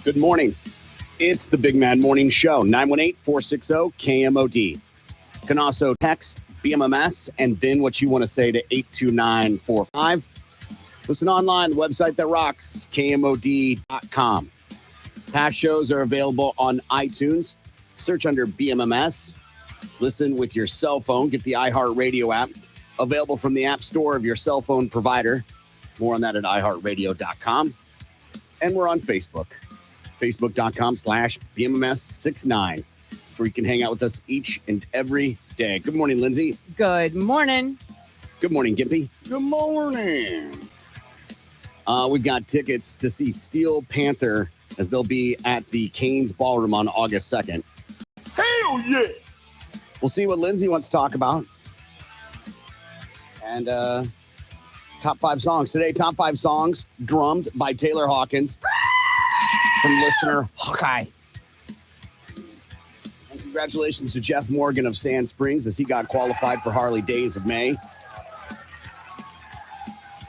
Good morning. It's the Big Man Morning Show, 918-460-KMOD. You can also text BMMS and then what you want to say to 82945. Listen online, the website that rocks, KMOD.com. Past shows are available on iTunes. Search under BMMS. Listen with your cell phone. Get the iHeartRadio app. Available from the app store of your cell phone provider. More on that at iHeartRadio.com. And we're on Facebook. Facebook.com/BMMS69. That's where you can hang out with us each and every day. Good morning, Lindsay. Good morning. Good morning, Gimpy. Good morning. We've got tickets to see Steel Panther as they'll be at the Canes Ballroom on August 2nd. Hell yeah. We'll see what Lindsay wants to talk about. And top 5 songs. Today, top 5 songs drummed by Taylor Hawkins from listener Hawkeye. And congratulations to Jeff Morgan of Sand Springs as he got qualified for Harley Days of May.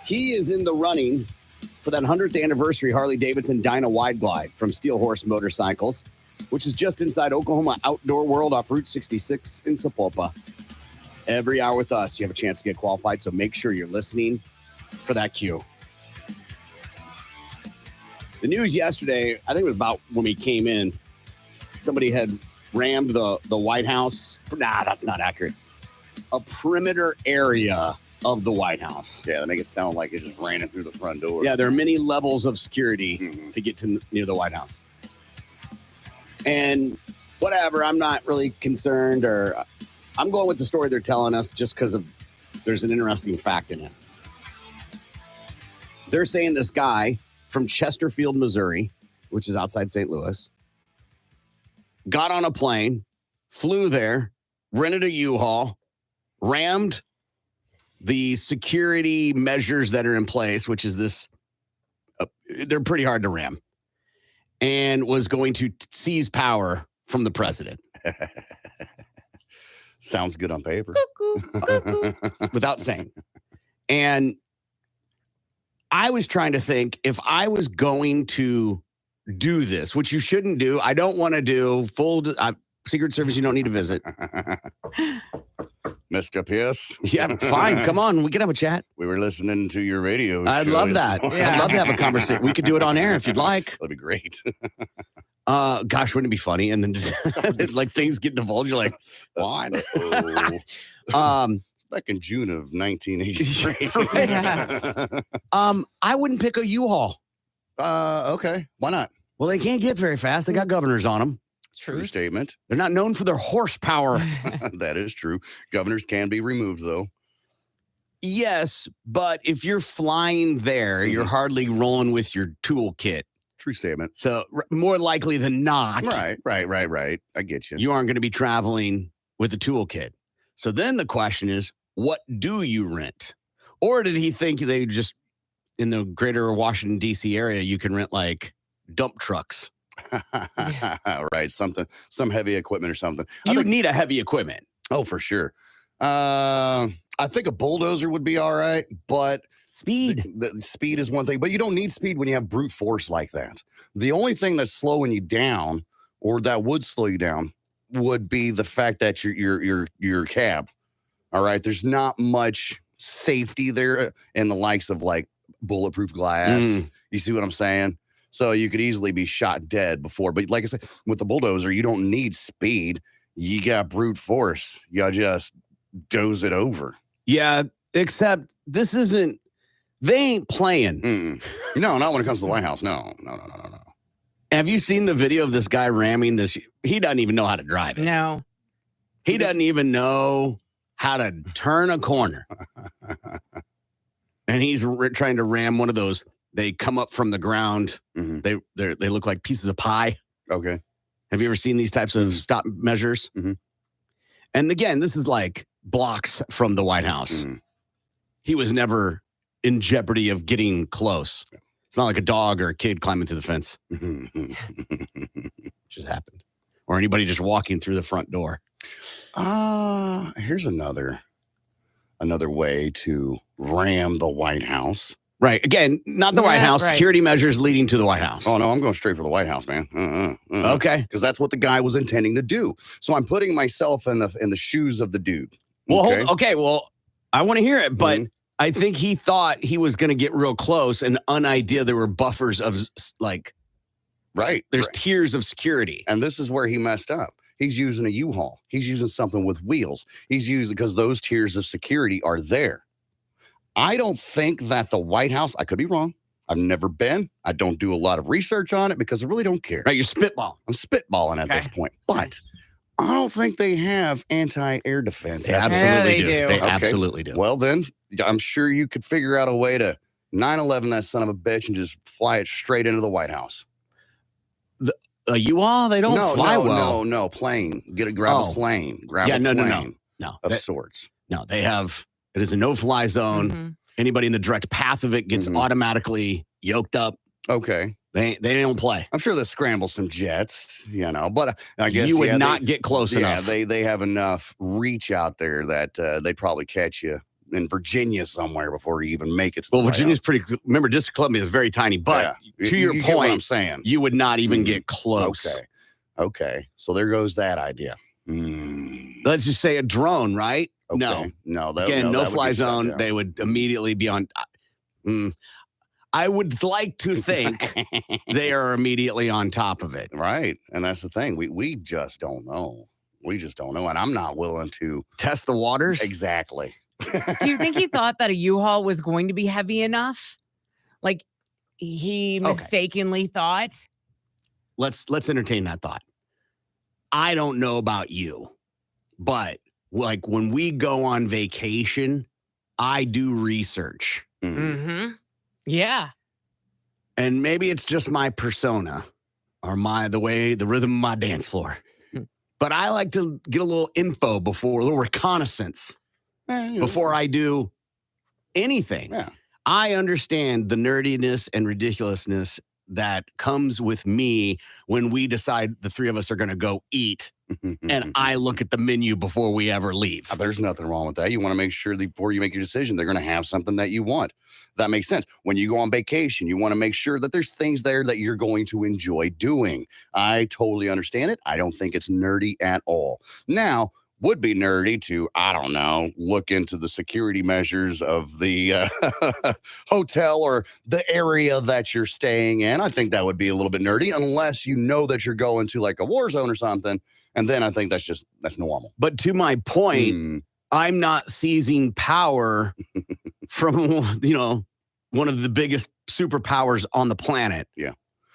He is in the running for that 100th anniversary Harley-Davidson Dyna Wide Glide from Steel Horse Motorcycles, which is just inside Oklahoma Outdoor World off Route 66 in Sapulpa. Every hour with us, you have a chance to get qualified, so make sure you're listening for that cue. The news yesterday, I think it was about when we came in, somebody had rammed the White House. Nah, that's not accurate. A perimeter area of the White House. Yeah, they make it sound like it just ran in through the front door. Yeah, there are many levels of security to get to near the White House. And whatever, I'm not really concerned, or I'm going with the story they're telling us just because of there's an interesting fact in it. They're saying this guy from Chesterfield, Missouri, which is outside St. Louis, got on a plane, flew there, rented a U-Haul, rammed the security measures that are in place, which is this, they're pretty hard to ram, and was going to seize power from the president. Sounds good on paper. Without saying. And I was trying to think, if I was going to do this, which you shouldn't do, I don't want to do full Secret Service, you don't need to visit. Mr. Pierce? Yeah, fine. Come on. We can have a chat. We were listening to your radio I'd show love this that. morning. I'd love to have a conversation. We could do it on air if you'd like. That'd be great. Gosh, wouldn't it be funny? And then just, like things get divulged. You're like, what? It's back in June of 1983. I wouldn't pick a U-Haul. Okay. Why not? Well, they can't get very fast. They got governors on them. True statement. They're not known for their horsepower. That is true. Governors can be removed, though. Yes, but if you're flying there, you're hardly rolling with your toolkit. True statement. So more likely than not. Right. I get you. You aren't going to be traveling with a toolkit. So then the question is, what do you rent? Or did he think they just, in the greater Washington, D.C. area, you can rent like dump trucks? Right. Some heavy equipment or something. You'd need a heavy equipment. Oh, for sure. I think a bulldozer would be all right, but speed. The speed is one thing, but you don't need speed when you have brute force like that. The only thing that's slowing you down, or that would slow you down, would be the fact that your cab. All right. There's not much safety there in the likes of like bulletproof glass. You see what I'm saying? So you could easily be shot dead before. But like I said, with the bulldozer, you don't need speed. You got brute force. You just doze it over. Yeah, except this isn't, they ain't playing. No, not when it comes to the White House. No. Have you seen the video of this guy ramming this? He doesn't even know how to drive it. No. He doesn't even know how to turn a corner. And he's trying to ram one of those. They come up from the ground. They look like pieces of pie. Okay. Have you ever seen these types of stop measures? And again, this is like blocks from the White House. He was never in jeopardy of getting close. It's not like a dog or a kid climbing through the fence. Just happened. Or anybody just walking through the front door. Here's another way to ram the White House. Right. Again, not the White House. Right. Security measures leading to the White House. Oh, no, I'm going straight for the White House, man. Okay. Because that's what the guy was intending to do. So I'm putting myself in the shoes of the dude. Well, okay? okay. Well, I want to hear it, but Mhm. I think he thought he was going to get real close, and an idea there were buffers of like, Right. there's right. tiers of security. And this is where he messed up. He's using a U-Haul. He's using something with wheels. He's using because those tiers of security are there. I don't think that the White House, I could be wrong. I've never been. I don't do a lot of research on it because I really don't care. Right. You're spitball. I'm spitballing at this point. But I don't think they have anti-air defense. They absolutely they do. do. They Okay. absolutely do. Well, then I'm sure you could figure out a way to 9/11 that son of a bitch and just fly it straight into the White House. A U-Haul, they don't fly well. No, plane. Grab a plane. Grab a plane No. of sorts. No, they have, it is a no-fly zone. Mhm. Anybody in the direct path of it gets automatically yoked up. Okay. They don't play. I'm sure they scramble some jets, but I guess You would not get close enough. They have enough reach out there that they'd probably catch you in Virginia somewhere before you even make it to the Well, White Virginia's House. pretty, remember, District of Columbia is very tiny, but to your You get what I'm point, saying. you would not even get close. Okay. So there goes that idea. Let's just say a drone, right? Okay. No. That, Again, that would no-fly be shut zone. down. They would immediately be on. I would like to think they are immediately on top of it. Right. And that's the thing. We just don't know. We just don't know. And I'm not willing to Test the waters? exactly. Do you think he thought that a U-Haul was going to be heavy enough? Like he mistakenly thought? Let's entertain that thought. I don't know about you, but like when we go on vacation, I do research. Mm-hmm. Yeah. And maybe it's just my persona or the rhythm of my dance floor. But I like to get a little info before, a little reconnaissance before I do anything. Yeah. I understand the nerdiness and ridiculousness that comes with me when we decide the three of us are going to go eat and I look at the menu before we ever leave. There's nothing wrong with that. You want to make sure that before you make your decision, they're going to have something that you want. That makes sense. When you go on vacation, you want to make sure that there's things there that you're going to enjoy doing. I totally understand it. I don't think it's nerdy at all. Now, would be nerdy to, I don't know, look into the security measures of the hotel or the area that you're staying in. I think that would be a little bit nerdy unless you know that you're going to like a war zone or something. And then I think that's normal. But to my point, I'm not seizing power from, one of the biggest superpowers on the planet. Yeah.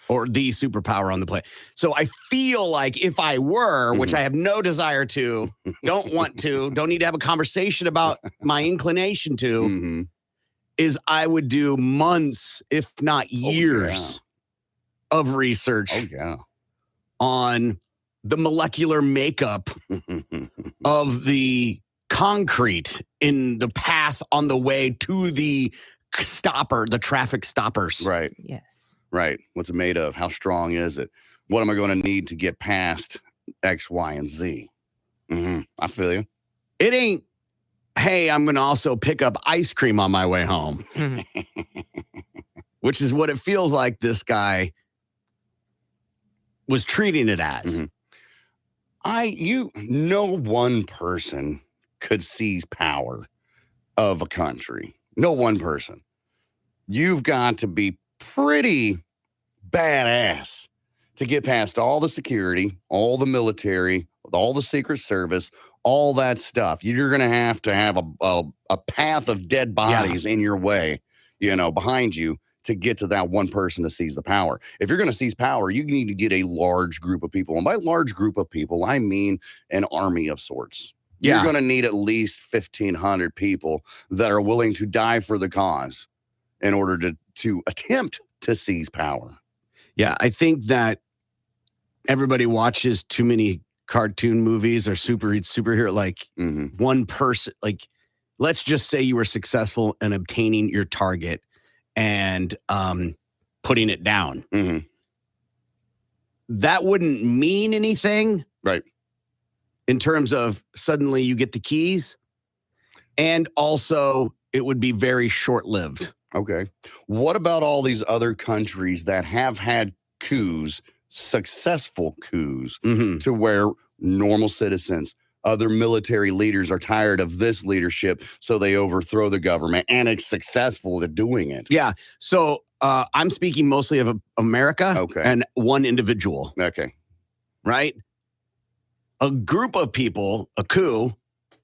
Or the superpower on the planet. So I feel like if I were, which I have no desire to, don't want to, don't need to have a conversation about my inclination to, is I would do months, if not years, of research on the molecular makeup of the concrete in the path on the way to the traffic stoppers. Right. Yes. Right. What's it made of? How strong is it? What am I going to need to get past X, Y, and Z? I feel you. It ain't, hey, I'm going to also pick up ice cream on my way home, which is what it feels like this guy was treating it as. No one person could seize power of a country. No one person. You've got to be pretty badass to get past all the security, all the military, all the Secret Service, all that stuff. You're going to have a path of dead bodies in your way, behind you to get to that one person to seize the power. If you're going to seize power, you need to get a large group of people. And by large group of people, I mean an army of sorts. You're going to need at least 1,500 people that are willing to die for the cause in order to attempt to seize power. Yeah, I think that everybody watches too many cartoon movies or superhero, like one person, like let's just say you were successful in obtaining your target and putting it down. That wouldn't mean anything. Right. In terms of suddenly you get the keys. And also it would be very short-lived. Okay. What about all these other countries that have had coups, successful coups, to where normal citizens, other military leaders are tired of this leadership, so they overthrow the government, and it's successful at doing it? Yeah. So I'm speaking mostly of America and one individual. Okay. Right? A group of people, a coup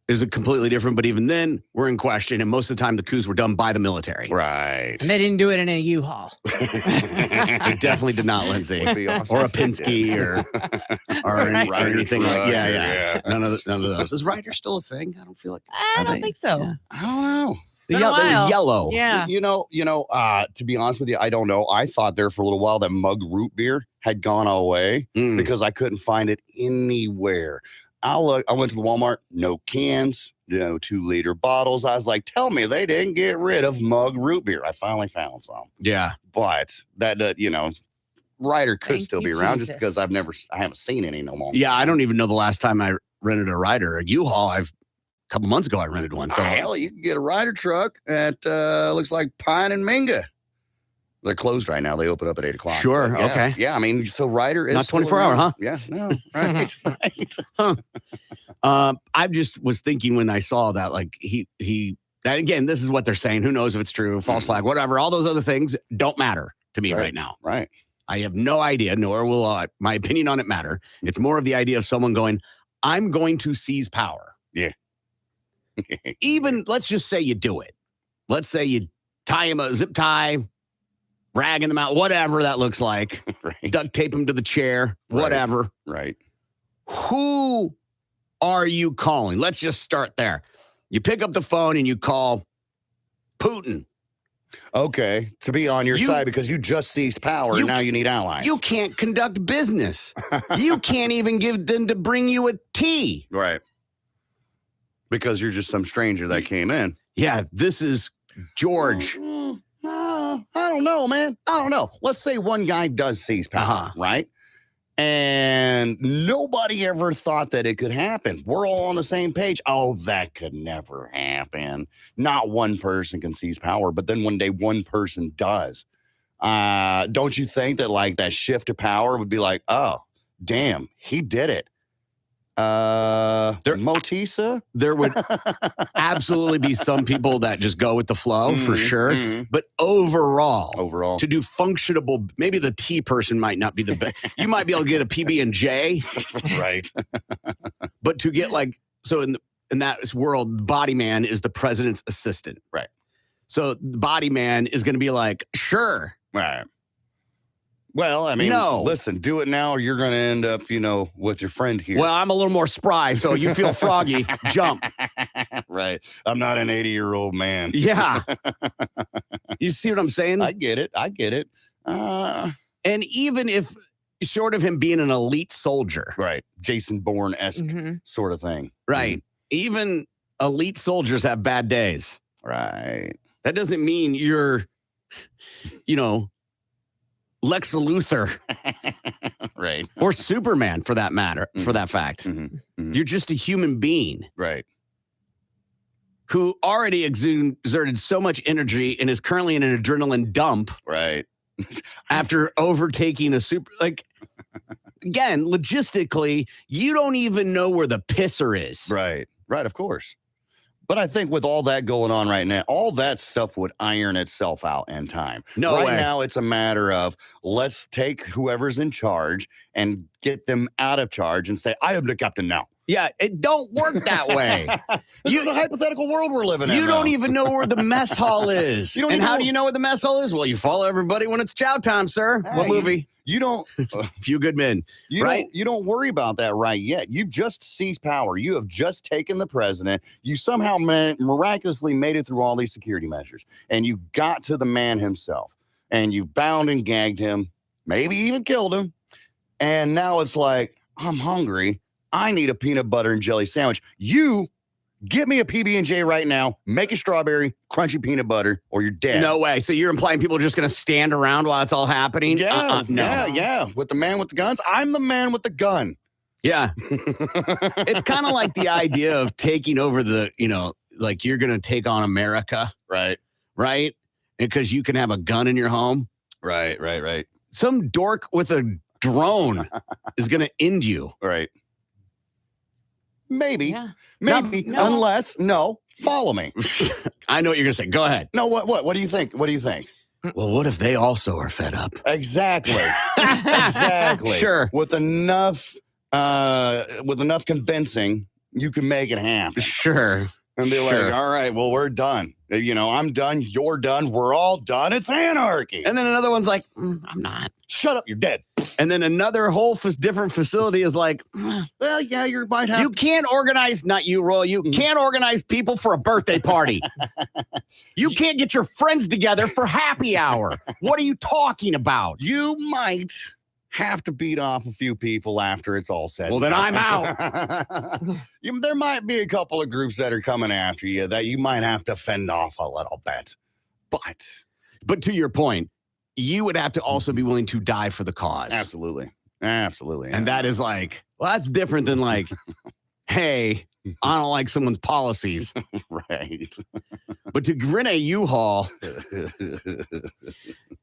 is a completely different, but even then we're in question. And most of the time the coups were done by the military. Right. And they didn't do it in a U-Haul. They definitely did not, Lindsay. Awesome. Or a Penske or anything like that. Yeah. None of those. Is Ryder still a thing? I don't feel like. I don't think so. Yeah. I don't know. Been a They were while. yellow. Yeah. You know, to be honest with you, I don't know. I thought there for a little while that mug root beer had gone away because I couldn't find it anywhere. I went to the Walmart, no cans, no 2-liter bottles. I was like, tell me they didn't get rid of mug root beer. I finally found some. Yeah. But that, Ryder could Thank still you, be around Jesus. just because I haven't seen any no more. Yeah. I don't even know the last time I rented a Ryder. A U-Haul, a couple months ago I rented one. So hell, you can get a Ryder truck at looks like Pine and Minga. They're closed right now. They open up at 8 o'clock. Sure. Yeah, Okay. Yeah. I mean, so Ryder is Not still 24 hour, around. huh? Yeah. No. Right. I just was thinking when I saw that, like he that again, this is what they're saying. Who knows if it's true, false flag, whatever. All those other things don't matter to me right now. Right. I have no idea, nor will my opinion on it matter. It's more of the idea of someone going, I'm going to seize power. Yeah. Even, let's just say you do it. Let's say you tie him a zip tie, rag in the mouth, whatever that looks like. Right. Duct tape him to the chair, whatever. Right. Who are you calling? Let's just start there. You pick up the phone and you call Putin. Okay. To be on your side because you just seized power and now you need allies. You can't conduct business. You can't even give them to bring you a tea. Right. Because you're just some stranger that came in. Yeah, this is George. I don't know, man. I don't know. Let's say one guy does seize power, right? And nobody ever thought that it could happen. We're all on the same page. Oh, that could never happen. Not one person can seize power, but then one day one person does. Don't you think that like that shift of power would be like, oh, damn, he did it. Motisa? There would absolutely be some people that just go with the flow for sure. But overall, to do functionable, maybe the T person might not be the best. You might be able to get a PB&J. Right. But to get like, so in that world, the body man is the president's assistant. Right. So the body man is going to be like, sure. Right. Well, I mean, listen, do it now or you're going to end up, with your friend here. Well, I'm a little more spry, so you feel froggy. Jump. Right. I'm not an 80-year-old man. Yeah. You see what I'm saying? I get it. And even if short of him being an elite soldier. Right. Jason Bourne-esque sort of thing. Right. Even elite soldiers have bad days. Right. That doesn't mean you're, Lex Luthor. Right. Or Superman for that matter, for that fact. You're just a human being. Right. Who already exerted so much energy and is currently in an adrenaline dump. Right. After overtaking a again, logistically, you don't even know where the pisser is. Right. Right, of course. But I think with all that going on right now, all that stuff would iron itself out in time. Right now, it's a matter of let's take whoever's in charge and get them out of charge and say, I am the captain now. Yeah, it don't work that way. This is a hypothetical world we're living in. You don't even know where the mess hall is. And how do you know where the mess hall is? Well, you follow everybody when it's chow time, sir. Hey, what movie? You don't. Few Good Men. You don't worry about that right yet. You've just seized power. You have just taken the president. You somehow miraculously made it through all these security measures. And you got to the man himself. And you bound and gagged him. Maybe even killed him. And now it's like, I'm hungry. I need a peanut butter and jelly sandwich. You give me a PB&J right now. Make a strawberry, crunchy peanut butter, or you're dead. No way. So you're implying people are just going to stand around while it's all happening? Yeah, no. yeah. With the man with the guns, I'm the man with the gun. Yeah. It's kind of like the idea of taking over the, like you're going to take on America. Right. Right. because you can have a gun in your home. Right. Some dork with a drone is going to end you. Right. Maybe. Yeah. Maybe. No. Unless, follow me. I know what you're going to say. Go ahead. No, what do you think? What do you think? Well, what if they also are fed up? Exactly. Exactly. Sure. With enough convincing, you can make it happen. Sure. And be Sure. like, all right, well, we're done. I'm done. You're done. We're all done. It's anarchy. And then another one's like, I'm not. Shut up. You're dead. And then another whole different facility is like, Well, yeah, you might have. you can't organize, not you, Roy, you can't organize people for a birthday party. You can't get your friends together for happy hour. What are you talking about? You might have to beat off a few people after it's all said. Well, then I'm out. There might be a couple of groups that are coming after you that you might have to fend off a little bit. But to your point, you would have to also be willing to die for the cause. Absolutely. And that is like, well, that's different than like, hey, I don't like someone's policies. Right. But to Renee U-Haul,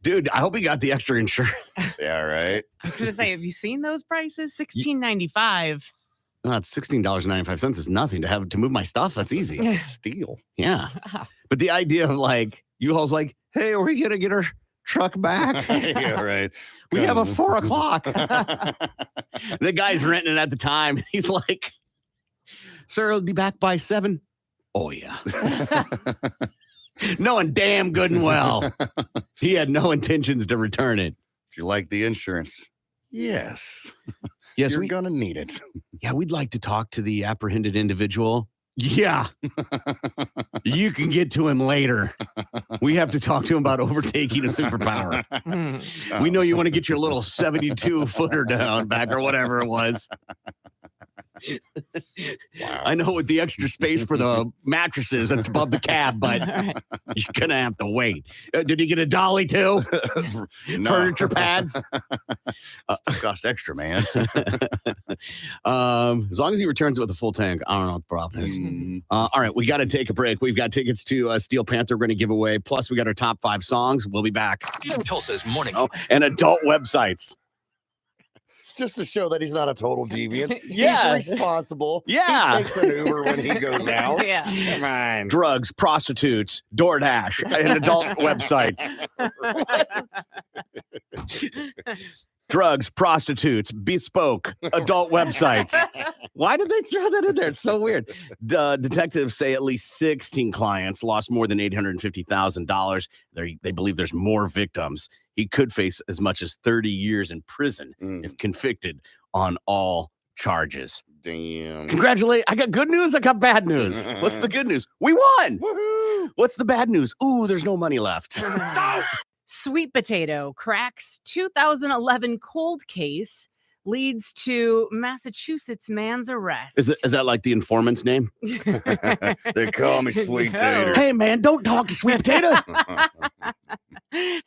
dude, I hope he got the extra insurance. Yeah, right. I was going to say, have you seen those prices? $16.95. That's $16.95 is nothing to move my stuff. That's easy. Yeah. Steal. Yeah. But the idea of like, U-Haul's like, hey, are we going to get our truck back? Yeah, right. We have a 4 o'clock. The guy's renting it at the time. He's like, sir, it'll be back by 7. Oh, yeah. Knowing damn good and well, he had no intentions to return it. Do you like the insurance? Yes. Yes, You're going to need it. Yeah, we'd like to talk to the apprehended individual. Yeah. You can get to him later. We have to talk to him about overtaking a superpower. We know you want to get your little 72-footer down back or whatever it was. Wow. I know with the extra space for the mattresses above the cab, but you're going to have to wait. Did he get a dolly too? No. Furniture pads? Still cost extra, man. As long as he returns it with a full tank, I don't know what the problem is. All right, we got to take a break. We've got tickets to Steel Panther we're going to give away. Plus, we got our top 5 songs. We'll be back. Tulsa's morning. And adult websites. Just to show that he's not a total deviant. Yeah. He's responsible. Yeah. He takes an Uber when he goes out. Yeah. Come on. Drugs, prostitutes, DoorDash, and adult websites. Drugs, prostitutes, bespoke, adult websites. Why did they throw that in there? It's so weird. The detectives say at least 16 clients lost more than $850,000. They believe there's more victims. He could face as much as 30 years in prison if convicted on all charges. Damn. Congratulations. I got good news. I got bad news. What's the good news? We won. Woohoo. What's the bad news? Ooh, there's no money left. Sweet potato cracks 2011 cold case leads to Massachusetts man's arrest. Is that like the informant's name? They call me Sweet Tater. Hey, man, don't talk to Sweet Potato.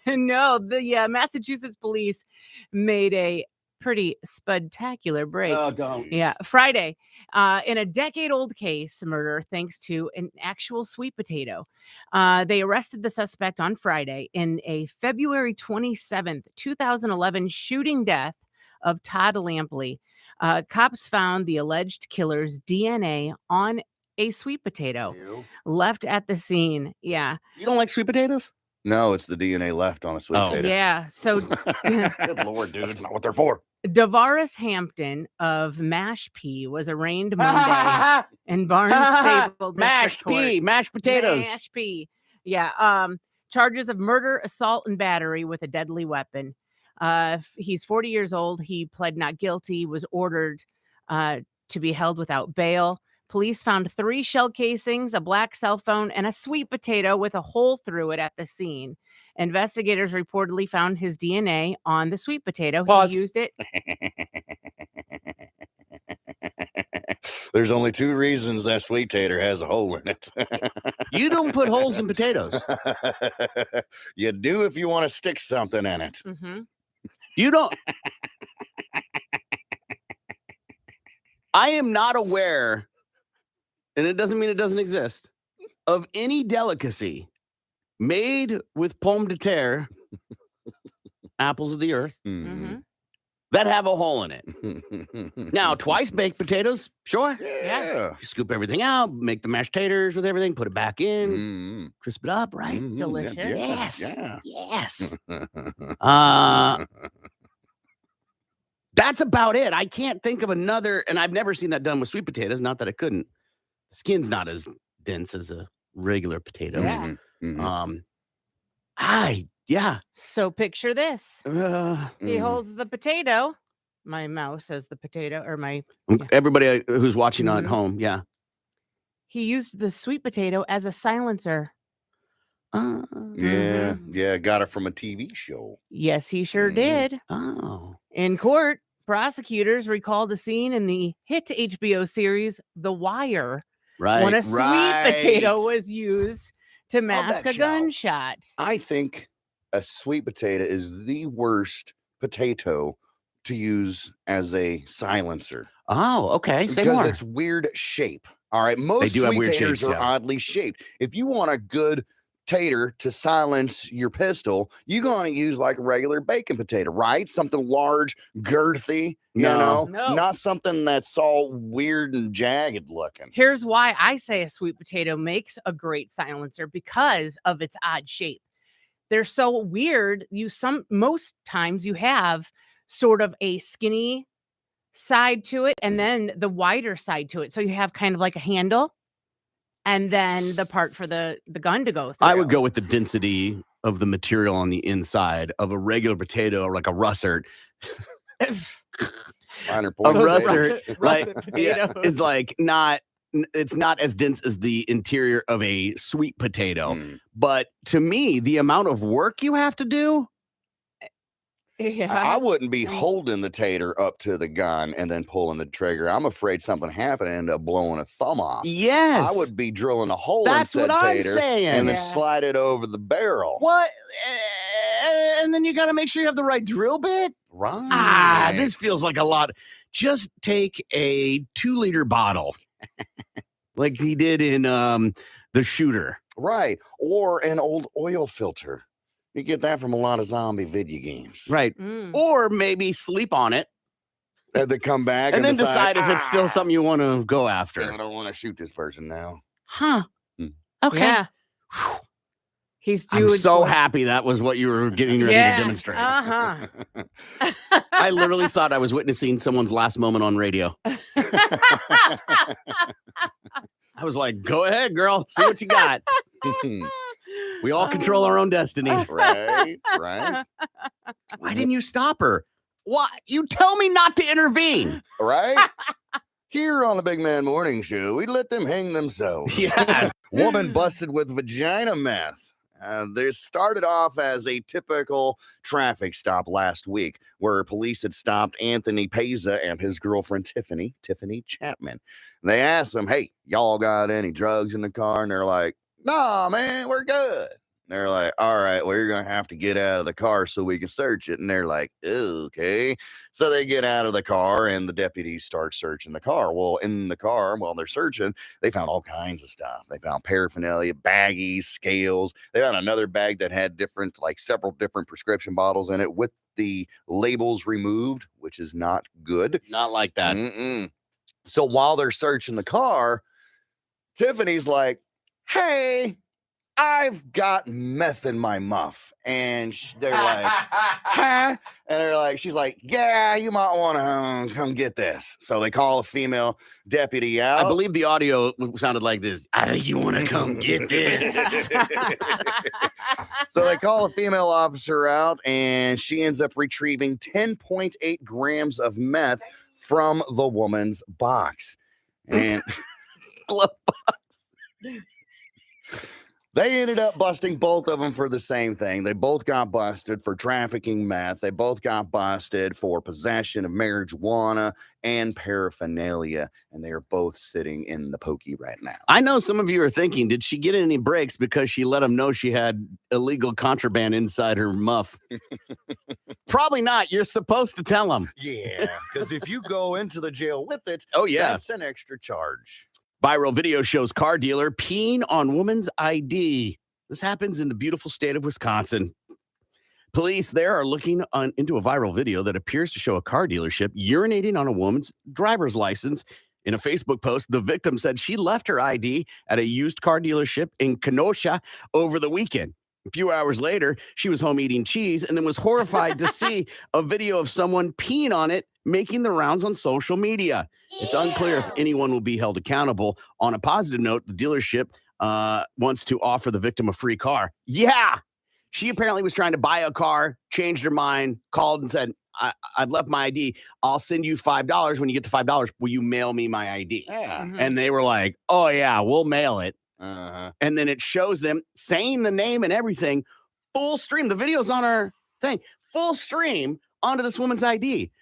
No, the Massachusetts police made a pretty spectacular break. Oh, don't. Yeah, Friday, in a decade-old case murder thanks to an actual sweet potato. They arrested the suspect on Friday in a February 27th, 2011 shooting death of Todd Lampley. Cops found the alleged killer's DNA on a sweet potato left at the scene. Yeah. You don't like sweet potatoes? No, it's the DNA left on a sweet potato. Yeah. So Good Lord, dude. That's not what they're for. Davaris Hampton of Mashpee was arraigned Monday in Barnstable District Court. Mashed potatoes. Mashpee. Yeah. Charges of murder, assault, and battery with a deadly weapon. He's 40 years old. He pled not guilty, was ordered to be held without bail. Police found 3 shell casings, a black cell phone, and a sweet potato with a hole through it at the scene. Investigators reportedly found his DNA on the sweet potato. Pause. He used it. There's only 2 reasons that Sweet Tater has a hole in it. You don't put holes in potatoes. You do if you want to stick something in it. Mm-hmm. You don't. I am not aware, and it doesn't mean it doesn't exist, of any delicacy made with pomme de terre, apples of the earth, Mm-hmm. that have a hole in it. Now, twice baked potatoes, sure. Yeah. You scoop everything out, make the mashed taters with everything, put it back in, Mm. crisp it up, right? Mhm. Delicious. Yes. Yeah. Yes. Uh, that's about it. I can't think of another, and I've never seen that done with sweet potatoes. Not that I couldn't. The skin's not as dense as a regular potato. Yeah. Mhm. Yeah. So picture this. He Mhm. holds the potato. My mouse says the potato, or my Everybody who's watching at Mhm. home, yeah. he used the sweet potato as a silencer. Yeah. Mhm. Yeah. Got it from a TV show. Yes, he sure Mhm. did. Oh. In court, prosecutors recalled a scene in the hit HBO series The Wire Right. when a sweet potato right. was used to mask that a show. gunshot. I think a sweet potato is the worst potato to use as a silencer Oh, okay. Say because more. it's weird shape. All right. Most do have sweet weird taters shapes, are yeah. oddly shaped. If you want a good tater to silence your pistol, you're going to use like a regular bacon potato, right? Something large, girthy, No. No. not something that's all weird and jagged looking. Here's why I say a sweet potato makes a great silencer because of its odd shape. They're so weird. Most times you have sort of a skinny side to it and then the wider side to it. So you have kind of like a handle and then the part for the gun to go through. I would go with the density of the material on the inside of a regular potato, or like a russet. Finer A point russet, potatoes. like, potato. is like not. It's not as dense as the interior of a sweet potato. Mm. But to me, the amount of work you have to do. Yeah. I wouldn't be holding the tater up to the gun and then pulling the trigger. I'm afraid something happened and end up blowing a thumb off. Yes. I would be drilling a hole That's in said what I'm tater saying. and then Yeah. slide it over the barrel. What? And then you got to make sure you have the right drill bit. Right. This feels like a lot. Just take a 2-liter bottle, like he did in The Shooter. Right. Or an old oil filter. You get that from a lot of zombie video games. Right. Mm. Or maybe sleep on it And they come back and then decide if it's still something you want to go I after. don't want to shoot this person now. Huh. Hmm. Okay. Yeah. Whew. He's I'm doing so happy that was what you were getting ready to demonstrate. Uh-huh. I literally thought I was witnessing someone's last moment on radio. I was like, go ahead, girl. See what you got. We all control our own destiny. Right. Why didn't you stop her? Why? You tell me not to intervene. Right? Here on the Big Man Morning Show, we let them hang themselves. Yeah. Woman busted with vagina meth. They started off as a typical traffic stop last week where police had stopped Anthony Peza and his girlfriend Tiffany Chapman. They asked them, hey, y'all got any drugs in the car? And they're like, nah, man, we're good. They're like, all right, well, you're going to have to get out of the car so we can search it. And they're like, okay. So they get out of the car and the deputies start searching the car. Well, in the car, while they're searching, they found all kinds of stuff. They found paraphernalia, baggies, scales. They found another bag that had several different prescription bottles in it with the labels removed, which is not good. Not like that. So while they're searching the car, Tiffany's like, hey, I've got meth in my muff. And they're like, huh? And they're like, she's like, yeah, you might want to come get this. So they call a female deputy out. I believe the audio sounded like this. I think you want to come get this. So they call a female officer out, and she ends up retrieving 10.8 grams of meth from the woman's box. And Glove box. They ended up busting both of them for the same thing. They both got busted for trafficking meth. They both got busted for possession of marijuana and paraphernalia. And they are both sitting in the pokey right now. I know some of you are thinking, did she get any breaks because she let them know she had illegal contraband inside her muff? Probably not. You're supposed to tell them. Yeah, because if you go into the jail with it, oh yeah, that's an extra charge. Viral video shows car dealer peeing on woman's ID. This happens in the beautiful state of Wisconsin. Police there are looking into a viral video that appears to show a car dealership urinating on a woman's driver's license. In a Facebook post, the victim said she left her ID at a used car dealership in Kenosha over the weekend. A few hours later, she was home eating cheese and then was horrified to see a video of someone peeing on it making the rounds on social media. It's unclear if anyone will be held accountable. On a positive note, the dealership wants to offer the victim a free car. Yeah. She apparently was trying to buy a car, changed her mind, called and said, I've left my ID. I'll send you $5. When you get the $5, will you mail me my ID? Yeah. Mhm. And they were like, oh, yeah, we'll mail it. Uh-huh. And then it shows them saying the name and everything, full stream. The video's on our thing, full stream onto this woman's ID.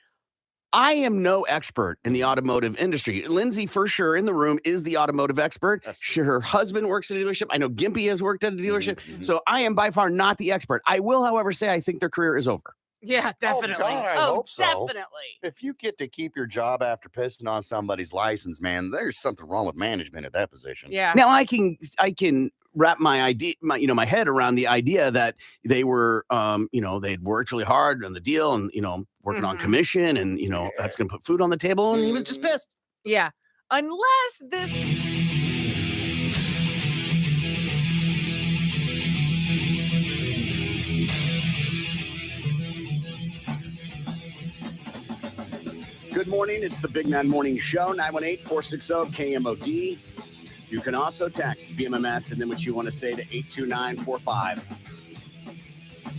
I am no expert in the automotive industry. Lindsay, for sure, in the room is the automotive expert. Her husband works at a dealership. I know Gimpy has worked at a dealership. Mhm. So I am by far not the expert. I will, however, say I think their career is over. Yeah, definitely. God, I hope so. Definitely. If you get to keep your job after pissing on somebody's license, man, there's something wrong with management at that position. Yeah. Now I can wrap my head around the idea that they were, they'd worked really hard on the deal and, working on Mhm. commission and, that's going to put food on the table. And he was just pissed. Yeah. Unless this. Good morning. It's the Big Man Morning Show, 918-460-KMOD. You can also text BMMS and then what you want to say to 82945.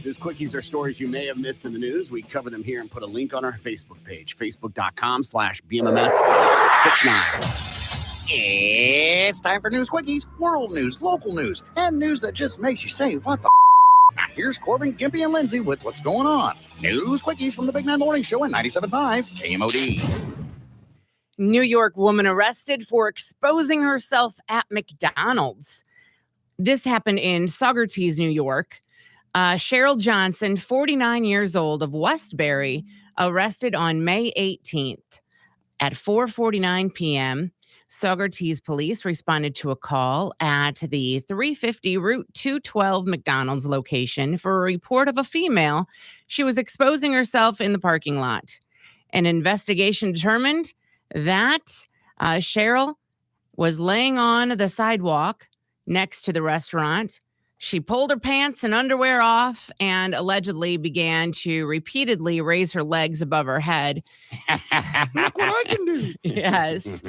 News quickies are stories you may have missed in the news. We cover them here and put a link on our Facebook page, facebook.com/BMMS69. It's time for News Quickies, world news, local news, and news that just makes you say, what the Now here's Corbin, Gimpy, and Lindsay with what's going on. News Quickies from the Big Man Morning Show at 97.5 KMOD. New York woman arrested for exposing herself at McDonald's. This happened in Saugerties, New York. Cheryl Johnson, 49 years old of Westbury, arrested on May 18th at 4:49 p.m. Saugerties police responded to a call at the 350 Route 212 McDonald's location for a report of a female. She was exposing herself in the parking lot. An investigation determined that Cheryl was laying on the sidewalk next to the restaurant. She pulled her pants and underwear off and allegedly began to repeatedly raise her legs above her head. Look what I can do. Yes.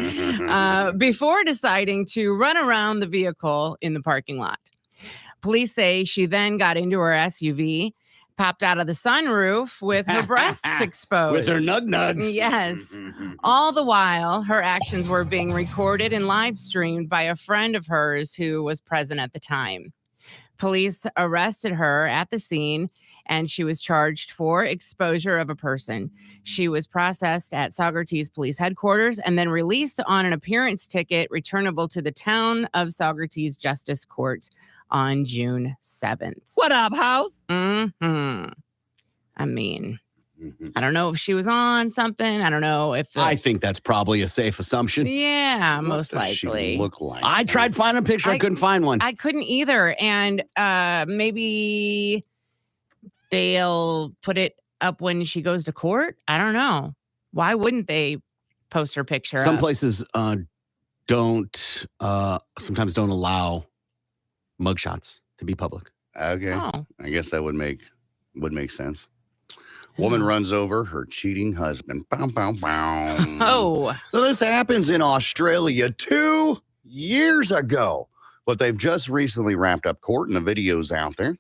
Before deciding to run around the vehicle in the parking lot. Police say she then got into her SUV, popped out of the sunroof with her breasts exposed. With her nuds. Yes. All the while, her actions were being recorded and live streamed by a friend of hers who was present at the time. Police arrested her at the scene, and she was charged for exposure of a person. She was processed at Saugerties Police Headquarters and then released on an appearance ticket returnable to the town of Saugerties Justice Court on June 7th. What up, house? I mean, I don't know if she was on something. I don't know if I think that's probably a safe assumption. yeah, What most does she likely. look like? I tried finding a picture. I couldn't find one. I couldn't either. And maybe they'll put it up when she goes to court. I don't know. Why wouldn't they post her picture Some up? places sometimes don't allow mugshots to be public. Okay. Oh. I guess that would make sense. Woman runs over her cheating husband. Bow, bow, bow. Oh. So this happens in Australia 2 years ago, but they've just recently wrapped up court and the video's out there.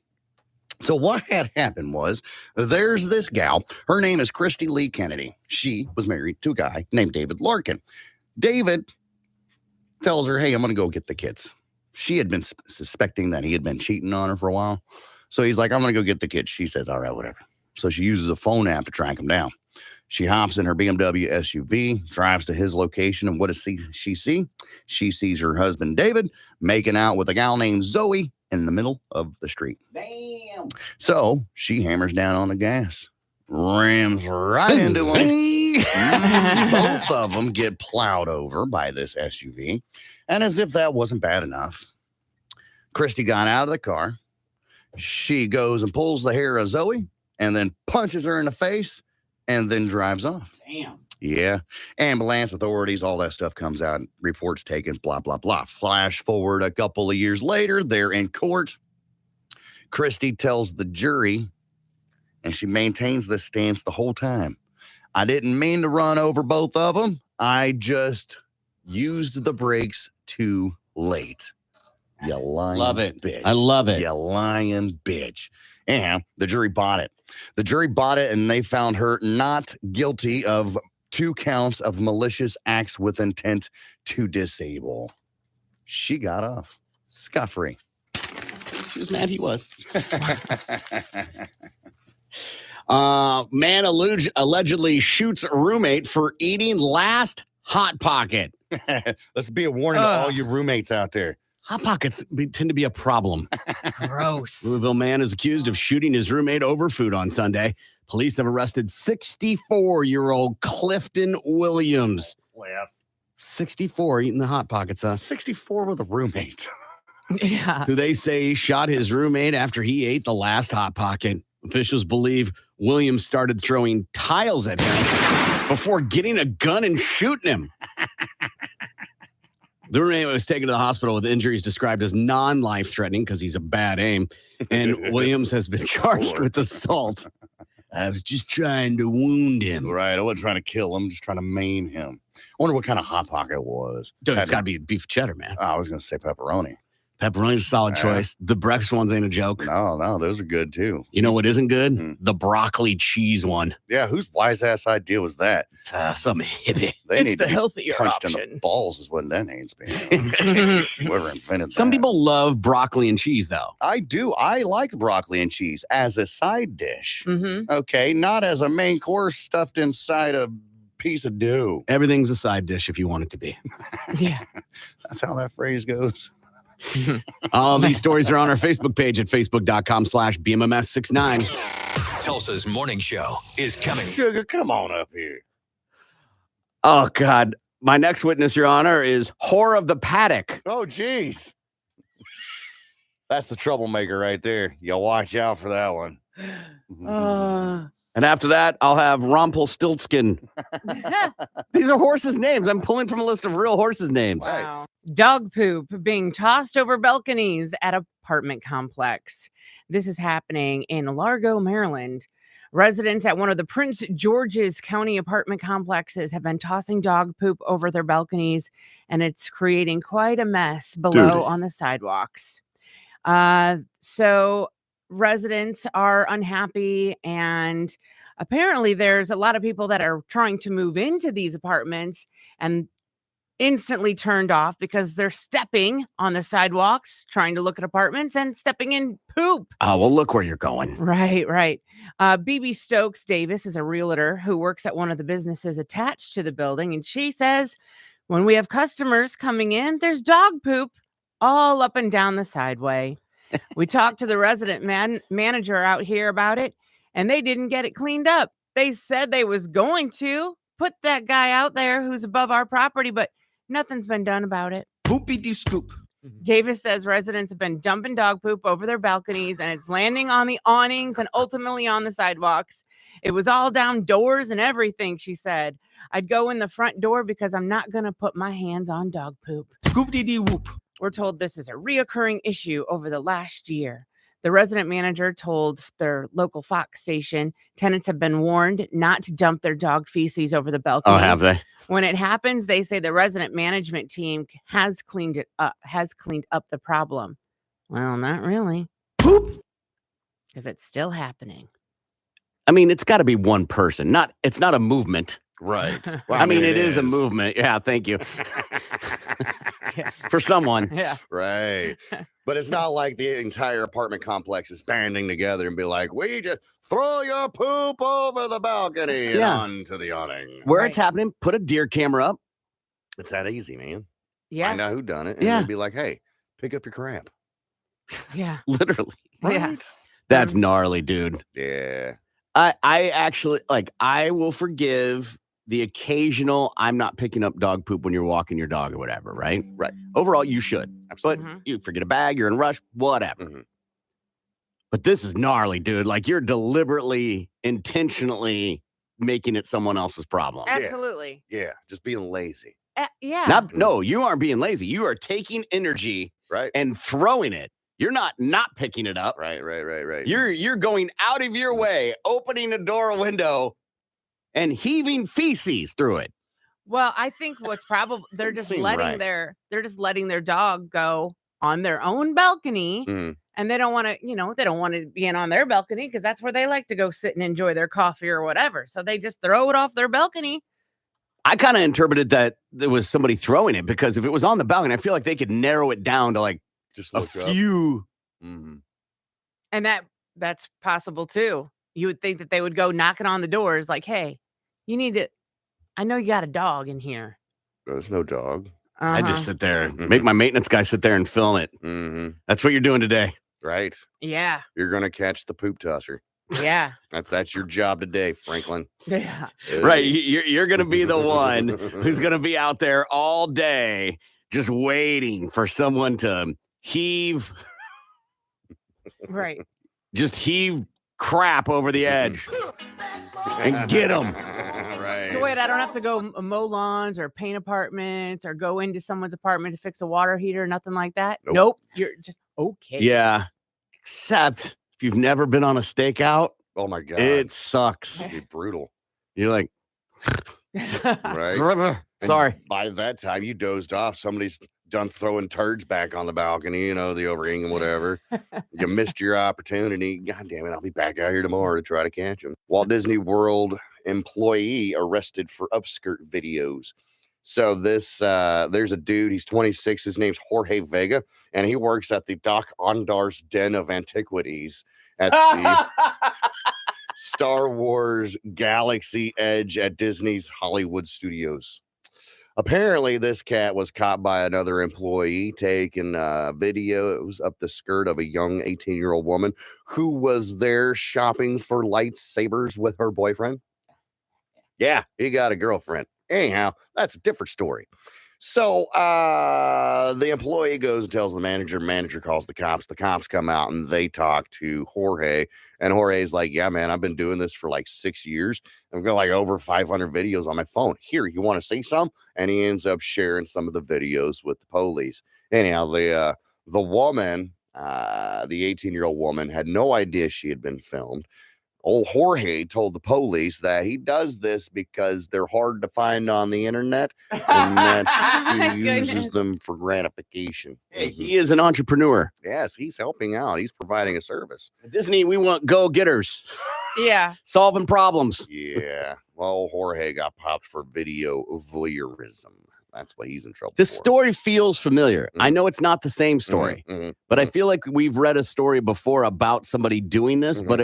So what had happened was there's this gal. Her name is Christy Lee Kennedy. She was married to a guy named David Larkin. David tells her, hey, I'm going to go get the kids. She had been suspecting that he had been cheating on her for a while. So he's like, I'm going to go get the kids. She says, all right, whatever. So she uses a phone app to track him down. She hops in her BMW SUV, drives to his location, and what does she see? She sees her husband, David, making out with a gal named Zoe in the middle of the street. Damn. So she hammers down on the gas, rams right into him. Both of them get plowed over by this SUV. And as if that wasn't bad enough, Christy got out of the car. She goes and pulls the hair of Zoe and then punches her in the face and then drives off. Damn. Yeah. Ambulance authorities, all that stuff comes out. Reports taken, blah, blah, blah. Flash forward a couple of years later. They're in court. Christy tells the jury, and she maintains this stance the whole time. I didn't mean to run over both of them. I just used the brakes too late. You lying Love it. bitch. I love it. You lying bitch. Anyhow, the jury bought it. The jury bought it, and they found her not guilty of 2 counts of malicious acts with intent to disable. She got off scot-free. She was mad he was. Man allegedly shoots roommate for eating last Hot Pocket. Let's be a warning to all you roommates out there. Hot Pockets tend to be a problem. Gross. Louisville man is accused of shooting his roommate over food on Sunday. Police have arrested 64-year-old Clifton Williams. 64 eating the Hot Pockets, huh? 64 with a roommate. Yeah. Who they say shot his roommate after he ate the last Hot Pocket. Officials believe Williams started throwing tiles at him before getting a gun and shooting him. The roommate was taken to the hospital with injuries described as non-life-threatening because he's a bad aim. And Williams has been charged with assault. I was just trying to wound him. Right. I wasn't trying to kill him, just trying to maim him. I wonder what kind of Hot Pocket it was. Dude, it's got to be beef cheddar, man. I was going to say pepperoni. Pepperoni's a solid choice. The breakfast ones ain't a joke. No, those are good too. You know what isn't good? Mm. The broccoli cheese one. Yeah, whose wise ass idea was that? Some hippie. They It's need the to be healthier punched in option. the balls is what that needs to be. Whoever invented Some that. people love broccoli and cheese, though. I do. I like broccoli and cheese as a side dish. Mm-hmm. Okay, not as a main course stuffed inside a piece of dough. Everything's a side dish if you want it to be. Yeah. That's how that phrase goes. All these stories are on our Facebook page at facebook.com/BMMS69. Tulsa's morning show is coming. Sugar, come on up here. Oh, God. My next witness, Your Honor, is Whore of the Paddock. Oh, jeez. That's the troublemaker right there. You watch out for that one. And after that, I'll have Rumpelstiltskin. These are horses' names. I'm pulling from a list of real horses' names. Wow. Dog poop being tossed over balconies at apartment complex. This is happening in Largo, Maryland. Residents at one of the Prince George's County apartment complexes have been tossing dog poop over their balconies, and it's creating quite a mess below on the sidewalks. So residents are unhappy, and apparently there's a lot of people that are trying to move into these apartments and instantly turned off because they're stepping on the sidewalks, trying to look at apartments and stepping in poop. Oh, well, look where you're going. Right. BB Stokes Davis is a realtor who works at one of the businesses attached to the building. And she says, when we have customers coming in, there's dog poop all up and down the sideway. We talked to the resident manager out here about it, and they didn't get it cleaned up. They said they was going to put that guy out there who's above our property, but nothing's been done about it. Poopy doo scoop. Davis says residents have been dumping dog poop over their balconies, and it's landing on the awnings and ultimately on the sidewalks. It was all down doors and everything, she said. I'd go in the front door because I'm not going to put my hands on dog poop. Scoop dee dee whoop. We're told this is a reoccurring issue over the last year. The resident manager told their local Fox station tenants have been warned not to dump their dog feces over the balcony. Oh, have they? When it happens, they say the resident management team has cleaned up the problem. Well, not really. Poop. Because it's still happening. I mean, it's got to be one person. It's not a movement. Right. Well, I mean, it is a movement. Yeah, thank you. For someone. Yeah. Right. But it's not like the entire apartment complex is banding together and be like, we just throw your poop over the balcony and onto the awning. Where it's happening, put a deer camera up. It's that easy, man. Yeah. Find out who done it. And Yeah. they'd be like, hey, pick up your crap. Yeah. Literally. Yeah. That's gnarly, dude. Yeah. I actually, I will forgive the occasional, I'm not picking up dog poop when you're walking your dog or whatever, right? Right. Overall, you should. But Mhm. you forget a bag, you're in a rush, whatever. Mhm. But this is gnarly, dude. Like you're deliberately, intentionally making it someone else's problem. Absolutely. Yeah, just being lazy. Yeah. No, you aren't being lazy. You are taking energy Right. and throwing it. You're not picking it up. Right. You're going out of your way, opening a door, a window, and heaving feces through it. Well, I think what's probably they're just letting their dog go on their own balcony, Mhm. and they don't want to be in on their balcony because that's where they like to go sit and enjoy their coffee or whatever. So they just throw it off their balcony. I kind of interpreted that there was somebody throwing it because if it was on the balcony, I feel like they could narrow it down to like Just a look up. few. Mhm. And that's possible too. You would think that they would go knocking on the doors like, "Hey, you need to I know you got a dog in here." There's no dog. I just Uh-huh. sit there, make my maintenance guy sit there and film it. Mhm. That's what you're doing today. Right. Yeah. You're gonna catch the poop tosser. Yeah. That's your job today, Franklin. Yeah. Right. You're going to be the one who's going to be out there all day just waiting for someone to heave Right. crap over the edge and get them. Right. So wait, I don't have to go mow lawns or paint apartments or go into someone's apartment to fix a water heater, nothing like that. Nope. You're just okay. Yeah. Except if you've never been on a stakeout, Oh my God. it sucks. It'd be brutal. You're like, Right. And sorry. by that time, you dozed off. Somebody's done throwing turds back on the balcony, the overhang and whatever. You missed your opportunity. God damn it. I'll be back out here tomorrow to try to catch him. Walt Disney World employee arrested for upskirt videos. So there's a dude, he's 26. His name's Jorge Vega, and he works at the Doc Ondar's Den of Antiquities at the Star Wars Galaxy Edge at Disney's Hollywood Studios. Apparently, this cat was caught by another employee taking a video. It was up the skirt of a young 18-year-old woman who was there shopping for lightsabers with her boyfriend. Yeah, he got a girlfriend. Anyhow, that's a different story. So the employee goes and tells the manager. Manager calls the cops. The cops come out and they talk to Jorge. And Jorge's like, yeah, man, I've been doing this for like 6 years. I've got like over 500 videos on my phone. Here, you want to see some? And he ends up sharing some of the videos with the police. Anyhow, the woman, the 18-year-old woman, had no idea she had been filmed. Old Jorge told the police that he does this because they're hard to find on the internet and that Oh my he uses goodness. them for gratification. Hey, he is an entrepreneur. Yes, he's helping out. He's providing a service. At Disney, we want go-getters, Yeah. solving problems. Yeah. Well, Jorge got popped for video voyeurism. That's what he's in trouble This for. story feels familiar. I Mhm. know it's not the same story, Mhm. but I feel like we've read a story before about somebody doing this, Mhm. but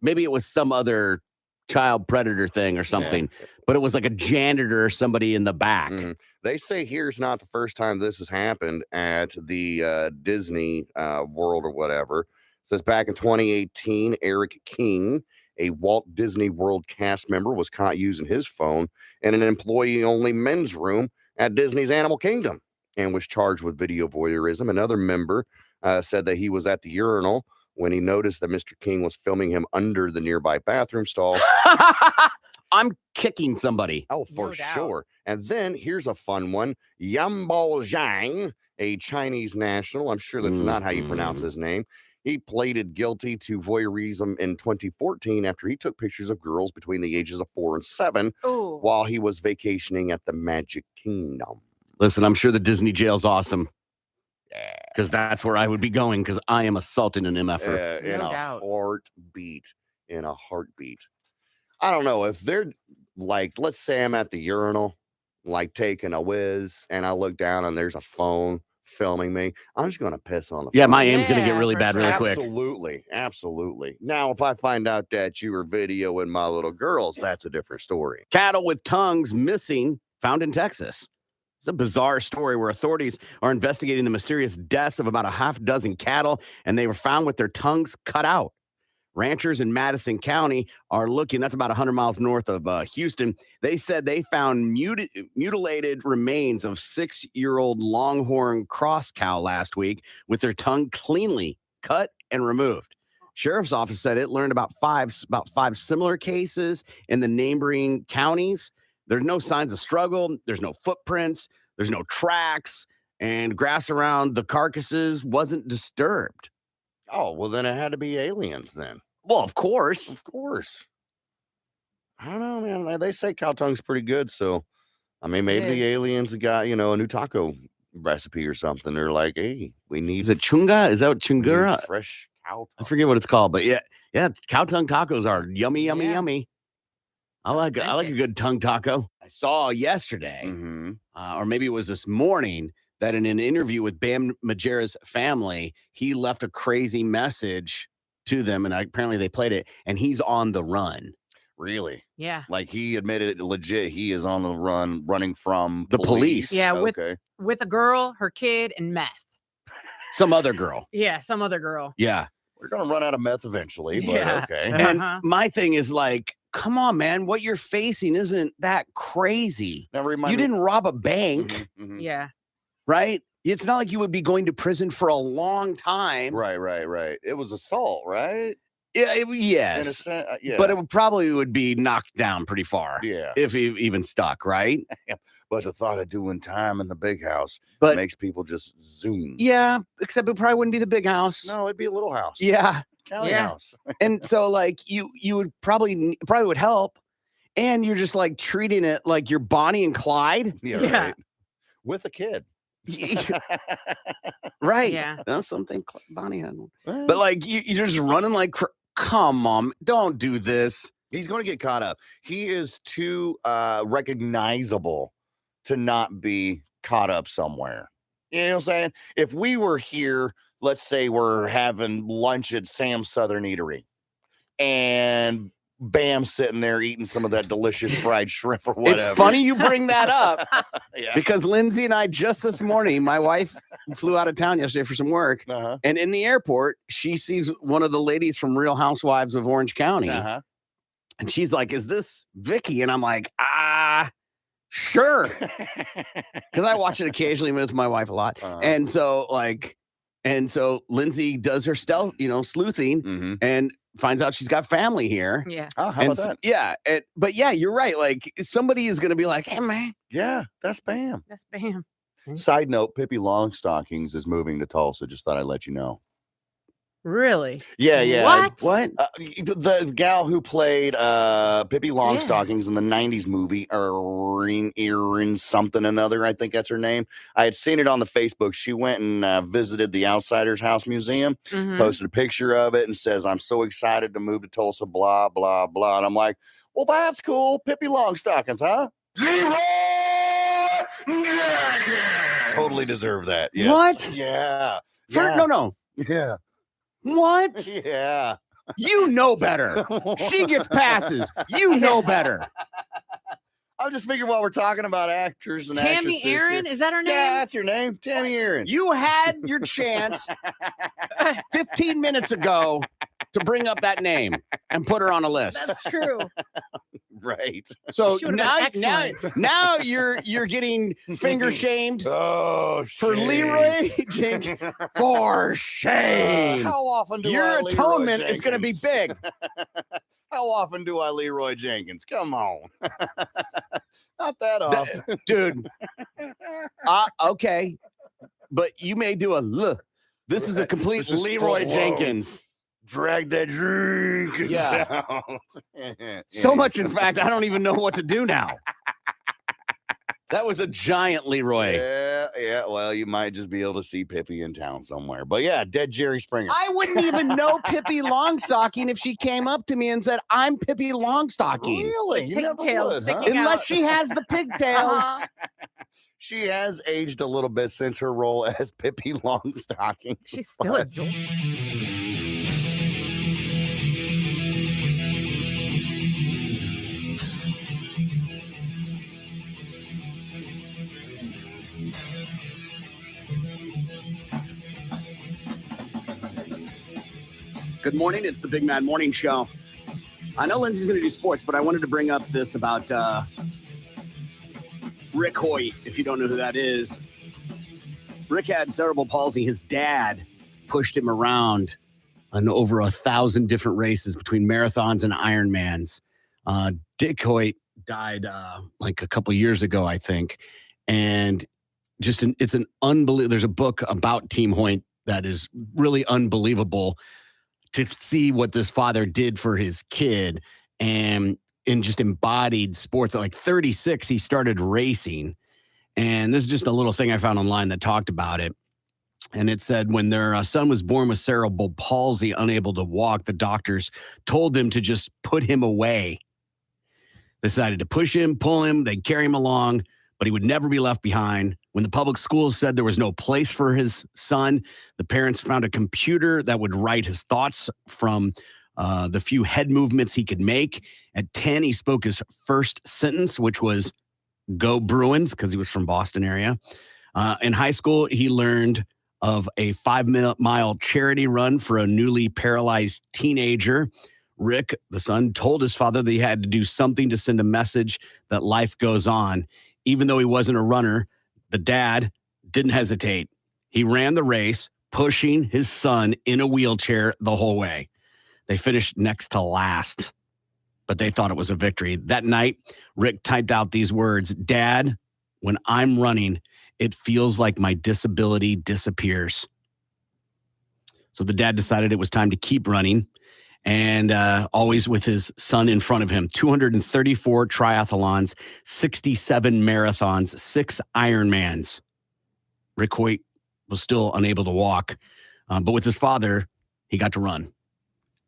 maybe it was some other child predator thing or something, but it was like a janitor or somebody in the back. Mhm. They say here's not the first time this has happened at the Disney World or whatever. It says back in 2018, Eric King, a Walt Disney World cast member, was caught using his phone in an employee-only men's room at Disney's Animal Kingdom and was charged with video voyeurism. Another member said that he was at the urinal when he noticed that Mr. King was filming him under the nearby bathroom stall. I'm kicking somebody. Oh, for No doubt. sure. And then here's a fun one. Yambao Zhang, a Chinese national. I'm sure that's not how you pronounce Mhm. his name. He pleaded guilty to voyeurism in 2014 after he took pictures of girls between the ages of 4 and 7 Oh. while he was vacationing at the Magic Kingdom. Listen, I'm sure the Disney jail's awesome Yeah. because that's where I would be going because I am assaulting an MFer. In No a doubt. heartbeat. In a heartbeat. I don't know if they're like, let's say I'm at the urinal, like taking a whiz, and I look down and there's a phone filming me. I'm just going to piss on the Yeah, phone. my aim's going to get Yeah, really for bad really sure. quick. Absolutely. Absolutely. Now, if I find out that you were videoing my little girls, that's a different story. Cattle with tongues missing found in Texas. It's a bizarre story where authorities are investigating the mysterious deaths of about a half dozen cattle, and they were found with their tongues cut out. Ranchers in Madison County are looking, that's about 100 miles north of Houston. They said they found mutilated remains of 6-year-old longhorn cross cow last week with their tongue cleanly cut and removed. Sheriff's office said it learned about five similar cases in the neighboring counties. There's no signs of struggle. There's no footprints. There's no tracks, and grass around the carcasses wasn't disturbed. Oh, well, then it had to be aliens then. Well, of course. Of course. I don't know, man. They say cow tongue's pretty good, so I mean, maybe the aliens got, a new taco recipe or something. They're like, hey, we need. Is it chunga? Is that what we need chungura? fresh cow tongue. I forget what it's called, but yeah, cow tongue tacos are yummy, yummy, Yeah. yummy. I like a good tongue taco. I saw yesterday, or maybe it was this morning, that in an interview with Bam Margera's family, he left a crazy message to them, and apparently they played it, and he's on the run. Really? Yeah. Like he admitted it legit. He is on the run, running from The police. Yeah, Okay. with a girl, her kid, and meth. Some other girl. Yeah, some other girl. Yeah. We're going to run out of meth eventually, but Yeah. okay. And Uh-huh. my thing is like, come on, man, what you're facing isn't that crazy. Now You didn't rob a bank, Yeah. right? It's not like you would be going to prison for a long time. Right. It was assault, right? Yeah, In a yes. sense, yeah. But it would be knocked down pretty far. yeah. If he even stuck, right? But the thought of doing time in the big house But makes people just zoom. yeah, except it probably wouldn't be the big house. No, it'd be a little house. Yeah. County Yeah. house. And so like you would probably would help. And you're just like treating it like you're Bonnie and Clyde. Yeah, Yeah. right. With a kid. Right. Yeah. That's something Bonnie had. But like you're just running like come on, don't do this. He's going to get caught up. He is too recognizable to not be caught up somewhere. You know what I'm saying? If we were here, let's say we're having lunch at Sam's Southern Eatery, and Bam sitting there eating some of that delicious fried shrimp or whatever. It's funny you bring that up Yeah. because Lindsay and I just this morning, my wife flew out of town yesterday for some work. Uh-huh. And in the airport, she sees one of the ladies from Real Housewives of Orange County. Uh-huh. And she's like, is this Vicky? And I'm like, sure. Because I watch it occasionally with my wife a lot. Uh-huh. And so Lindsay does her stealth, sleuthing Mhm. and finds out she's got family here. Yeah. Oh, how And about that? yeah. But yeah, you're right. Like somebody is going to be like, hey, man. Yeah, that's Bam. That's Bam. Side note, Pippi Longstockings is moving to Tulsa. Just thought I'd let you know. Really? Yeah. What? The gal who played Pippi Longstockings in the 90s movie, Erin something another, I think that's her name. I had seen it on the Facebook. She went and visited the Outsiders House Museum, Mhm. posted a picture of it and says, I'm so excited to move to Tulsa, blah, blah, blah. And I'm like, well, that's cool. Pippi Longstockings, huh? Totally deserve that. Yes. What? Yeah. No. Yeah. What? Yeah. You know better. She gets passes. You know better. I'm just figuring while we're talking about actors and Tammy actresses here- Aaron? Is that her name? Yeah, that's your name, Tammy Aaron. You had your chance 15 minutes ago to bring up that name and put her on a list. That's true. Right. So She would've now been excellent. you're getting finger shamed Oh, for Leroy Jenkins. For shame. How often do I Your Leroy atonement is going to be Jenkins? big. How often do I Leroy Jenkins? Come on. Not that often. Dude. Okay. But you may do a look. This is a complete This is Leroy full-blown. Jenkins. Drag that drink. Yeah. Sound. So much, in fact, I don't even know what to do now. That was a giant Leroy. Yeah. Well, you might just be able to see Pippi in town somewhere. But yeah, dead Jerry Springer. I wouldn't even know Pippi Longstocking if she came up to me and said, I'm Pippi Longstocking. Really? You never Pigtails would, huh? sticking out. Unless she has the pigtails. Uh-huh. She has aged a little bit since her role as Pippi Longstocking. She's still adorable. Good morning. It's the Big Mad Morning Show. I know Lindsay's going to do sports, but I wanted to bring up this about Rick Hoyt, if you don't know who that is. Rick had cerebral palsy. His dad pushed him around on over 1,000 different races between marathons and Ironmans. Dick Hoyt died like a couple years ago, I think. And it's an unbelievable. There's a book about Team Hoyt that is really unbelievable to see what this father did for his kid and just embodied sports. At like 36, he started racing. And this is just a little thing I found online that talked about it. And it said when their son was born with cerebral palsy, unable to walk, the doctors told them to just put him away. They decided to push him, pull him, they'd carry him along, but he would never be left behind. When the public schools said there was no place for his son, the parents found a computer that would write his thoughts from the few head movements he could make. At 10, he spoke his first sentence, which was "Go Bruins," because he was from Boston area. In high school, he learned of a 5-mile charity run for a newly paralyzed teenager. Rick, the son, told his father that he had to do something to send a message that life goes on. Even though he wasn't a runner, the dad didn't hesitate. He ran the race, pushing his son in a wheelchair the whole way. They finished next to last, but they thought it was a victory. That night, Rick typed out these words: "Dad, when I'm running, it feels like my disability disappears." So the dad decided it was time to keep running, and always with his son in front of him. 234 triathlons, 67 marathons, 6 Ironmans. Rick Hoyt was still unable to walk, but with his father, he got to run.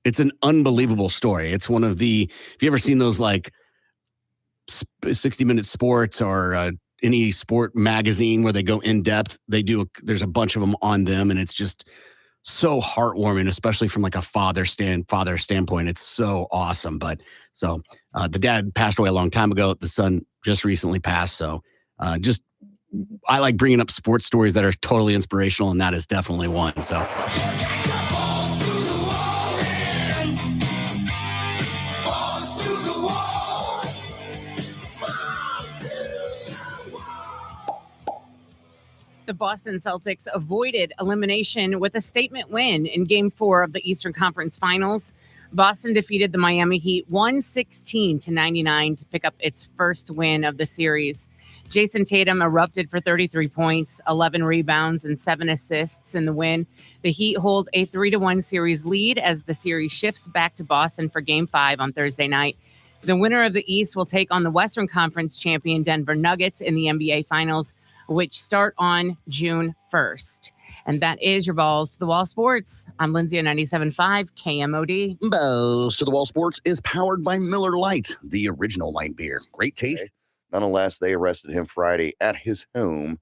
It's an unbelievable story. It's one of the, if you ever seen those like 60-minute sports or any sport magazine where they go in depth, there's a bunch of them on them, and it's just so heartwarming, especially from like a father standpoint. It's so awesome. But so the dad passed away a long time ago. The son just recently passed. So I like bringing up sports stories that are totally inspirational, and that is definitely one. So. The Boston Celtics avoided elimination with a statement win in Game 4 of the Eastern Conference Finals. Boston defeated the Miami Heat 116-99 to pick up its first win of the series. Jason Tatum erupted for 33 points, 11 rebounds, and 7 assists in the win. The Heat hold a 3-1 series lead as the series shifts back to Boston for Game 5 on Thursday night. The winner of the East will take on the Western Conference champion Denver Nuggets in the NBA Finals, which start on June 1st. And that is your Balls to the Wall Sports. I'm Lindsay at 97.5 KMOD. Balls to the Wall Sports is powered by Miller Lite, the original light beer. Great taste. Nonetheless, they arrested him Friday at his home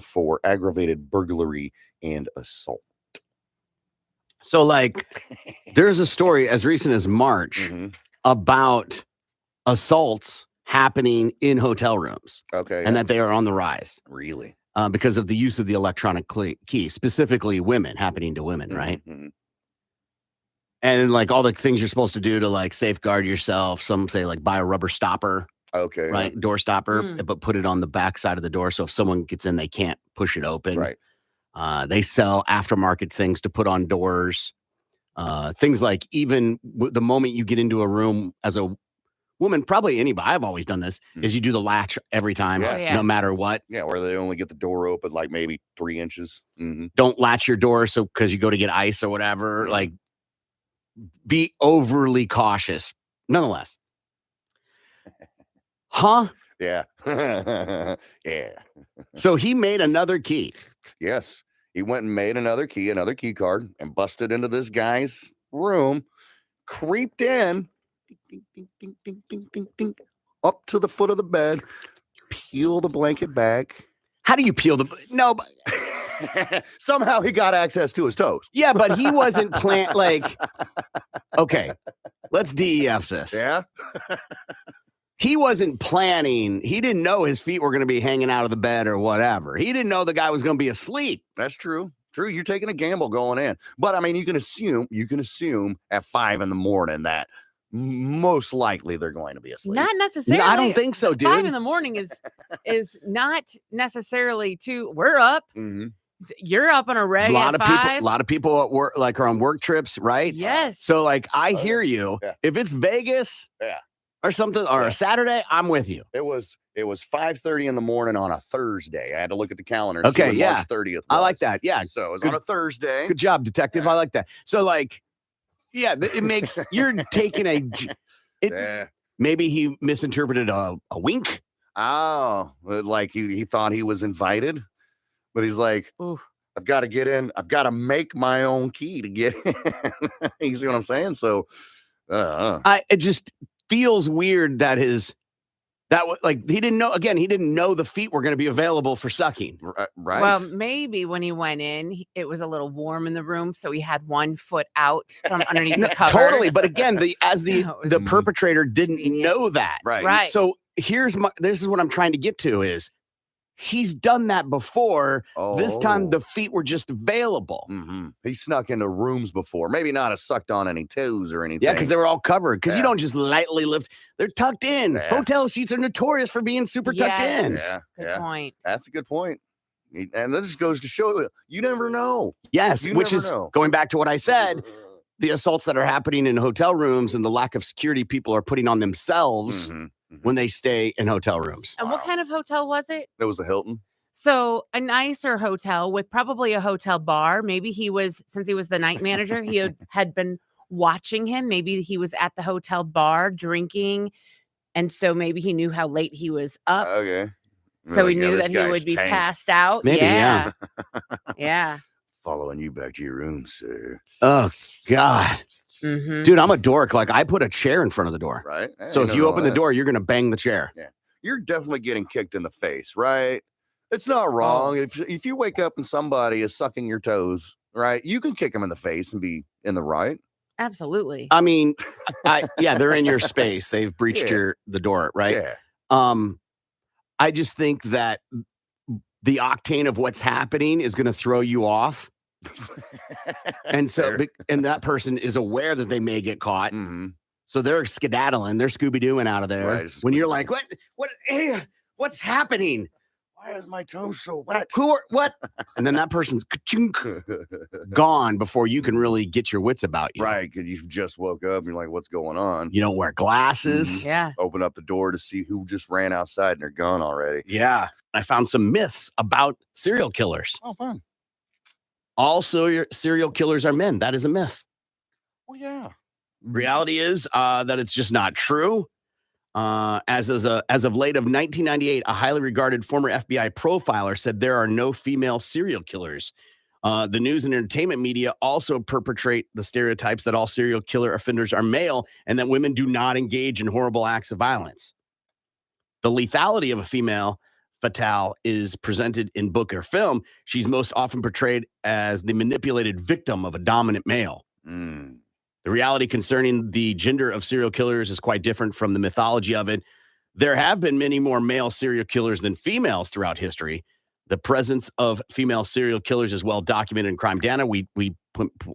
for aggravated burglary and assault. So, like, there's a story as recent as March about assaults happening in hotel rooms. Okay. And that they are on the rise. Really? Because of the use of the electronic key, specifically women, happening to women, right? Mm-hmm. And like all the things you're supposed to do to like safeguard yourself. Some say like buy a rubber stopper. Okay. Right. Door stopper, but put it on the back side of the door. So if someone gets in, they can't push it open. Right. They sell aftermarket things to put on doors. Things like even the moment you get into a room as a woman, probably anybody, I've always done this, is you do the latch every time, no matter what. Yeah, where they only get the door open like maybe 3 inches. Mm-hmm. Don't latch your door because you go to get ice or whatever. Mm-hmm. Like, be overly cautious. Nonetheless. Huh? Yeah. Yeah. So he made another key. Yes. He went and made another key card, and busted into this guy's room, creeped in, ding, ding, ding, ding, ding, ding, ding, up to the foot of the bed, peel the blanket back. How do you peel the... No, but... Somehow he got access to his toes. Yeah, but he wasn't okay, let's DEF this. Yeah. He wasn't planning. He didn't know his feet were going to be hanging out of the bed or whatever. He didn't know the guy was going to be asleep. That's true. True. You're taking a gamble going in. But I mean, you can assume at 5 a.m. that most likely they're going to be asleep. Not necessarily. I don't think so, 5 dude. in the morning is not necessarily too. We're up. Mhm. You're up on a A reg lot at of 5. people, a lot of people at work, like are on work trips, right? Yes. So like, I Oh, hear you. yeah. If it's Vegas, Yeah. or something, or Yeah. a Saturday, I'm with you. It was 5:30 in the morning on a Thursday. I had to look at the calendar and see Okay, when yeah. March 30th was. I like that. Yeah. So it was Good- on a Thursday. Good job, detective. Yeah. I like that. So like, yeah, it makes you're taking Yeah. maybe he misinterpreted a wink. Oh, like he thought he was invited, but he's like, Ooh. I've got to get in. I've got to make my own key to get in. You see what I'm saying? So, It just feels weird that he didn't know. Again, he didn't know the feet were going to be available for sucking. right. Well, maybe when he went in, it was a little warm in the room, so he had one foot out from underneath the covers. Totally, but again, the No, it the was perpetrator didn't convenient. know that. Right. So this is what I'm trying to get to is he's done that before. This time the feet were just available. He snuck into rooms before. Maybe not have sucked on any toes or anything. Yeah, because they were all covered. Because you Yeah. don't just lightly lift; they're tucked in. Yeah. Hotel sheets are notorious for being super tucked Yes. in. Yeah, Good point. That's a good point. And that just goes to show you never know. Yes, You which never is know. going back to what I said. The assaults that are happening in hotel rooms and the lack of security people are putting on themselves when they stay in hotel rooms. And what kind of hotel was it? It was a Hilton. So a nicer hotel with probably a hotel bar. Maybe since he was the night manager, he had been watching him. Maybe he was at the hotel bar drinking. And so maybe he knew how late he was up. Okay. So he Like, yeah, knew this that he guy's would be tanked. passed out. Maybe, yeah. Yeah. Following you back to your room, sir. Oh God, Mhm. dude, I'm a dork. Like I put a chair in front of the door. Right? So if you open the door, you're gonna bang the chair. you're definitely getting kicked in the face, right? It's not wrong. If you wake up and somebody is sucking your toes, right? You can kick them in the face and be in the right. Absolutely. I mean, they're in your space. They've breached Yeah. the door, right? Yeah. I just think that the octane of what's happening is going to throw you off. And so, Fair. and that person is aware that they may get caught. Mhm. So they're skedaddling, they're Scooby-Dooing out of there. Right, When you're like, hey, what's happening? Why is my toe so wet? What? And then that person's ka-chunk, gone before you can really get your wits about you. Right, because you just woke up and you're like, what's going on? You don't wear glasses. Yeah. Open up the door to see who just ran outside and they're gone already. Yeah. I found some myths about serial killers. Oh, fun. All serial killers are men. That is a myth. Well, yeah. Reality is that it's just not true. As of late of 1998, a highly regarded former FBI profiler said there are no female serial killers. The news and entertainment media also perpetrate the stereotypes that all serial killer offenders are male and that women do not engage in horrible acts of violence. The lethality of a female fatale is presented in book or film. She's most often portrayed as the manipulated victim of a dominant male. Mm. The reality concerning the gender of serial killers is quite different from the mythology of it. There have been many more male serial killers than females throughout history. The presence of female serial killers is well documented in crime data. We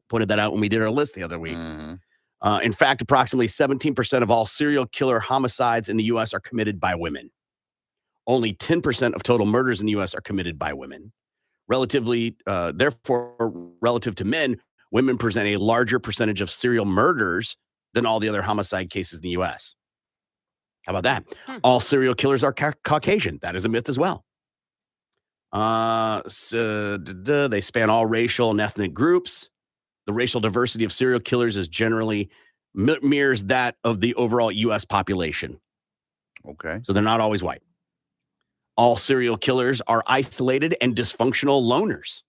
pointed that out when we did our list the other week. Mm-hmm. In fact, approximately 17% of all serial killer homicides in the U.S. are committed by women. Only 10% of total murders in the U.S. are committed by women. Therefore, relative to men, women present a larger percentage of serial murders than all the other homicide cases in the U.S. How about that? All serial killers are Caucasian. That is a myth as well. They span all racial and ethnic groups. The racial diversity of serial killers is generally mirrors that of the overall U.S. population. Okay. So they're not always white. All serial killers are isolated and dysfunctional loners.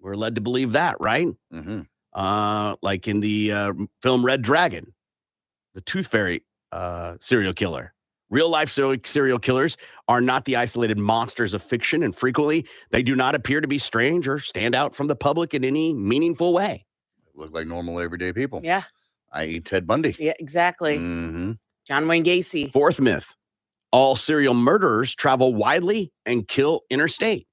We're led to believe that, right? Mm-hmm. Like in the film Red Dragon, the Tooth Fairy serial killer. Real life serial killers are not the isolated monsters of fiction, and frequently they do not appear to be strange or stand out from the public in any meaningful way. Look like normal everyday people. Yeah. I.e. Ted Bundy. Yeah, exactly. Mm-hmm. John Wayne Gacy. Fourth myth. All serial murderers travel widely and kill interstate.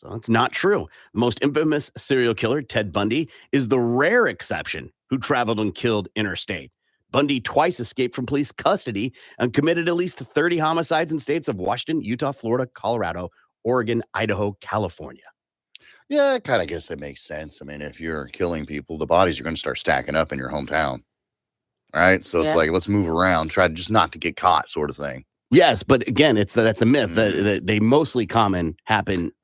So that's not true. The most infamous serial killer, Ted Bundy, is the rare exception who traveled and killed interstate. Bundy twice escaped from police custody and committed at least 30 homicides in states of Washington, Utah, Florida, Colorado, Oregon, Idaho, California. Yeah, I kind of guess that makes sense. I mean, if you're killing people, the bodies are going to start stacking up in your hometown. Right? So it's like, let's move around, try to just not to get caught sort of thing. Yes, but again, that's a myth that they mostly happen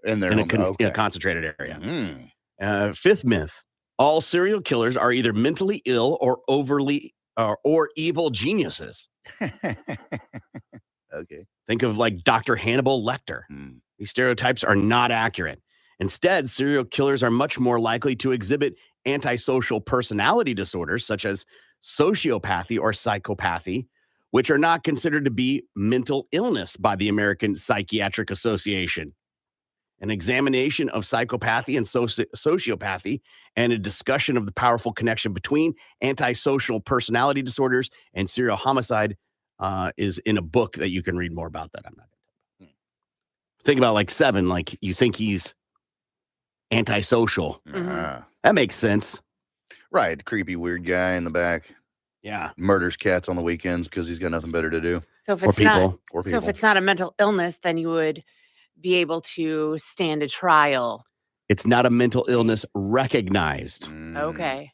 in a concentrated area. Fifth myth: all serial killers are either mentally ill or or evil geniuses. Okay. Think of like Dr. Hannibal Lecter. These stereotypes are not accurate. Instead, serial killers are much more likely to exhibit antisocial personality disorders such as sociopathy or psychopathy, which are not considered to be mental illness by the American Psychiatric Association. An examination of psychopathy and sociopathy and a discussion of the powerful connection between antisocial personality disorders and serial homicide is in a book that you can read more about that. I'm not going to think about like 7, like you think he's antisocial. That makes sense. Right. Creepy, weird guy in the back. Yeah. Murders cats on the weekends because he's got nothing better to do. So if it's not a mental illness, then you would be able to stand a trial. It's not a mental illness recognized. Okay.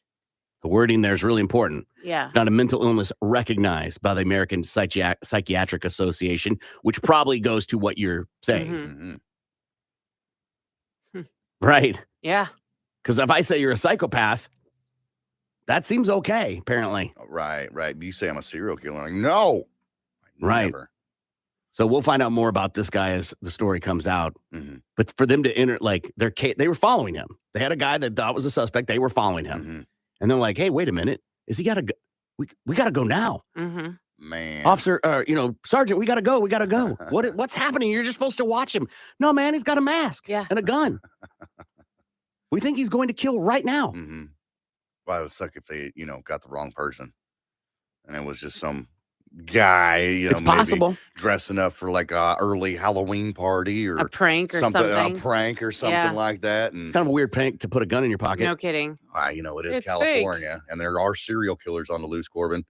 The wording there is really important. Yeah. It's not a mental illness recognized by the American Psychiatric Association, which probably goes to what you're saying. Right. Yeah. Because if I say you're a psychopath, that seems okay, apparently. Right. You say I'm a serial killer. Like, no. Right. Never. So we'll find out more about this guy as the story comes out. But for them to enter, like, they were following him. They had a guy that thought was a suspect. They were following him. And they're like, hey, wait a minute. Is he got to go? We got to go now. Man. Officer, Sergeant, we got to go. We got to go. What's happening? You're just supposed to watch him. No, man, he's got a mask and a gun. We think he's going to kill right now. Well, it would suck if they, got the wrong person. And it was just some guy, it's possible dressing up for like a early Halloween party or a prank or something. A prank or something like that. And it's kind of a weird prank to put a gun in your pocket. No kidding. It is California, and there are serial killers on the loose, Corbin.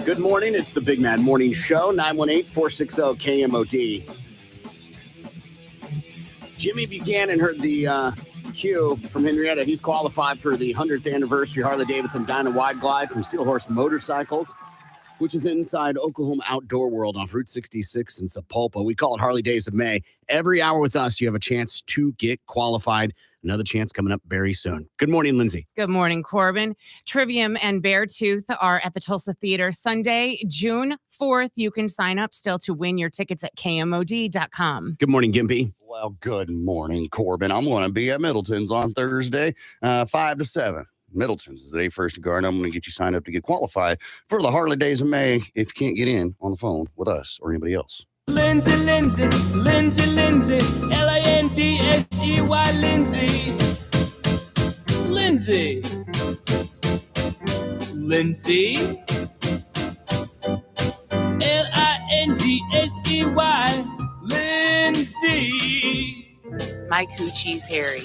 Good morning. It's the Big Mad Morning Show, 918-460-KMOD. Jimmy Buchanan heard the cue from Henrietta. He's qualified for the 100th anniversary Harley-Davidson Dyna Wide Glide from Steel Horse Motorcycles, which is inside Oklahoma Outdoor World off Route 66 in Sapulpa. We call it Harley Days of May. Every hour with us, you have a chance to get qualified. Another chance coming up very soon. Good morning, Lindsay. Good morning, Corbin. Trivium and Beartooth are at the Tulsa Theater Sunday, June 4th. You can sign up still to win your tickets at KMOD.com. Good morning, Gimpy. Well, good morning, Corbin. I'm going to be at Middleton's on Thursday, 5 to 7. Middleton's is the day first guard. I'm going to get you signed up to get qualified for the Harley Days of May if you can't get in on the phone with us or anybody else. Lindsay, Lindsay, L-I-N-D-S-E-Y, Lindsay. Lindsay. Lindsay. L-I-N-D-S-E-Y, Lindsay. My coochie's hairy.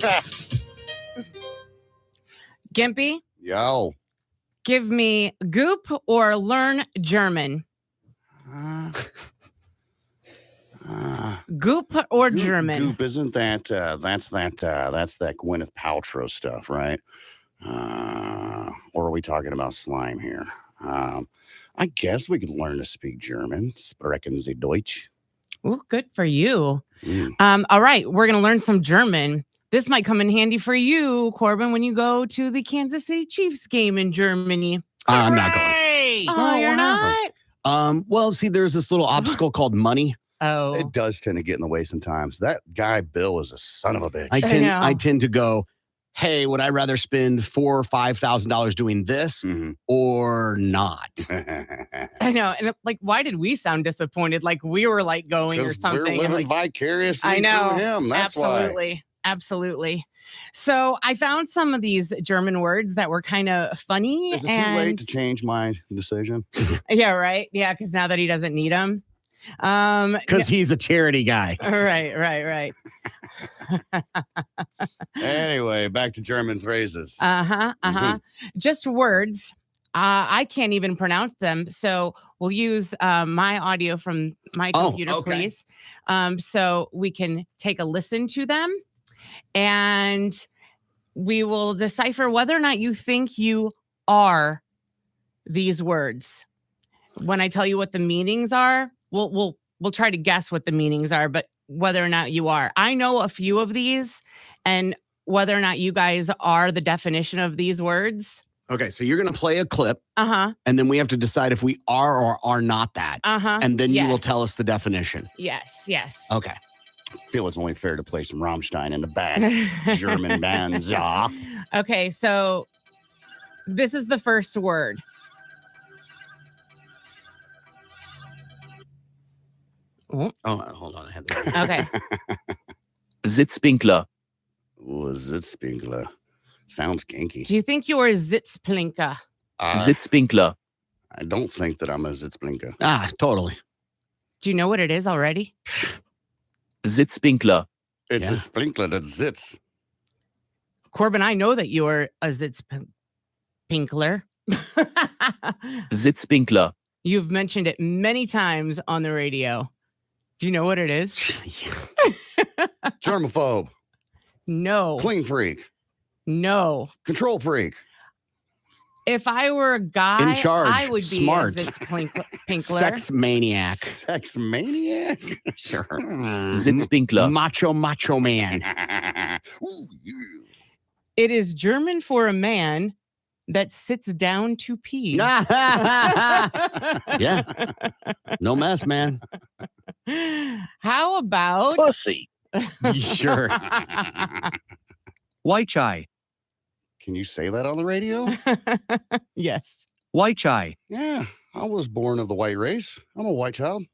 Gimpy? Yo. Give me goop or learn German. Goop or German? Goop, isn't that that's that Gwyneth Paltrow stuff, right? Or are we talking about slime here? I guess we could learn to speak German. Sprechen Sie Deutsch? Oh, good for you. All right, we're gonna learn some German. This might come in handy for you, Corbin, when you go to the Kansas City Chiefs game in Germany. I'm not going. Oh, you're not? Well, see, there's this little obstacle called money. Oh, It does tend to get in the way sometimes. That guy Bill is a son of a bitch. I tend to go, hey, would I rather spend $4,000 or $5,000 doing this or not? I know. And like, why did we sound disappointed? Like we were like going or something. We're living vicariously I know. through him. That's absolutely. why. Absolutely. So I found some of these German words that were kind of funny. Is it too late to change my decision? Yeah, right. Yeah, because now that he doesn't need them. Because he's a charity guy. Right. Anyway, back to German phrases. Just words. I can't even pronounce them. So we'll use my audio from my computer, please. So we can take a listen to them. And we will decipher whether or not you think you are these words. When I tell you what the meanings are, we'll try to guess what the meanings are, but whether or not you are. I know a few of these, and whether or not you guys are the definition of these words. Okay, so you're going to play a clip, and then we have to decide if we are or are not that. And then you will tell us the definition. Yes. Okay. I feel it's only fair to play some Rammstein in the back. German bands. Yeah. Okay, so this is the first word. Oh, hold on. I had that. Okay. Sitzpinkler. Sitzpinkler. Sounds kinky. Do you think you're a Sitzplinker? Sitzpinkler. I don't think that I'm a Sitzplinker. Totally. Do you know what it is already? Sitzpinkler. It's a sprinkler that sits. Corbin, I know that you're a Sitzpinkler. Sitzpinkler. You've mentioned it many times on the radio. Do you know what it is? Germaphobe. No. Clean freak. No. Control freak. If I were a guy, In charge, I would be smart, a Sitzpinkler. sex maniac, Sex maniac. sure, Sitzpinkler. macho man. Ooh, yeah. It is German for a man that sits down to pee. Yeah, no mess, man. How about Pussy. Sure. White chai. Can you say that on the radio? Yes. White chai. Yeah, I was born of the white race. I'm a white child.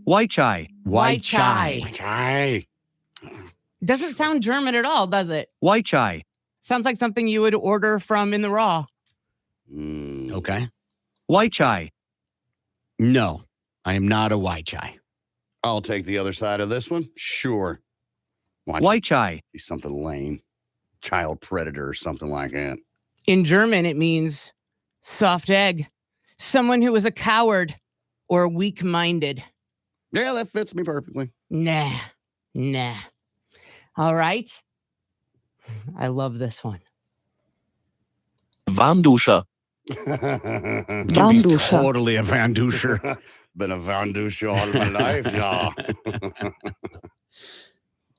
White chai. White chai. White chai. Doesn't sound German at all, does it? White chai. Sounds like something you would order from in the raw. Okay. White chai. No, I am not a white chai. I'll take the other side of this one. Sure. Watch White chai. be something lame. Child predator or something like that. In German, it means soft egg. Someone who is a coward or weak-minded. Yeah, that fits me perfectly. Nah. All right. I love this one. Warmduscher. He's totally a Van Duscher. Been a Van Duscher all my life, yeah.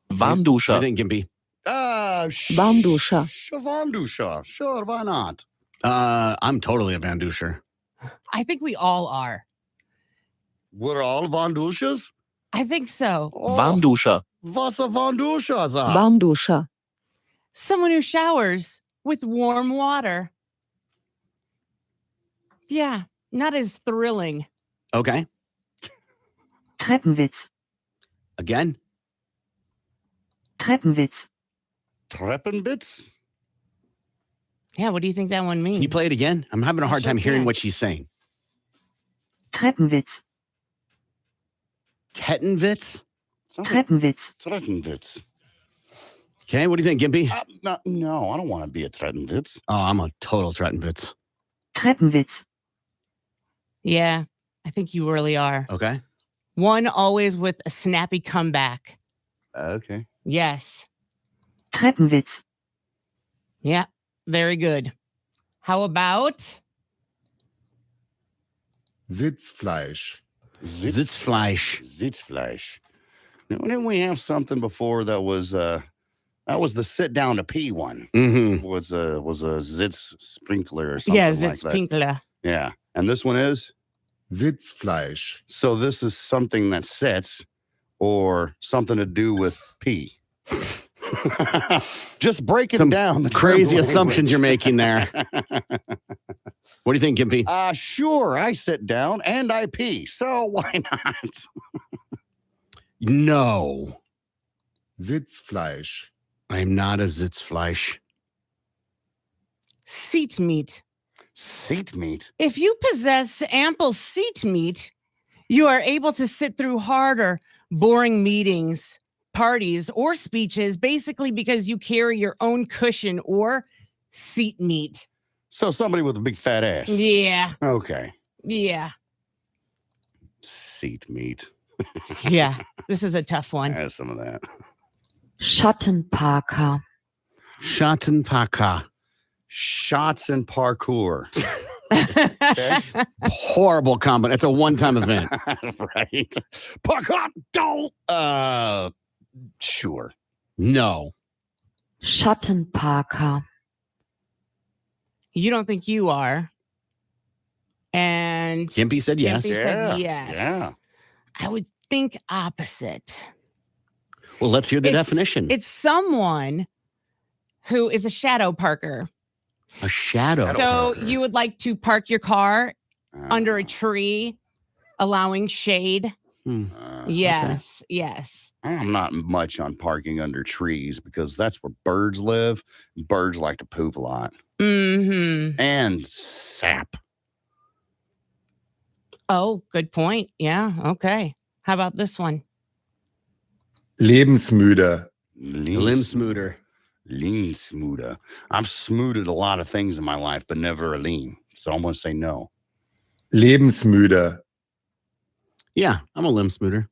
What do Warmduscher. you think, Gimpy? Van Duscher. Sure, why not? I'm totally a Van Duscher. I think we all are. We're all Van Duschers? I think so. Oh, Warmduscher. was a Van Duscher, sag. Warmduscher. Someone who showers with warm water. Yeah, not as thrilling. Okay. Treppenwitz. Again? Treppenwitz. Treppenwitz? Yeah, what do you think that one Can means? you play it again? I'm having a hard Sure time hearing can. what she's saying. Treppenwitz. Tettenwitz? Sounds like Treppenwitz. Treppenwitz. Okay, what do you think, Gimpy? No, I don't want to be a Treppenwitz. Oh, I'm a total Trettenwitz. Treppenwitz. Yeah, I think you really are. Okay. One always with a snappy comeback. Okay. Yes. Treppenwitz. Yeah, very good. How about Sitzfleisch. Sitzfleisch. Sitzfleisch. Now, didn't we have something before that was the sit down to pee one? Mm-hmm. Was a Sitz sprinkler or something yeah, like that. Sitzpinkler. Yeah. And this one is? Sitzfleisch. So this is something that sits or something to do with pee. Just breaking Some down the Crazy German assumptions you're language. making there. What do you think, Gimpy? Sure, I sit down and I pee. So why not? No. Sitzfleisch. I am not a Sitzfleisch. Seat meat. Seat meat. If you possess ample seat meat, you are able to sit through harder, boring meetings, parties, or speeches, basically because you carry your own cushion or seat meat. So somebody with a big fat ass. Yeah. Okay. Yeah. Seat meat. Yeah. This is a tough one. Has some of that. Schottenparker. Schattenpacker. Shots and parkour. Horrible combo. It's a one-time event. Right. Parkour. Sure. No. Schottenparker. You don't think you are. And Gimpy said yes. Gimpy said yes. Yeah. I would think opposite. Well, let's hear the definition. It's someone who is a shadow parker. A shadow. So parker. you would like to park your car under a tree, allowing shade. Yes, yes. I'm not much on parking under trees because that's where birds live. Birds like to poop a lot. Mm-hmm. And sap. Oh, good point. Yeah. Okay. How about this one? Lebensmüde. Limb smooter. Lean smoother. I've smoothed a lot of things in my life, but never a lean. So I'm going to say no. Lebensmüde. Yeah, I'm a limb smooter.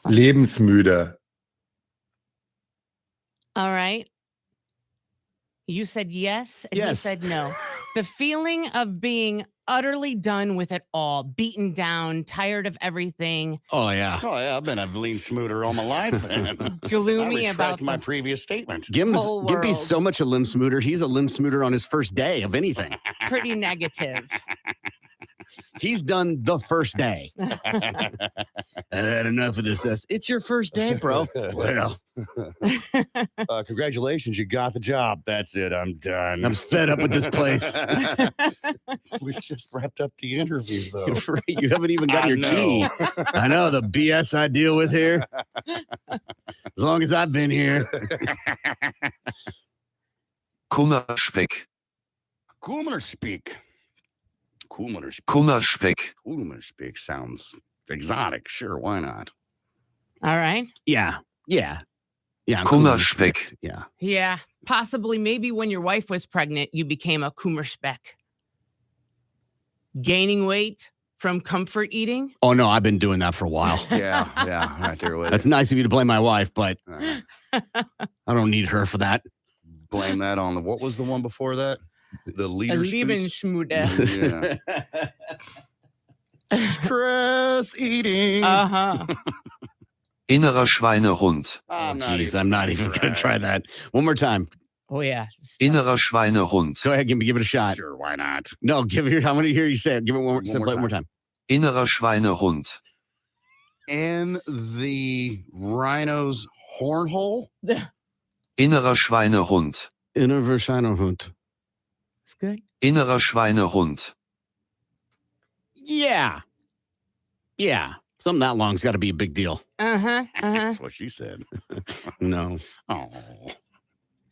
Lebensmüde. All right. You said yes, and he Yes. said no. The feeling of being utterly done with it all, beaten down, tired of everything, Oh, yeah. Oh, yeah. I've been a lean smooter all my life. Then. gloomy I about retract my the previous statement. whole Gimpy's world. so much a limb smooter. He's a limb smooter on his first day of anything. pretty negative. He's done the first day. I had enough of this. It's your first day, bro. Well, Congratulations. You got the job. That's it. I'm done. I'm fed up with this place. We just wrapped up the interview, though. You haven't even got your key. I know the BS I deal with here. As long as I've been here. Kummerspeck. Kummerspeak. Kummerspeak. Kummerspeck. Kummerspeak sounds exotic. Sure, why not? All right. Yeah. Yeah. Yeah. I'm Kummerspeck. Kummerspeck. Yeah. Yeah. Possibly, maybe when your wife was pregnant, you became a Kummerspeck. Gaining weight from comfort eating. Oh, no, I've been doing that for a while. Yeah, right there with That's it. nice of you to blame my wife, but Uh, I don't need her for that. blame that on what was the one before that? The A leader Lebensschmude. Yeah. Stress eating. Uh-huh. Innerer Schweinehund. Jeez, I'm not even going to try that. One more time. Oh, yeah. Innerer Schweinehund. Go ahead, give it a shot. Sure, why not? No, give it. How many hear you say it? Give it one more time. Innerer Schweinehund. In the rhino's hornhole? Innerer Schweinehund. Innerer Schweinehund. It's good. Innerer Schweinehund. Yeah. Yeah. Something that long's got to be a big deal. Uh-huh. Uh-huh. That's what she said. No. Oh.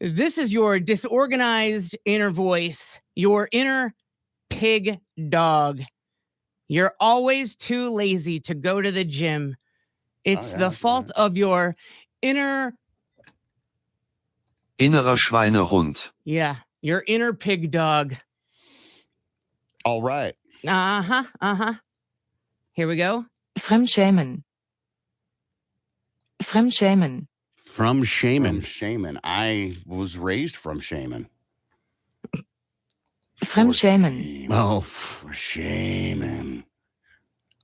This is your disorganized inner voice, your inner pig dog. You're always too lazy to go to the gym. It's the fault of your inner, Innerer Schweinehund. your inner pig dog. All right. Uh-huh. Uh-huh. Here we go. Fremdschämen. Fremdschämen. From shaman. Shaman. I was raised from shaman. Fremdschämen. Oh, For shaman.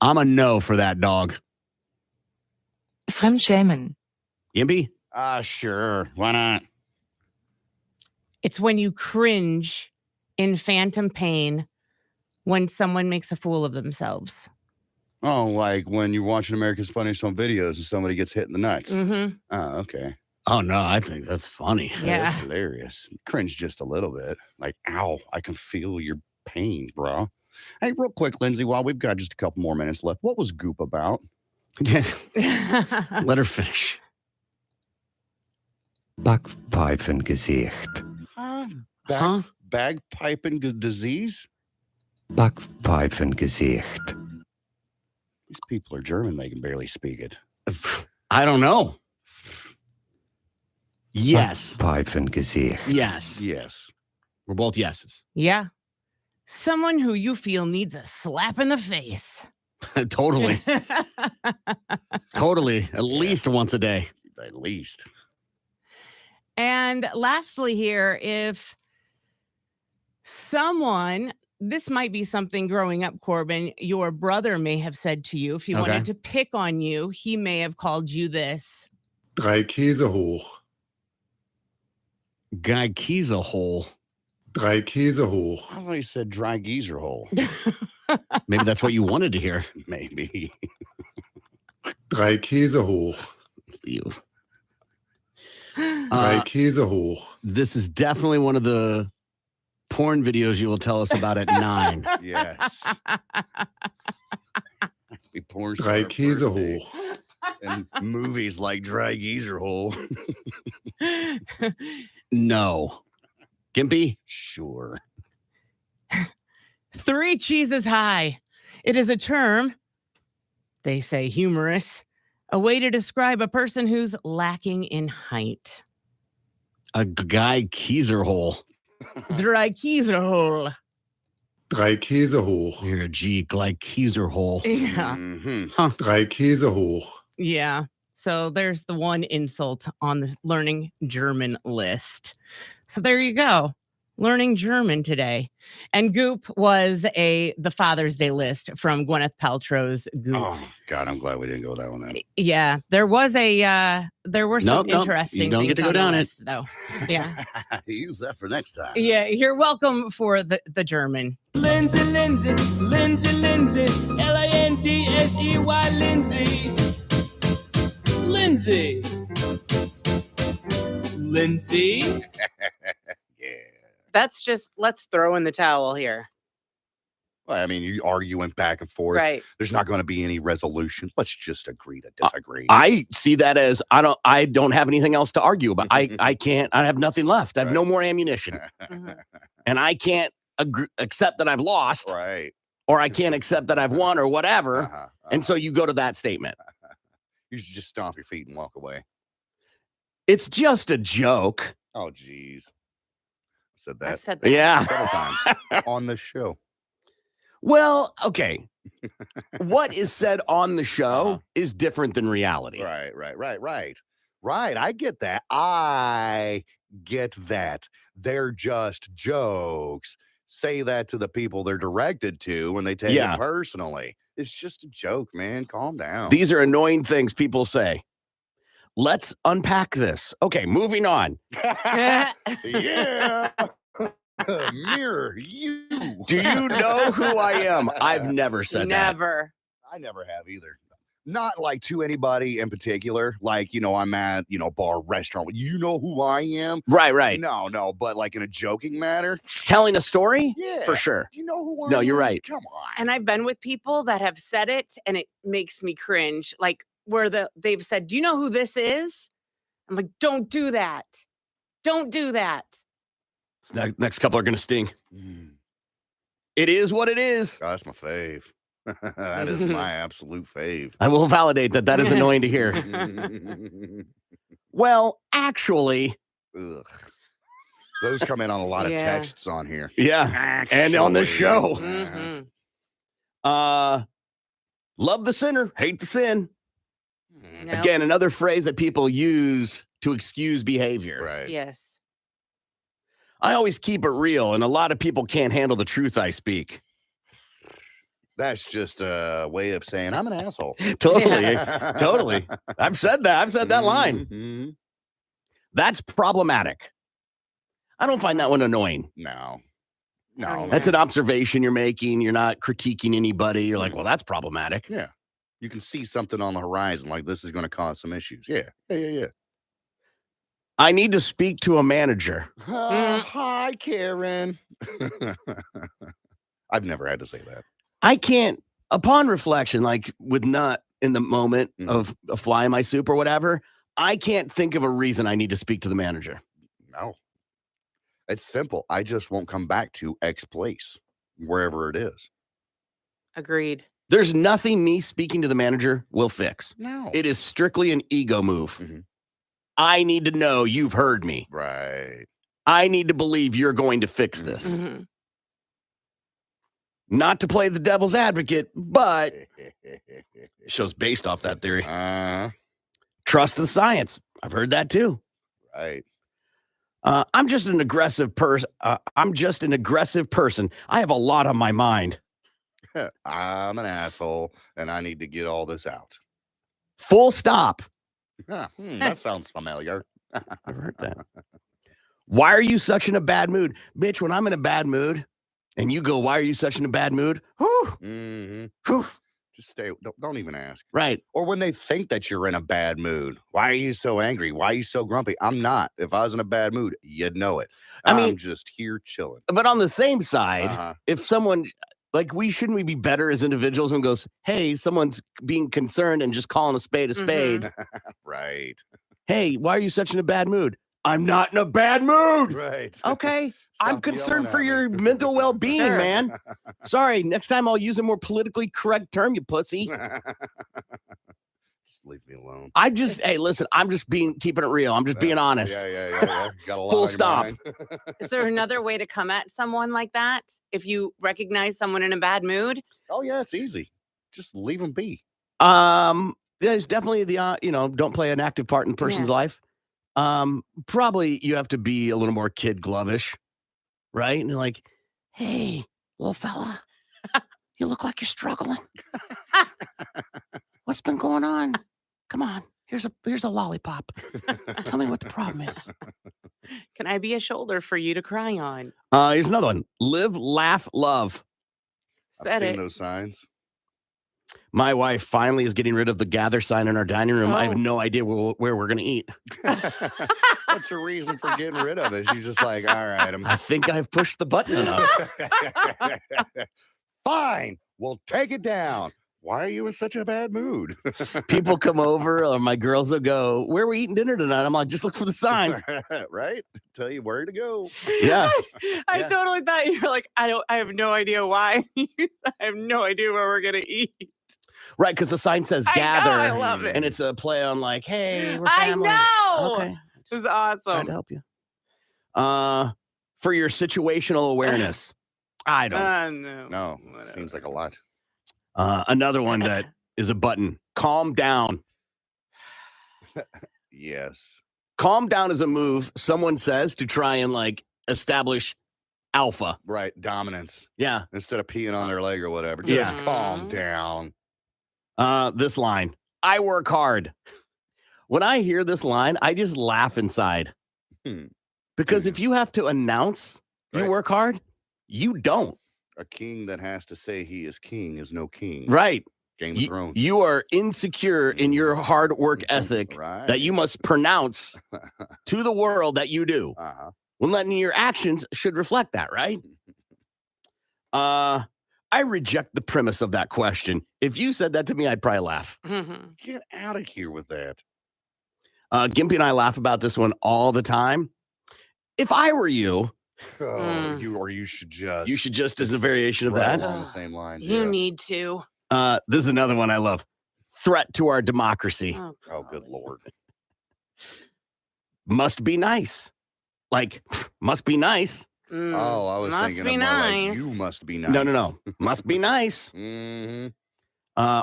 I'm a no for that dog. Fremdschämen. Gimpy? Sure. Why not? It's when you cringe in phantom pain when someone makes a fool of themselves. Oh, like when you're watching America's Funniest Home Videos and somebody gets hit in the nuts. Mm-hmm. Oh, okay. Oh, no, I think that's funny. Yeah. That's hilarious. Cringe just a little bit. Like, ow, I can feel your pain, bro. Hey, real quick, Lindsay, while we've got just a couple more minutes left, what was Goop about? Let her finish. Backpfeifengesicht. Huh? Bagpiping disease? Backpfeifengesicht. These people are German. They can barely speak it. I don't know. Yes. Backpfeifengesicht. Yes. Yes. We're both yeses. Yeah. Someone who you feel needs a slap in the face. Totally. Totally. At least once a day. At least. And lastly, here, if someone, this might be something growing up, Corbin, your brother may have said to you, if he Okay. wanted to pick on you, he may have called you this. Drei Käse hoch. Guy keys a hole. Drei Käse hoch. I thought he said dry geezer hole. Maybe that's what you wanted to hear. Maybe. Drei Käse hoch. You. Drei Käse hoch. This is definitely one of the porn videos you will tell us about at 9. Yes. Be porn Drei star Käse birthday. hoch. And movies like Dry Geezer Hole. No. Gimpy? Sure. 3 cheeses high. It is a term, they say humorous, a way to describe a person who's lacking in height. A guy Keyser hole. Dry Keyser hole. Drei Käse hoch. You're a G Glykeser hole. Yeah. Mm-hmm. Drei Käse hoch. Yeah. So there's the one insult on the learning German list. So there you go. Learning German today. And Goop was the Father's Day list from Gwyneth Paltrow's Goop. Oh God, I'm glad we didn't go that one then. Yeah, there were some Nope, interesting you don't things get to go on the down it. list, though. Yeah. Use that for next time. Yeah, you're welcome for the German. Lindsay, Lindsay, Lindsay, Lindsay, Lindsey, Lindsay. Lindsay. Lindsay. Yeah. That's just, let's throw in the towel here. Well, I mean, you arguing back and forth. Right. There's not going to be any resolution. Let's just agree to disagree. I see that as I don't have anything else to argue about. I have nothing left. I have no more ammunition. Mhm. And I can't accept that I've lost, Right. or I can't accept that I've won or whatever. Uh-huh, And so you go to that statement. you should just stomp your feet and walk away. It's just a joke. Oh, geez. Said I've that said that. Yeah. several times on this show. Well, okay. What is said on the show Uh-huh. is different than reality. Right. Right. I get that. I get that. They're just jokes. Say that to the people they're directed to when they take Yeah. it personally. It's just a joke, man. Calm down. These are annoying things people say. Let's unpack this. Okay, moving on. yeah. Mirror you. Do you know who I am? I've never said that. Never. I never have either. Not like to anybody in particular. Like, I'm at, bar, restaurant. You know who I am? Right. No. But like in a joking matter. Telling a story? Yeah. For sure. You know who I am? No, you're right. Come on. And I've been with people that have said it and it makes me cringe. Like where they've said, do you know who this is? I'm like, don't do that. Don't do that. Next couple are going to sting. Mm. It is what it is. Oh, that's my fave. That is my absolute fave. I will validate that is annoying to hear. Well, actually, Ugh. Those come in on a lot of Yeah. texts on here. yeah. And on this show. Mhm. Love the sinner, hate the sin. Nope. Again, another phrase that people use to excuse behavior. Right. Yes. I always keep it real, and a lot of people can't handle the truth I speak. That's just a way of saying I'm an asshole. Totally. I've said that. I've said that line. Mhm. That's problematic. I don't find that one annoying. No. That's an observation you're making. You're not critiquing anybody. You're like, well, that's problematic. Yeah. You can see something on the horizon like this is going to cause some issues. Yeah. I need to speak to a manager. Hi, Karen. I've never had to say that. I can't, upon reflection, like with not in the moment Mhm. of a fly in my soup or whatever, I can't think of a reason I need to speak to the manager. No. It's simple. I just won't come back to X place, wherever it is. Agreed. There's nothing me speaking to the manager will fix. No. It is strictly an ego move. Mhm. I need to know you've heard me. Right. I need to believe you're going to fix this. hmm Not to play the devil's advocate, but show's based off that theory. Trust the science. I've heard that too. Right. I'm just an aggressive person. I'm just an aggressive person. I have a lot on my mind. I'm an asshole, and I need to get all this out. Full stop. That sounds familiar. I've heard that. Why are you such in a bad mood? Bitch, when I'm in a bad mood and you go, why are you such in a bad mood? Whew, Mhm. whew. Just stay. Don't even ask. Right. Or when they think that you're in a bad mood. Why are you so angry? Why are you so grumpy? I'm not. If I was in a bad mood, you'd know it. I mean- I'm just here chilling. But on the same side, Uh-huh. if someone like shouldn't we be better as individuals and goes, hey, someone's being concerned and just calling a spade a spade. Right. Hey, why are you such in a bad mood? I'm not in a bad mood. Right. Okay. I'm Stop concerned yelling for at me. your mental well-being, Sure. man. Sorry, next time I'll use a more politically correct term, you pussy. Just leave me alone. Hey, listen, I'm just keeping it real. I'm just being honest. Yeah. Got a lot Full on your stop. mind. Is there another way to come at someone like that? If you recognize someone in a bad mood? Oh yeah, it's easy. Just leave them be. There's definitely don't play an active part in the person's life. Probably you have to be a little more kid glovish, right? And you're like, hey, little fella, you look like you're struggling. What's been going on? Come on, here's a lollipop. Tell me what the problem is. Can I be a shoulder for you to cry on? Here's another one. Live, laugh, love. I've Said seen it. those signs. My wife finally is getting rid of the gather sign in our dining room. I have Oh. no idea where we're going to eat. What's your reason for getting rid of it? She's just like, all right, I think I've pushed the button enough. Fine, we'll take it down. Why are you in such a bad mood? People come over, or my girls will go, where are we eating dinner tonight? I'm like, just look for the sign. Right? Tell you where to go. Yeah. I Yeah. totally thought you were like, I have no idea why. I have no idea where we're gonna eat. Right, because the sign says I know, gather. I love it. And it's a play on like, hey, we're I family. know. Okay. This is Trying awesome. to help you. For your situational awareness. I don't. No. No, Whatever. seems like a lot. Another one that is a button. Calm down. Yes. Calm down is a move someone says to try and like establish alpha. Right. Dominance. Yeah. Instead of peeing on their leg or whatever. Yeah. Just calm down. This line. I work hard. When I hear this line, I just laugh inside. Because if you have to announce you Right. work hard, you don't. A king that has to say he is king is no king. Right. Game of Thrones. You are insecure in your hard work ethic Right. that you must pronounce to the world that you do. Uh-huh. When letting your actions should reflect that, right? I reject the premise of that question. If you said that to me, I'd probably laugh. Mhm. Get out of here with that. Gimpy and I laugh about this one all the time. If I were you, Mm. You should just. you should just as a variation of right that. along the same lines. You yeah. need to. This is another one I love. Threat to our democracy. Oh, good Lord. Must be nice. Like, must be nice. Mm. Oh, I was Must thinking be of more like, nice. you must be nice. No. Must be nice. Mm-hmm.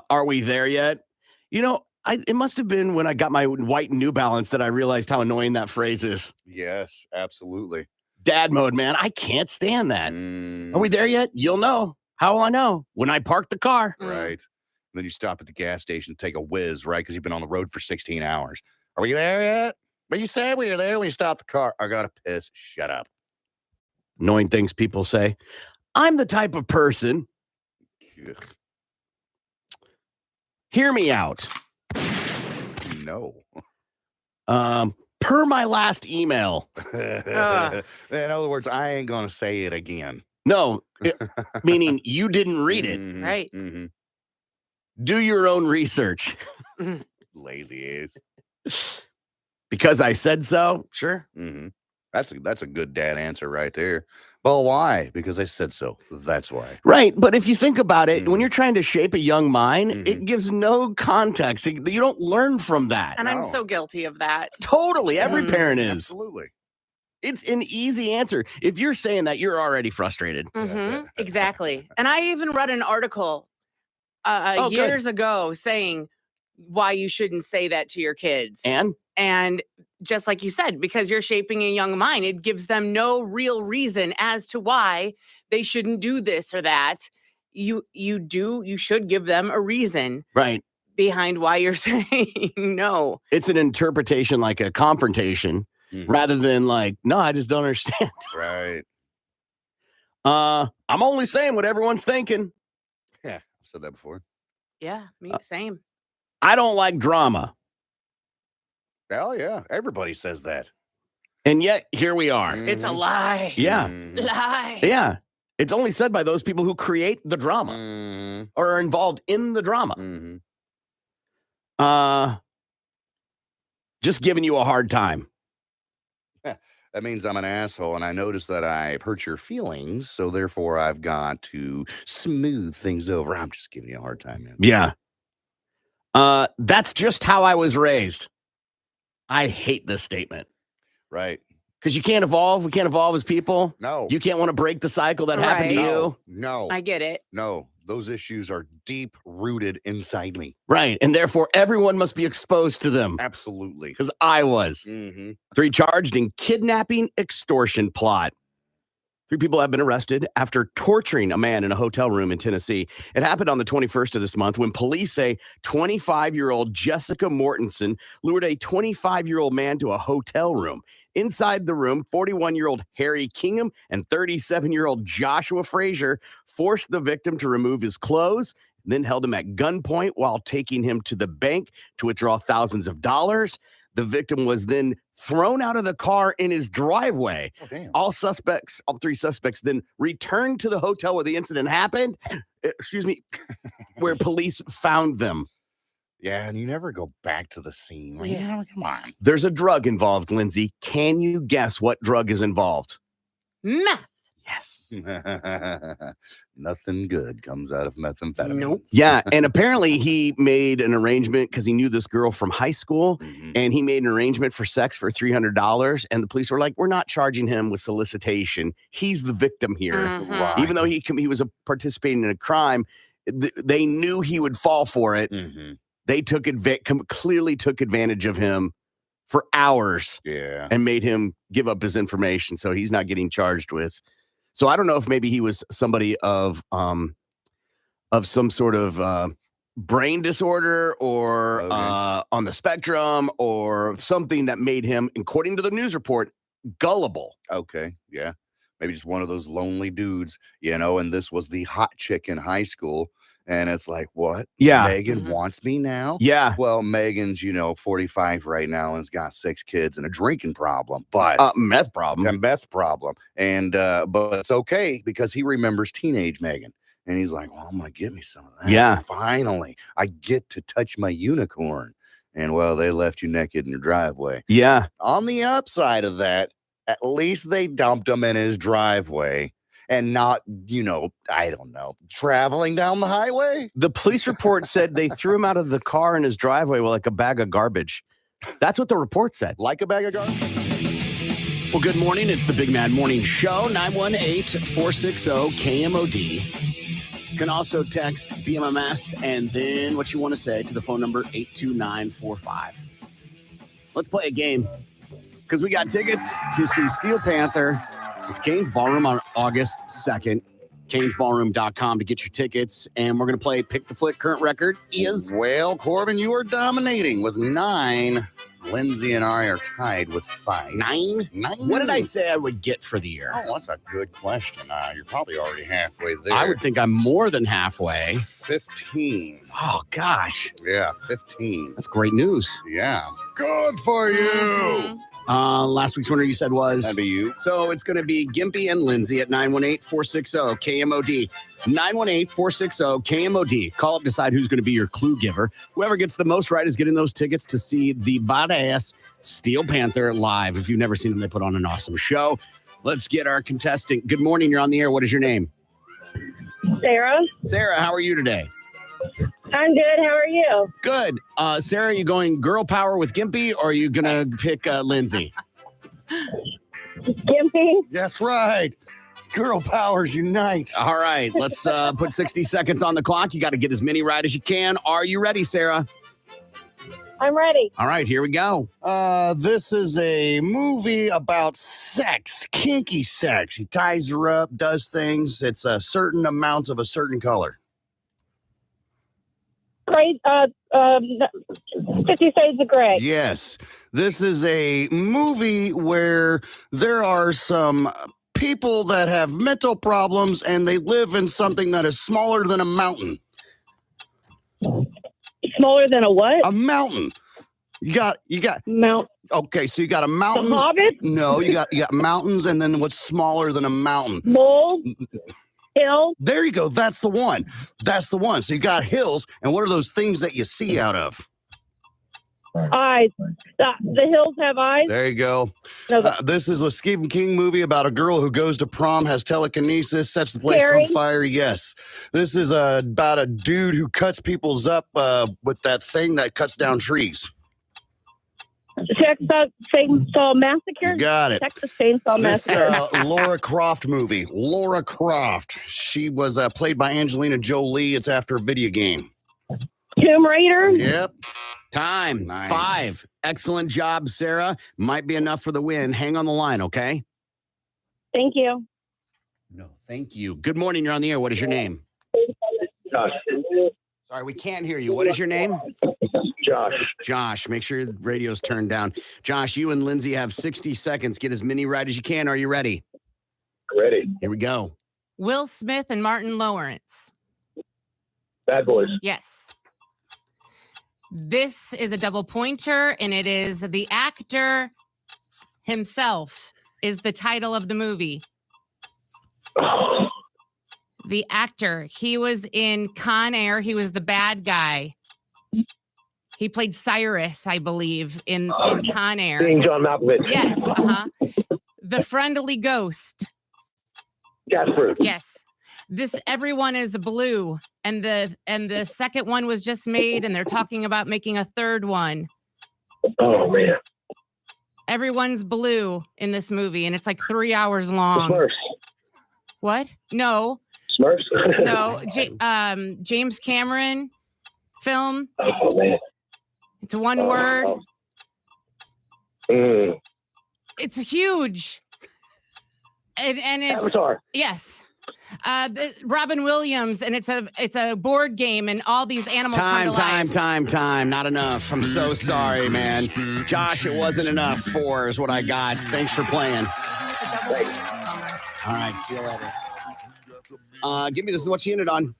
Are we there yet? You know, it must have been when I got my white New Balance that I realized how annoying that phrase is. Yes, absolutely. Dad mode, man. I can't stand that. Mm, Are we there yet? You'll know. How will I know? When I park the car. Mm. right. And then you stop at the gas station, take a whiz, right? Because you've been on the road for 16 hours. Are we there yet? But you said we were there when you stopped the car. I got to piss. Shut up. Knowing things people say. I'm the type of person. Ugh, Hear me out. no. Per my last email. In other words, I ain't going to say it again. No, meaning you didn't read it. Mhm, Right. mhm. Do your own research. Lazy ass. Because I said so? Sure. Mm-hmm. That's a good dad answer right there. Well, why? Because I said so. That's why. Right. But if you think about it, when Mhm. you're trying to shape a young mind, Mhm. it gives no context. You don't learn from that. And I'm No. so guilty of that. Totally. Every Mm. parent is. Absolutely. It's an easy answer. If you're saying that, you're already frustrated. Exactly. And I even read an article Oh, good. years ago saying why you shouldn't say that to your kids. And just like you said, because you're shaping a young mind, it gives them no real reason as to why they shouldn't do this or that. You should give them a reason Right. behind why you're saying no. It's an interpretation, like a confrontation, rather than like, no, I just don't understand. Right. I'm only saying what everyone's thinking. Yeah. I've said that before. Yeah, me same. I don't like drama. Hell yeah. Everybody says that. And yet, here we are. It's a lie. Yeah. Lie. Yeah. It's only said by those people who create the drama or are involved in the drama. Just giving you a hard time. That means I'm an asshole, and I notice that I've hurt your feelings, so therefore I've got to smooth things over. I'm just giving you a hard time, man. Yeah. That's just how I was raised. I hate this statement. Right. Because you can't evolve. We can't evolve as people. No. You can't want to break the cycle that happened to Right. you. No. I get it. No. Those issues are deep rooted inside me. Right. And therefore, everyone must be exposed to them. Absolutely. Because I was. 3 charged in kidnapping extortion plot. 3 people have been arrested after torturing a man in a hotel room in Tennessee. It happened on the 21st of this month when police say 25-year-old Jessica Mortensen lured a 25-year-old man to a hotel room. Inside the room, 41-year-old Harry Kingham and 37-year-old Joshua Frazier forced the victim to remove his clothes, then held him at gunpoint while taking him to the bank to withdraw thousands of dollars. The victim was then thrown out of the car in his driveway. Oh, damn. All 3 suspects then returned to the hotel where the incident happened. Where police found them. Yeah, and you never go back to the scene. Right? Yeah. Come on. There's a drug involved, Lindsay. Can you guess what drug is involved? Meth. Yes. Nothing good comes out of methamphetamine. Nope. Yeah, and apparently he made an arrangement because he knew this girl from high school, and he made an arrangement for sex for $300, and the police were like, we're not charging him with solicitation. He's the victim here. Right. Even though he was participating in a crime, they knew he would fall for it. They clearly took advantage of him for hours and made him give up his information, so he's not getting charged with. So I don't know if maybe he was somebody of some sort of brain disorder or on the spectrum or something that made him, according to the news report, gullible. Okay, yeah. Maybe just one of those lonely dudes, and this was the hot chick in high school. And it's like, what? Yeah. Megan wants me now? Yeah. Well, Megan's, 45 right now and has got 6 kids and a drinking problem, but meth problem. A meth problem. And but it's okay because he remembers teenage Megan. And he's like, well, I'm gonna get me some of that. Yeah. Finally, I get to touch my unicorn. And well, they left you naked in your driveway. Yeah. On the upside of that, at least they dumped him in his driveway. And not, I don't know, traveling down the highway. The police report said they threw him out of the car in his driveway with like a bag of garbage. That's what the report said. Like a bag of garbage. Well, good morning. It's the Big Mad Morning Show, 918-460-KMOD. You can also text BMMS and then what you want to say to the phone number 82945. Let's play a game because we got tickets to see Steel Panther. It's Cain's Ballroom on August 2nd. CainsBallroom.com to get your tickets. And we're going to play Pick the Flick. Current record is... Well, Corbin, you are dominating with 9. Lindsay and I are tied with 5. 9? 9? What did I say I would get for the year? Oh, that's a good question. You're probably already halfway there. I would think I'm more than halfway. 15. Oh, gosh. Yeah, 15. That's great news. Yeah. Good for you. Last week's winner you said was? That'd be you. So it's going to be Gimpy and Lindsay at 918-460-KMOD. 918-460-KMOD. Call up, decide who's going to be your clue giver. Whoever gets the most right is getting those tickets to see the badass Steel Panther live. If you've never seen them, they put on an awesome show. Let's get our contestant. Good morning. You're on the air. What is your name? Sarah. Sarah, how are you today? I'm good. How are you? Good. Sarah, are you going girl power with Gimpy or are you going to pick Lindsay? Gimpy. That's right. Girl powers unite. All right. Let's put 60 seconds on the clock. You got to get as many right as you can. Are you ready, Sarah? I'm ready. All right. Here we go. This is a movie about sex, kinky sex. He ties her up, does things. It's a certain amount of a certain color. Great. 50 Shades of Grey. Yes. This is a movie where there are some people that have mental problems and they live in something that is smaller than a mountain. Smaller than a what? A mountain. You got Mount. Okay, so you got a mountain. The Hobbit? No, you got mountains and then what's smaller than a mountain? Mole. Hill. There you go. That's the one. That's the one. So you got hills, and what are those things that you see out of? Eyes. The hills have eyes. There you go. No, This is a Stephen King movie about a girl who goes to prom, has telekinesis, sets the place Carrie? on fire. Yes. This is about a dude who cuts people's up with that thing that cuts down trees. Texas Chainsaw Massacre. Got it. Texas Chainsaw This Massacre. Laura Croft movie. Laura Croft. She was played by Angelina Jolie. It's after a video game. Tomb Raider. Yep. Time. Nice. 5. Excellent job, Sarah. Might be enough for the win. Hang on the line, okay? Thank you. No, thank you. Good morning. You're on the air. What is your name? Josh. Sorry, we can't hear you. What is your name? Josh. Josh. Make sure your radio's turned down. Josh, you and Lindsay have 60 seconds. Get as many right as you can. Are you ready? Ready. Here we go. Will Smith and Martin Lawrence. Bad Boys. Yes. This is a double pointer, and it is the actor himself is the title of the movie. The actor. He was in Con Air. He was the bad guy. He played Cyrus, I believe, in Con Air. Being John Malkovich. Yes. The Friendly Ghost. Jasper. Yes. This Everyone is Blue, and the second one was just made, and they're talking about making a third one. Oh man. Everyone's blue in this movie, and it's like 3 hours long. Smurfs. What? No, Smurfs. no. James Cameron film. Oh man. It's one word. Mm. It's huge. And it's Avatar. yes. Robin Williams, and it's a board game, and all these animals come to life. Time. Not enough. I'm so sorry, man. Josh, it wasn't enough. 4 is what I got. Thanks for playing. All right, see you later. Give me this is what you ended on.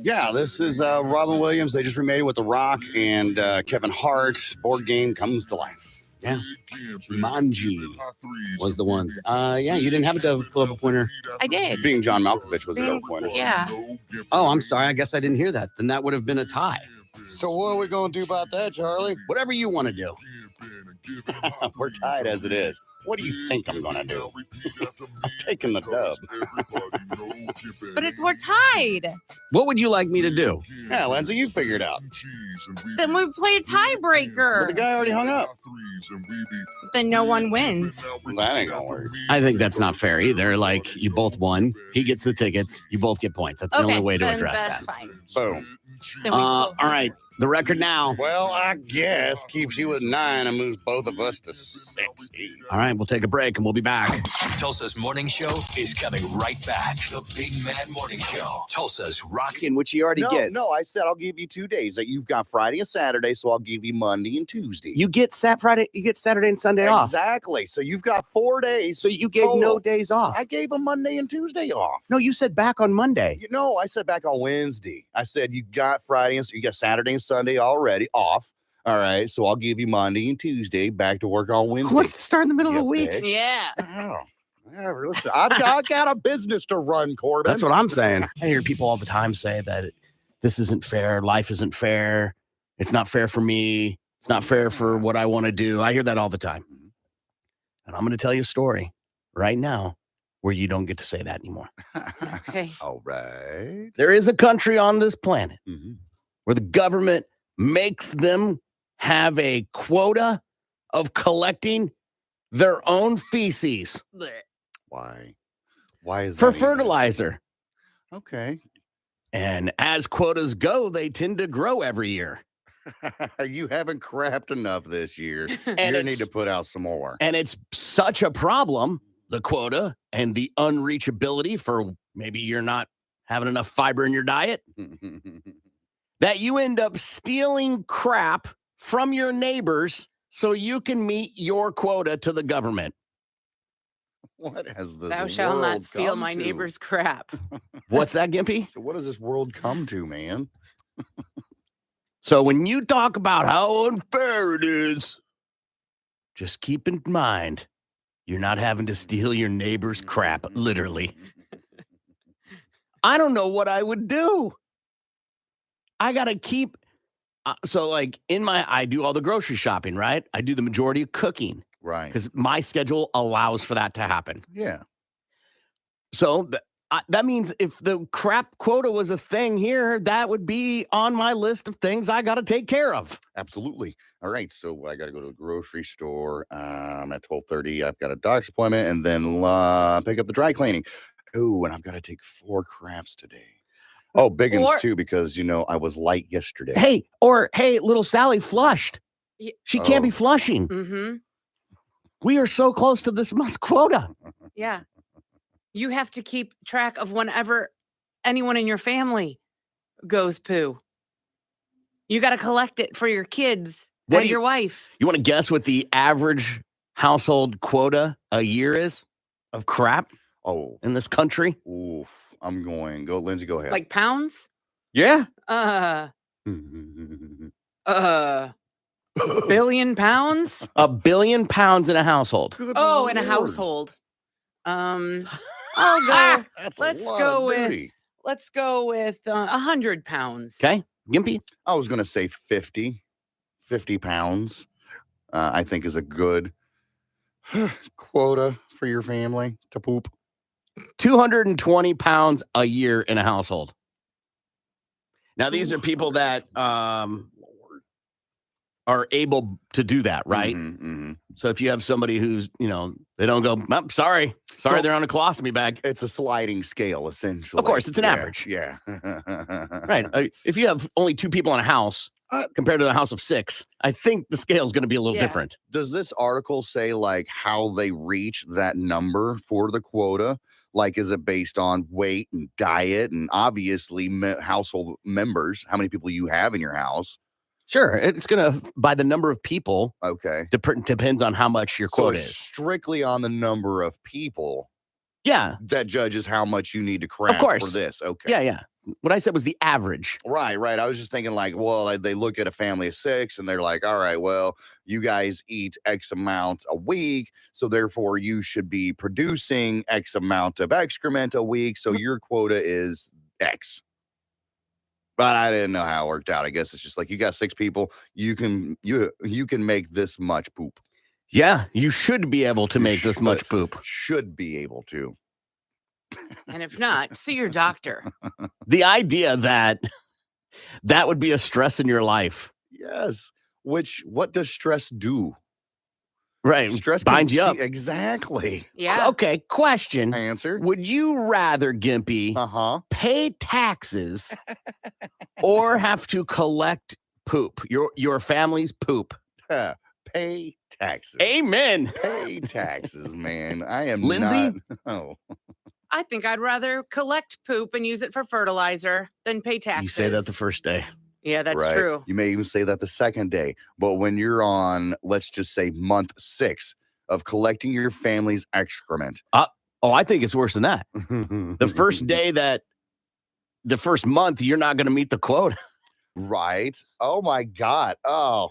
Yeah, this is Robin Williams. They just remade it with The Rock and Kevin Hart. Board game comes to life. Yeah. Manji was the ones. Yeah, you didn't have a double pointer. I did. Being John Malkovich was a double pointer. Yeah. Oh, I'm sorry. I guess I didn't hear that. Then that would have been a tie. So what are we going to do about that, Charlie? Whatever you want to do. We're tied as it is. What do you think I'm going to do? I'm taking the dub. But we're tied. What would you like me to do? Yeah, Lindsay, you figure it out. Then we play a tiebreaker. But the guy already hung up. Then no one wins. That ain't going to work. I think that's not fair either. Like, you both won. He gets the tickets. You both get points. That's the only way to address that's that. fine. Boom. Then we All right. The record now. Well, I guess keeps you at 9 and moves both of us to 6. All right, we'll take a break and we'll be back. Tulsa's morning show is coming right back. The Big Mad Morning Show. Tulsa's Rock. In which he already gets. No, I said I'll give you 2 days. That you've got Friday and Saturday, so I'll give you Monday and Tuesday. You get Saturday and Sunday off. Exactly. So you've got 4 days. So you gave no days off. I gave them Monday and Tuesday off. No, you said back on Monday. No, I said back on Wednesday. I said you got Friday and you got Saturday and Sunday already off. All right, so I'll give you Monday and Tuesday back to work on Wednesday. Who wants to start in the middle of the week? Bitch. Yeah. Oh, whatever. Listen, I've got a business to run, Corbin. That's what I'm saying. I hear people all the time say that this isn't fair. Life isn't fair. It's not fair for me. It's not fair for what I want to do. I hear that all the time. And I'm going to tell you a story right now where you don't get to say that anymore. Okay. All right. There is a country on this planet Mhm. where the government makes them have a quota of collecting their own feces Why? Why is that for even- fertilizer. Okay. And as quotas go, they tend to grow every year. You haven't crapped enough this year. And You need it's- to put out some more. And it's such a problem, the quota and the unreachability for maybe you're not having enough fiber in your diet, that you end up stealing crap from your neighbors so you can meet your quota to the government. What has this Thou shalt not world steal come my to? neighbor's crap. What's that, Gimpy? So what does this world come to, man? So when you talk about how unfair it is, just keep in mind, you're not having to steal your neighbor's crap, literally. I don't know what I would do. I got to keep, I do all the grocery shopping, right? I do the majority of cooking Right. because my schedule allows for that to happen. Yeah. So that means if the crap quota was a thing here, that would be on my list of things I got to take care of. Absolutely. All right. So I got to go to the grocery store at 12:30. I've got a doctor's appointment and then pick up the dry cleaning. Oh, and I've got to take 4 craps today. Oh, big Or- ones too, because I was light yesterday. Hey, little Sally flushed. Ye- She can't be Oh. flushing. Mm-hmm. We are so close to this month's quota. Yeah. You have to keep track of whenever anyone in your family goes poo. You got to collect it for your kids What and do you- your wife. You want to guess what the average household quota a year is of crap Oh, in this country? oof. I'm going. Go, Lindsay, go ahead. Like pounds? Yeah. Billion pounds? £1 billion in a household. Good Oh, in a Lord. household. I'll go. That's a Let's lot go of with- duty. Let's go with 100 pounds. Okay. Gimpy. I was going to say 50 pounds, I think is a good quota for your family to poop. 220 pounds a year in a household. Now, these are people that are able to do that, right? Mhm. So if you have somebody who's, they don't go, "Oh, sorry, So- they're on a colostomy bag. It's a sliding scale, essentially. Of course, it's an Yeah, average. Yeah. Right. If you have only 2 people in a house compared to the house of 6, I think the scale is going to be a little Yeah. different. Does this article say like how they reach that number for the quota? Like, is it based on weight and diet and obviously household members, how many people you have in your house? Sure. It's going to, by the number of people, Okay. depends on how much your So quota it's is. strictly on the number of people Yeah. that judges how much you need to craft course. for this. Okay. Yeah. What I said was the average. Right. I was just thinking like, well, they look at a family of 6 and they're like, all right, well, you guys eat X amount a week. So therefore you should be producing X amount of excrement a week. So your quota is X. But I didn't know how it worked out. I guess it's just like you got 6 people. You can make this much poop. Yeah. You should be able to You make this much poop. Should be able to. And if not, see your doctor. The idea that would be a stress in your life. Yes. What does stress do? Right. Stress can binds you up. Exactly. Yeah. Okay. Question. Answer. Would you rather, Gimpy, Uh-huh. pay taxes or have to collect poop. Your family's poop. Pay taxes. Amen. Pay taxes, man. I am Lindsay? not. Oh, I think I'd rather collect poop and use it for fertilizer than pay taxes. You say that the first day. Yeah, that's right. true. You may even say that the second day. But when you're on, let's just say, month 6 of collecting your family's excrement. Oh, I think it's worse than that. The first day the first month, you're not going to meet the quota. Right. Oh, my God. Oh,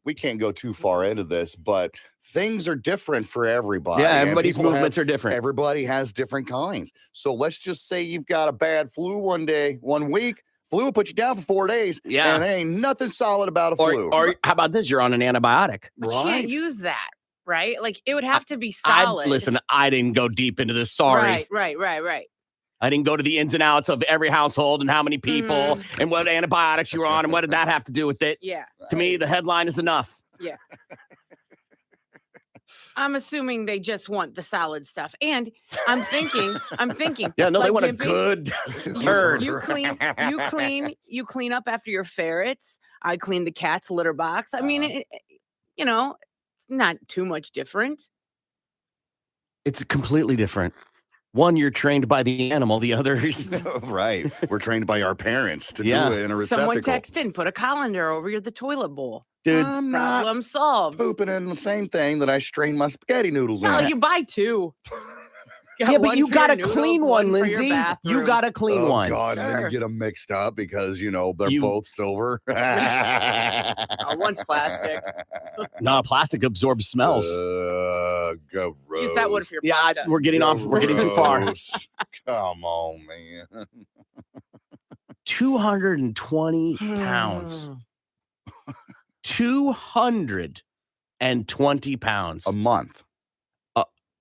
we can't go too far into this, but things are different for everybody. Yeah, and everybody's people movements are different. Everybody has different kinds. So let's just say you've got a bad flu one week. Flu will put you down for 4 days. Yeah. And there ain't nothing solid about a flu. Or how about this? You're on an antibiotic. But you can't use that, right? Like it would have to be solid. Listen, I didn't go deep into this. Sorry. Right. I didn't go to the ins and outs of every household and how many people and what antibiotics you were on and what did that have to do with it. Yeah. To me, the headline is enough. Yeah. I'm assuming they just want the solid stuff. And I'm thinking. Yeah, no, they like, want a Gimpy, good turd. You clean up after your ferrets. I clean the cat's litter box. I mean, it's not too much different. It's completely different. One, you're trained by the animal. The other is right. We're trained by our parents to do it in a receptacle. Someone text in, put a colander over the toilet bowl. Dude, problem solved. Pooping in the same thing that I strain my spaghetti noodles No, in. you buy 2. Yeah, but you got to clean one, Lindsay. You got to clean one. Oh, God, and then you get them mixed up because, they're both silver. One's plastic. No, plastic absorbs smells. Gross. Use that one for your pasta. We're getting off. We're getting too far. Come on, man. 220 pounds. 220 pounds. A month.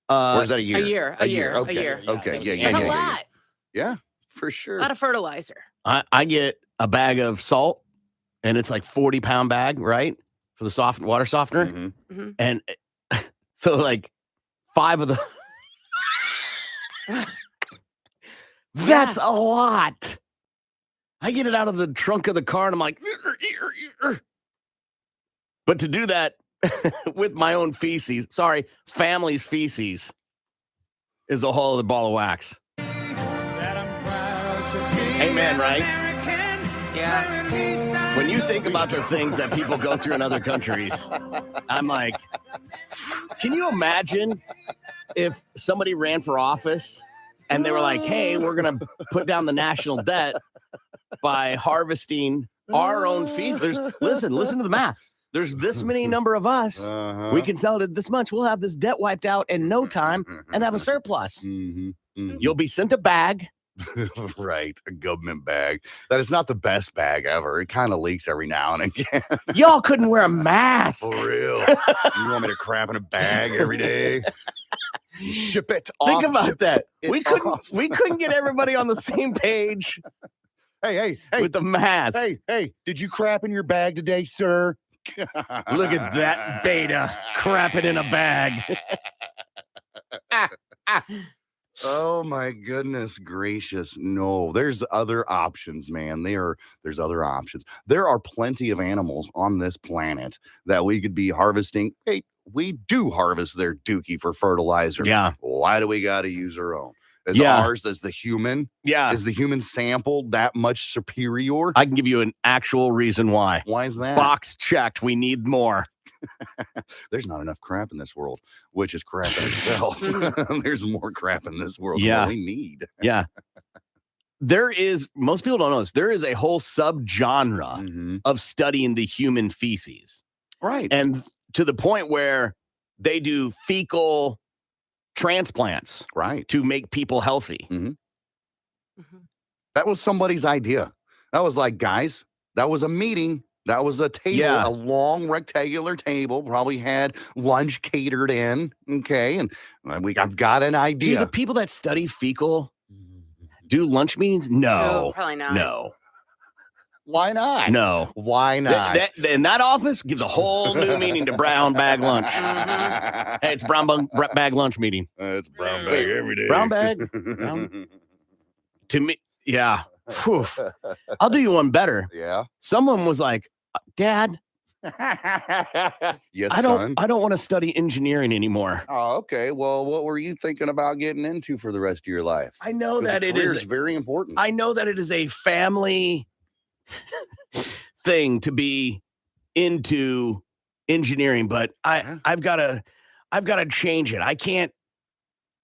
Or is that a year? A year. Okay. Okay. Yeah. That's a lot. Yeah, for sure. A lot of fertilizer. I get a bag of salt, and it's like 40-pound bag, right? For the water softener. Mm-hmm. And so like 5 of the that's a lot. I get it out of the trunk of the car and I'm like, but to do that with my own feces, family's feces is a whole other ball of wax. Amen, right? Yeah. When you think about the things that people go through in other countries, I'm like, can you imagine if somebody ran for office and they were like, hey, we're going to put down the national debt by harvesting our own feces. Listen to the math. There's this many number of us. We can sell it at this much. We'll have this debt wiped out in no time and have a surplus. You'll be sent a bag. Right, a government bag. That is not the best bag ever. It kind of leaks every now and again. Y'all couldn't wear a mask. For real. You want me to crap in a bag every day? Ship it off. Think about that. We off. couldn't get everybody on the same page. Hey, with the mask. Hey, did you crap in your bag today, sir? Look at that beta crapping in a bag. Oh my goodness gracious. No, there's other options, man. There's other options. There are plenty of animals on this planet that we could be harvesting. Hey, we do harvest their dookie for fertilizer. Yeah. Why do we got to use our own? Is ours, as the human? Yeah. Is the human sample that much superior? I can give you an actual reason why. Why is that? Box checked. We need more. There's not enough crap in this world, which is crap in itself. There's more crap in this world than we need. Yeah. Most people don't know this. There is a whole subgenre of studying the human feces. Right. And to the point where they do fecal transplants, right, to make people healthy. That was somebody's idea. That was like, guys, that was a meeting. That was a table, a long rectangular table, probably had lunch catered in. Okay. And I've got an idea. Do the people that study fecal do lunch meetings? No, probably not. No. Why not? No. Why not? In that office gives a whole new meaning to brown bag lunch. Hey, it's brown bag lunch meeting. It's brown bag every day. Brown bag. To me, yeah. I'll do you one better. Yeah. Someone was like, Dad, Yes, I son. don't want to study engineering anymore. Oh, okay. Well, what were you thinking about getting into for the rest of your life? I know 'Cause that a it career is very important. I know that it is a family thing to be into engineering, but I've got to change it.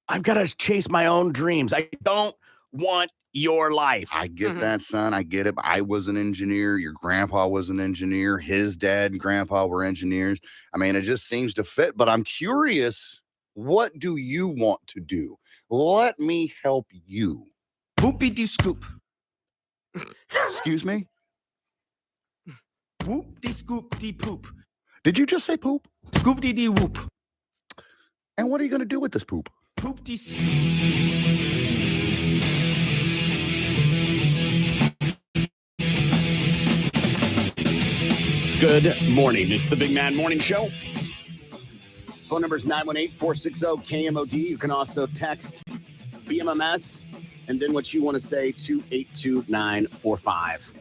I've got to chase my own dreams. I don't want your life. I get that, son. I get it. I was an engineer. Your grandpa was an engineer. His dad and grandpa were engineers. I mean, it just seems to fit, but I'm curious, what do you want to do? Let me help you. Poopy de scoop. Excuse me? Whoop de scoop de poop. Did you just say poop? Scoop de de whoop. And what are you going to do with this poop? Poop de Good morning. It's the Big Man Morning Show. Phone number is 918-460-KMOD. You can also text BMMS and then what you want to say to 82945.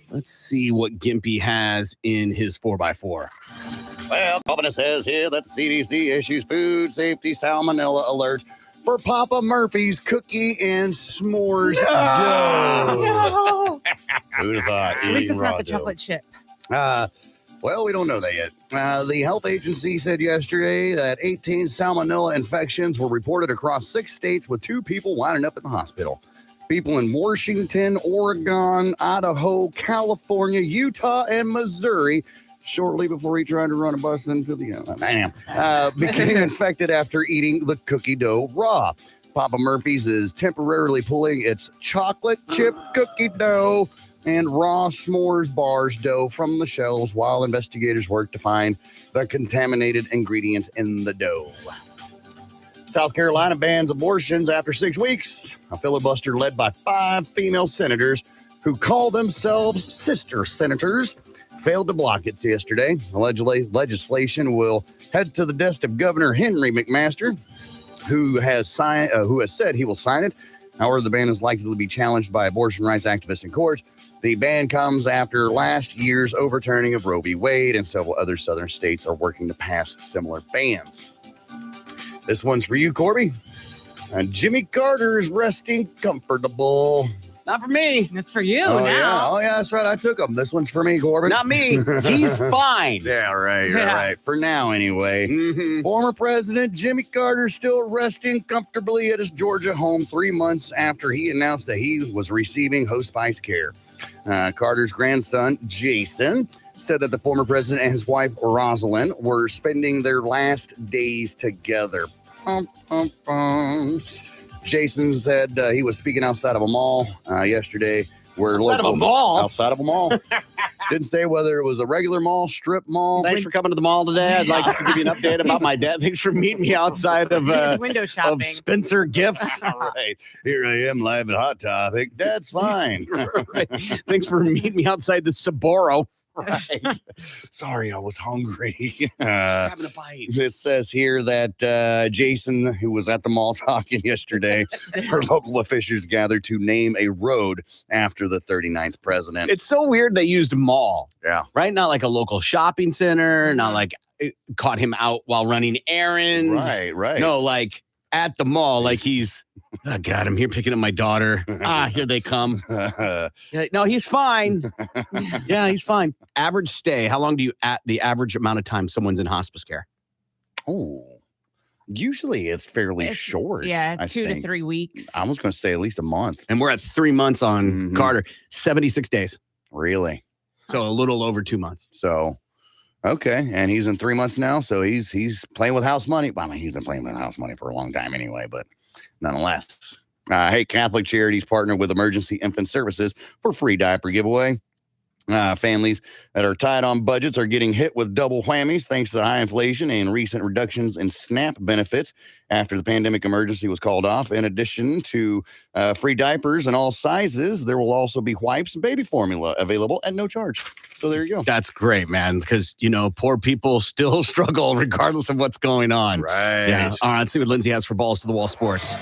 Let's see what Gimpy has in his 4x4. Well, governor says here that the CDC issues food safety salmonella alerts for Papa Murphy's cookie and s'mores dough. No. Who'd have thought? At least eating it's raw not the dough? chocolate chip. Well, we don't know that yet. The health agency said yesterday that 18 salmonella infections were reported across 6 states with 2 people winding up in the hospital. People in Washington, Oregon, Idaho, California, Utah, and Missouri, shortly before he tried to run a bus into the became infected after eating the cookie dough raw. Papa Murphy's is temporarily pulling its chocolate chip cookie dough and raw s'mores bars dough from the shelves while investigators work to find the contaminated ingredients in the dough. South Carolina bans abortions after 6 weeks. A filibuster led by 5 female senators who call themselves sister senators failed to block it yesterday. The legislation will head to the desk of Governor Henry McMaster, who has said he will sign it. However, the ban is likely to be challenged by abortion rights activists in court. The ban comes after last year's overturning of Roe v. Wade, and several other southern states are working to pass similar bans. This one's for you, Corby. Jimmy Carter is resting comfortable. Not for me. That's for you Oh, now. yeah. Oh, yeah, that's right. I took him. This one's for me, Corbin. Not me. He's fine. Yeah, right. You're Yeah. right. For now, anyway. Mhm. Former President Jimmy Carter still resting comfortably at his Georgia home 3 months after he announced that he was receiving hospice care. Carter's grandson, Jason, said that the former president and his wife, Rosalind, were spending their last days together. Jason said he was speaking outside of a mall yesterday. Outside of a mall? Outside of a mall. Didn't say whether it was a regular mall, strip mall. Thanks for coming to the mall today. I'd like to give you an update about my dad. Thanks for meeting me outside of He's window of shopping. Spencer Gifts. Right. Here I am live at Hot Topic. That's fine. Right. Thanks for meeting me outside the Sapporo. Right. Sorry, I was hungry. Having a bite. This says here that Jason, who was at the mall talking yesterday, her local officials gathered to name a road after the 39th president. It's so weird they used mall, Yeah. right? Not like a local shopping center, not like it caught him out while running errands. Right. No, like at the mall, like he's, oh God, I'm here picking up my daughter. Here they come. Yeah, no, he's fine. Yeah, he's fine. Average stay. How long do you, the average amount of time someone's in hospice care? Oh, usually it's fairly short. Yeah, I 2 to think. 3 weeks. I was going to say at least a month. And we're at 3 months on Mhm. Carter, 76 days. Really? So a little over 2 months. So, okay. And he's in 3 months now. So he's playing with house money. Well, I mean, he's been playing with house money for a long time anyway, but nonetheless. Hey, Catholic Charities partner with Emergency Infant Services for free diaper giveaway. Families that are tight on budgets are getting hit with double whammies thanks to high inflation and recent reductions in SNAP benefits after the pandemic emergency was called off. In addition to free diapers in all sizes, there will also be wipes and baby formula available at no charge. So there you go. That's great, man, because, poor people still struggle regardless of what's going on. Right. Yeah. All right, let's see what Lindsay has for Balls to the Wall Sports.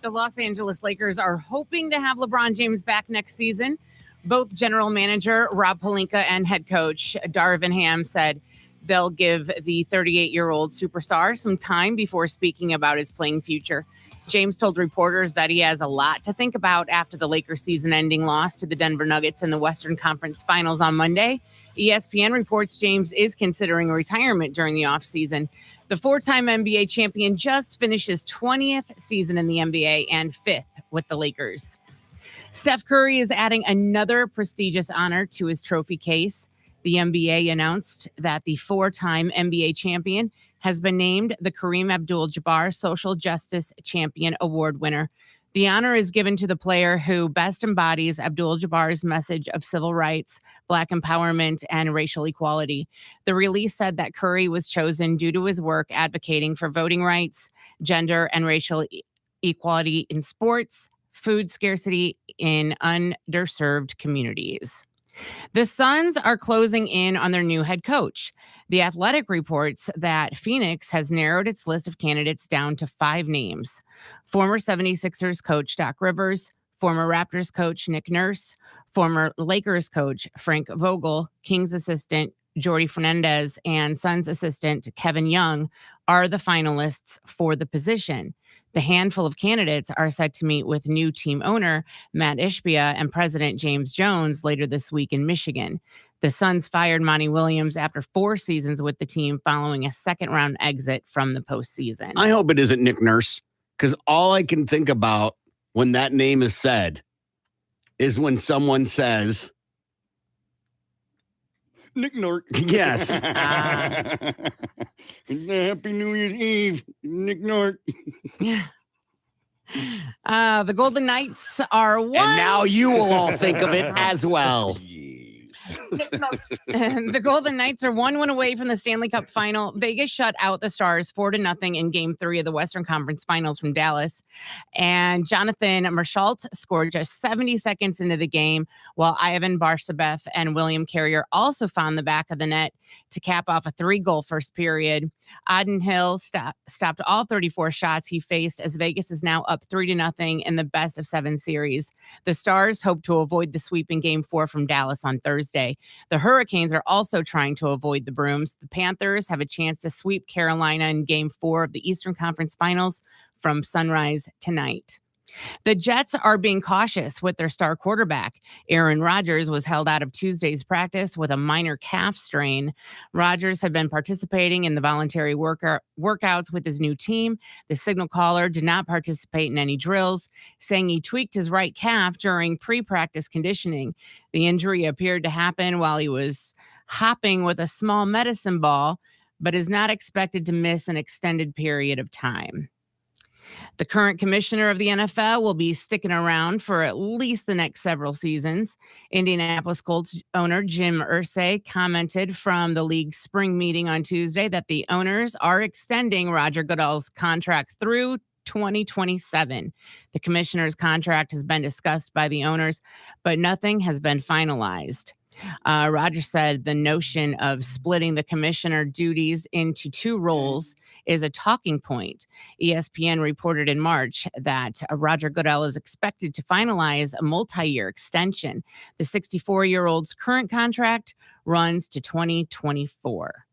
The Los Angeles Lakers are hoping to have LeBron James back next season. Both general manager Rob Pelinka and head coach Darvin Ham said they'll give the 38-year-old superstar some time before speaking about his playing future. James told reporters that he has a lot to think about after the Lakers season-ending loss to the Denver Nuggets in the Western Conference Finals on Monday. ESPN reports James is considering retirement during the offseason. The four-time NBA champion just finished his 20th season in the NBA and 5th with the Lakers. Steph Curry is adding another prestigious honor to his trophy case. The NBA announced that the four-time NBA champion has been named the Kareem Abdul-Jabbar Social Justice Champion Award winner. The honor is given to the player who best embodies Abdul-Jabbar's message of civil rights, Black empowerment, and racial equality. The release said that Curry was chosen due to his work advocating for voting rights, gender and racial equality in sports, food scarcity in underserved communities. The Suns are closing in on their new head coach. The Athletic reports that Phoenix has narrowed its list of candidates down to 5 names. Former 76ers coach Doc Rivers, former Raptors coach Nick Nurse, former Lakers coach Frank Vogel, Kings assistant Jordi Fernandez, and Suns assistant Kevin Young are the finalists for the position. The handful of candidates are set to meet with new team owner Matt Ishbia and president James Jones later this week in Michigan. The Suns fired Monty Williams after 4 seasons with the team following a second-round exit from the postseason. I hope it isn't Nick Nurse, because all I can think about when that name is said is when someone says, Nick Nurse. yes. Happy New Year's Eve, Nick Nurse. The Golden Knights are one. And now you will all think of it as well. The Golden Knights are 1 win away from the Stanley Cup final. Vegas shut out the Stars 4-0 in Game 3 of the Western Conference Finals from Dallas. And Jonathan Marchalt scored just 70 seconds into the game, while Ivan Barsabev and William Carrier also found the back of the net to cap off a 3-goal first period. Auden Hill stopped all 34 shots he faced as Vegas is now up 3-0 in the best of 7 series. The Stars hope to avoid the sweep in Game 4 from Dallas on Thursday. The Hurricanes are also trying to avoid the brooms. The Panthers have a chance to sweep Carolina in Game 4 of the Eastern Conference Finals from sunrise tonight. The Jets are being cautious with their star quarterback. Aaron Rodgers was held out of Tuesday's practice with a minor calf strain. Rodgers had been participating in the voluntary workouts with his new team. The signal caller did not participate in any drills, saying he tweaked his right calf during pre-practice conditioning. The injury appeared to happen while he was hopping with a small medicine ball, but is not expected to miss an extended period of time. The current commissioner of the NFL will be sticking around for at least the next several seasons. Indianapolis Colts owner Jim Irsay commented from the league's spring meeting on Tuesday that the owners are extending Roger Goodell's contract through 2027. The commissioner's contract has been discussed by the owners, but nothing has been finalized. Roger said the notion of splitting the commissioner duties into 2 roles is a talking point. ESPN reported in March that Roger Goodell is expected to finalize a multi-year extension. The 64-year-old's current contract runs to 2024.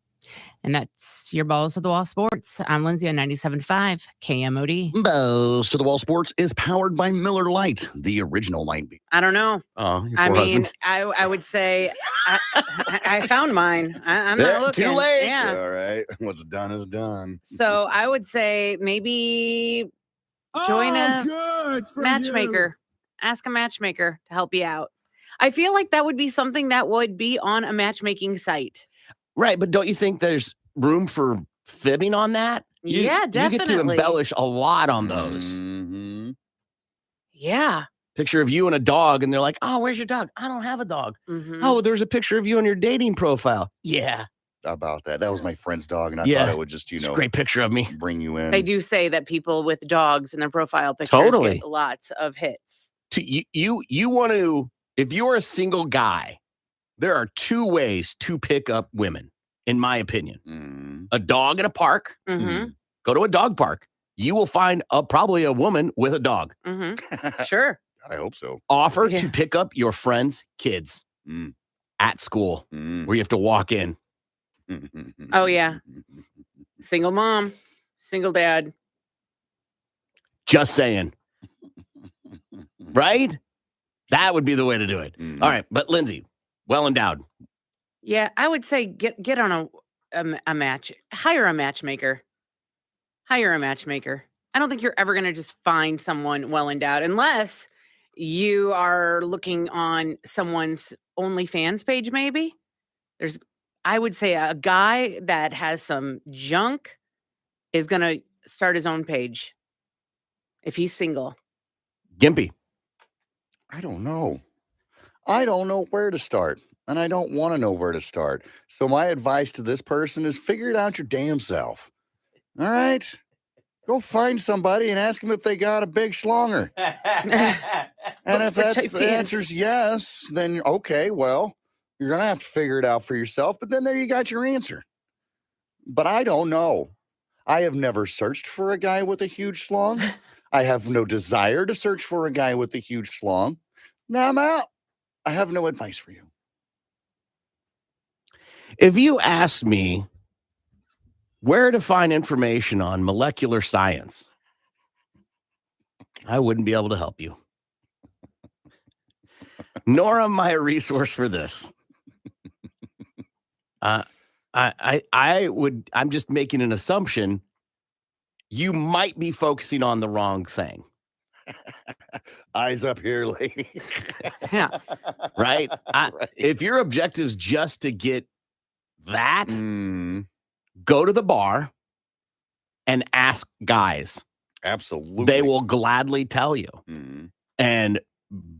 And that's your Balls to the Wall Sports. I'm Lindsay on 97.5 KMOD. Balls to the Wall Sports is powered by Miller Lite, the original light beer. I don't know. Oh, I mean, I would say I found mine. I'm not looking. Too late. Yeah. All right. What's done is done. So I would say maybe join a matchmaker. Ask a matchmaker to help you out. I feel like that would be something that would be on a matchmaking site. Right, but don't you think there's room for fibbing on that? Yeah, definitely. You get to embellish a lot on those. Mm-hmm. Yeah. Picture of you and a dog, and they're like, oh, where's your dog? I don't have a dog. Mm-hmm. Oh, there's a picture of you on your dating profile. Yeah. About that. That was my friend's dog, and I Yeah. thought it would just, It's a great picture of me. bring you in. They do say that people with dogs in their profile pictures Totally. get lots of hits. You want to, if you're a single guy, there are 2 ways to pick up women, in my opinion. Mm. A dog in a park. Mm-hmm. Go to a dog park. you will find probably a woman with a dog. Mm-hmm. Sure. I hope so. Offer Yeah. to pick up your friend's kids at school where you have to walk in. Oh, yeah. Single mom, single dad. Just saying. Right? That would be the way to do it. All right. But Lindsay, well endowed. Yeah, I would say get on a match. Hire a matchmaker. Hire a matchmaker. I don't think you're ever going to just find someone well endowed unless you are looking on someone's OnlyFans page, maybe. I would say a guy that has some junk is going to start his own page if he's single. Gimpy. I don't know. I don't know where to start, and I don't want to know where to start. So my advice to this person is figure it out your damn self. All right? Go find somebody and ask them if they got a big schlonger. And if the answer's yes, then okay, well, you're going to have to figure it out for yourself, but then there you got your answer. But I don't know. I have never searched for a guy with a huge schlong. I have no desire to search for a guy with a huge schlong. Now I'm out. I have no advice for you. If you asked me where to find information on molecular science, I wouldn't be able to help you. Nor am I a resource for this. I'm just making an assumption. You might be focusing on the wrong thing. Eyes up here, lady. Yeah. Right? If your objective's just to get that, go to the bar and ask guys. Absolutely. They will gladly tell you. And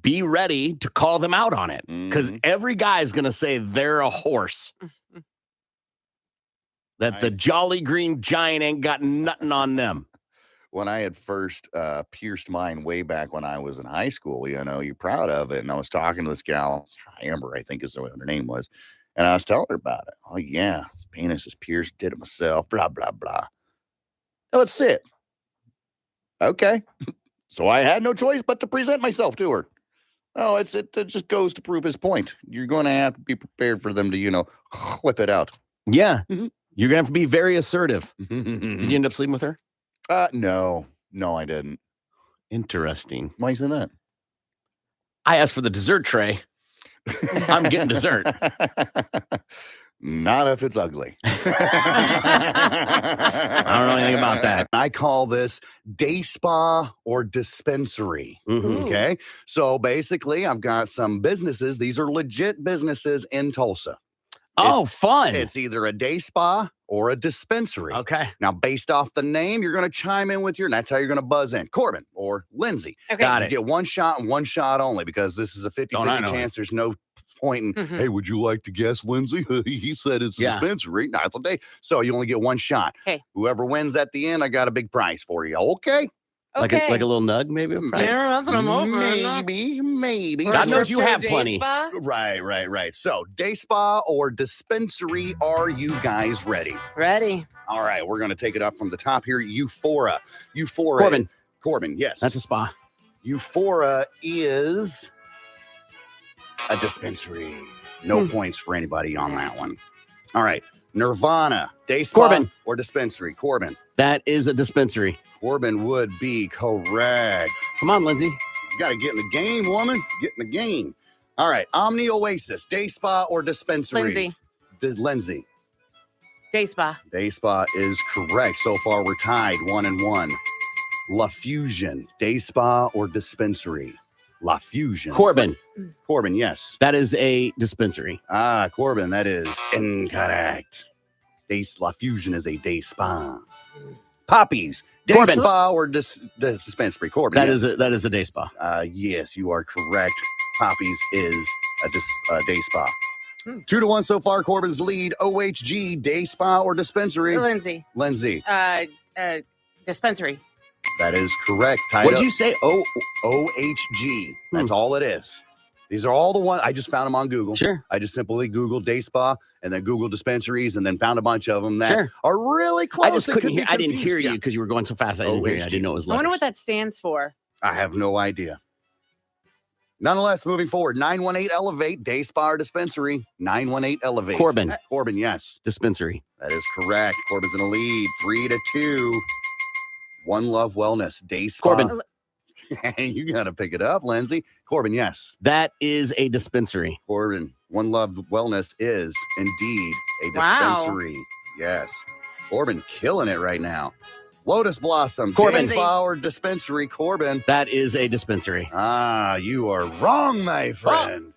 be ready to call them out on it. Because every guy is going to say they're a horse. That the Jolly Green Giant ain't got nothing on them. When I had first pierced mine way back when I was in high school, you're proud of it. And I was talking to this gal, Amber, I think is what her name was. And I was telling her about it. Oh, yeah, penis is pierced, did it myself, blah, blah, blah. Now let's sit. Okay. So I had no choice but to present myself to her. Oh, it just goes to prove his point. You're going to have to be prepared for them to, whip it out. Yeah. You're going to have to be very assertive. Did you end up sleeping with her? No, I didn't. Interesting. Why you say that? I asked for the dessert tray. I'm getting dessert. Not if it's ugly. I don't know anything about that. I call this day spa or dispensary. Okay. So basically, I've got some businesses. These are legit businesses in Tulsa. Oh, fun. It's either a day spa or a dispensary. Okay. Now, based off the name, you're going to chime in with and that's how you're going to buzz in. Corbin or Lindsay. Okay. Got You it. get one shot and one shot only because this is a 50-50 chance. There's no point in, hey, would you like to guess, Lindsay? He said it's a dispensary. No, it's a day. So you only get one shot. Okay. Whoever wins at the end, I got a big prize for you. Okay. Like a little nug, maybe? A prize? Yeah, that's what I'm hoping. Maybe. God knows you have plenty. Right. So, day spa or dispensary, are you guys ready? Ready. All right, we're going to take it up from the top here. Euphoria. Corbin, yes. That's a spa. Euphoria is a dispensary. No points for anybody on that one. All right. Nirvana, day spa Corbin. or dispensary? Corbin. That is a dispensary. Corbin would be correct. Come on, Lindsay. You got to get in the game, woman. Get in the game. All right. Omni Oasis, day spa or dispensary? Lindsay. Lindsay. Day spa. Day spa is correct. So far, we're tied 1-1. La Fusion, day spa or dispensary? La Fusion. Corbin. Corbin, yes. That is a dispensary. Corbin, that is incorrect. La Fusion is a day spa. Poppies, day Corbin. spa or dispensary? Corbin. That yes. is a day spa. Yes, you are correct. Poppies is a day spa. 2-1 so far. Corbin's lead. OHG, day spa or dispensary? Lindsay. Lindsay. Dispensary. That is correct. What did you say? OHG. That's all it is. These are all the ones. I just found them on Google. Sure. I just simply Googled day spa and then Googled dispensaries and then found a bunch of them that Sure. are really close. I just They couldn't could be hear. I didn't confused. hear you Yeah. because you were going so fast. I didn't hear you. I didn't know it was I wonder letters. what that stands for. I have no idea. Nonetheless, moving forward, 918 Elevate, Day Spa or Dispensary. 918 Elevate. Corbin. Corbin, yes. Dispensary. That is correct. Corbin's in the lead, 3-2. One Love Wellness, Day Spa. Corbin. You got to pick it up, Lindsay. Corbin, yes. That is a dispensary. Corbin, One Love Wellness is indeed a Wow. dispensary. Yes. Corbin killing it right now. Lotus Blossom, Corbin. Day Spa or Dispensary. Corbin. That is a dispensary. Ah, you are wrong, my friend.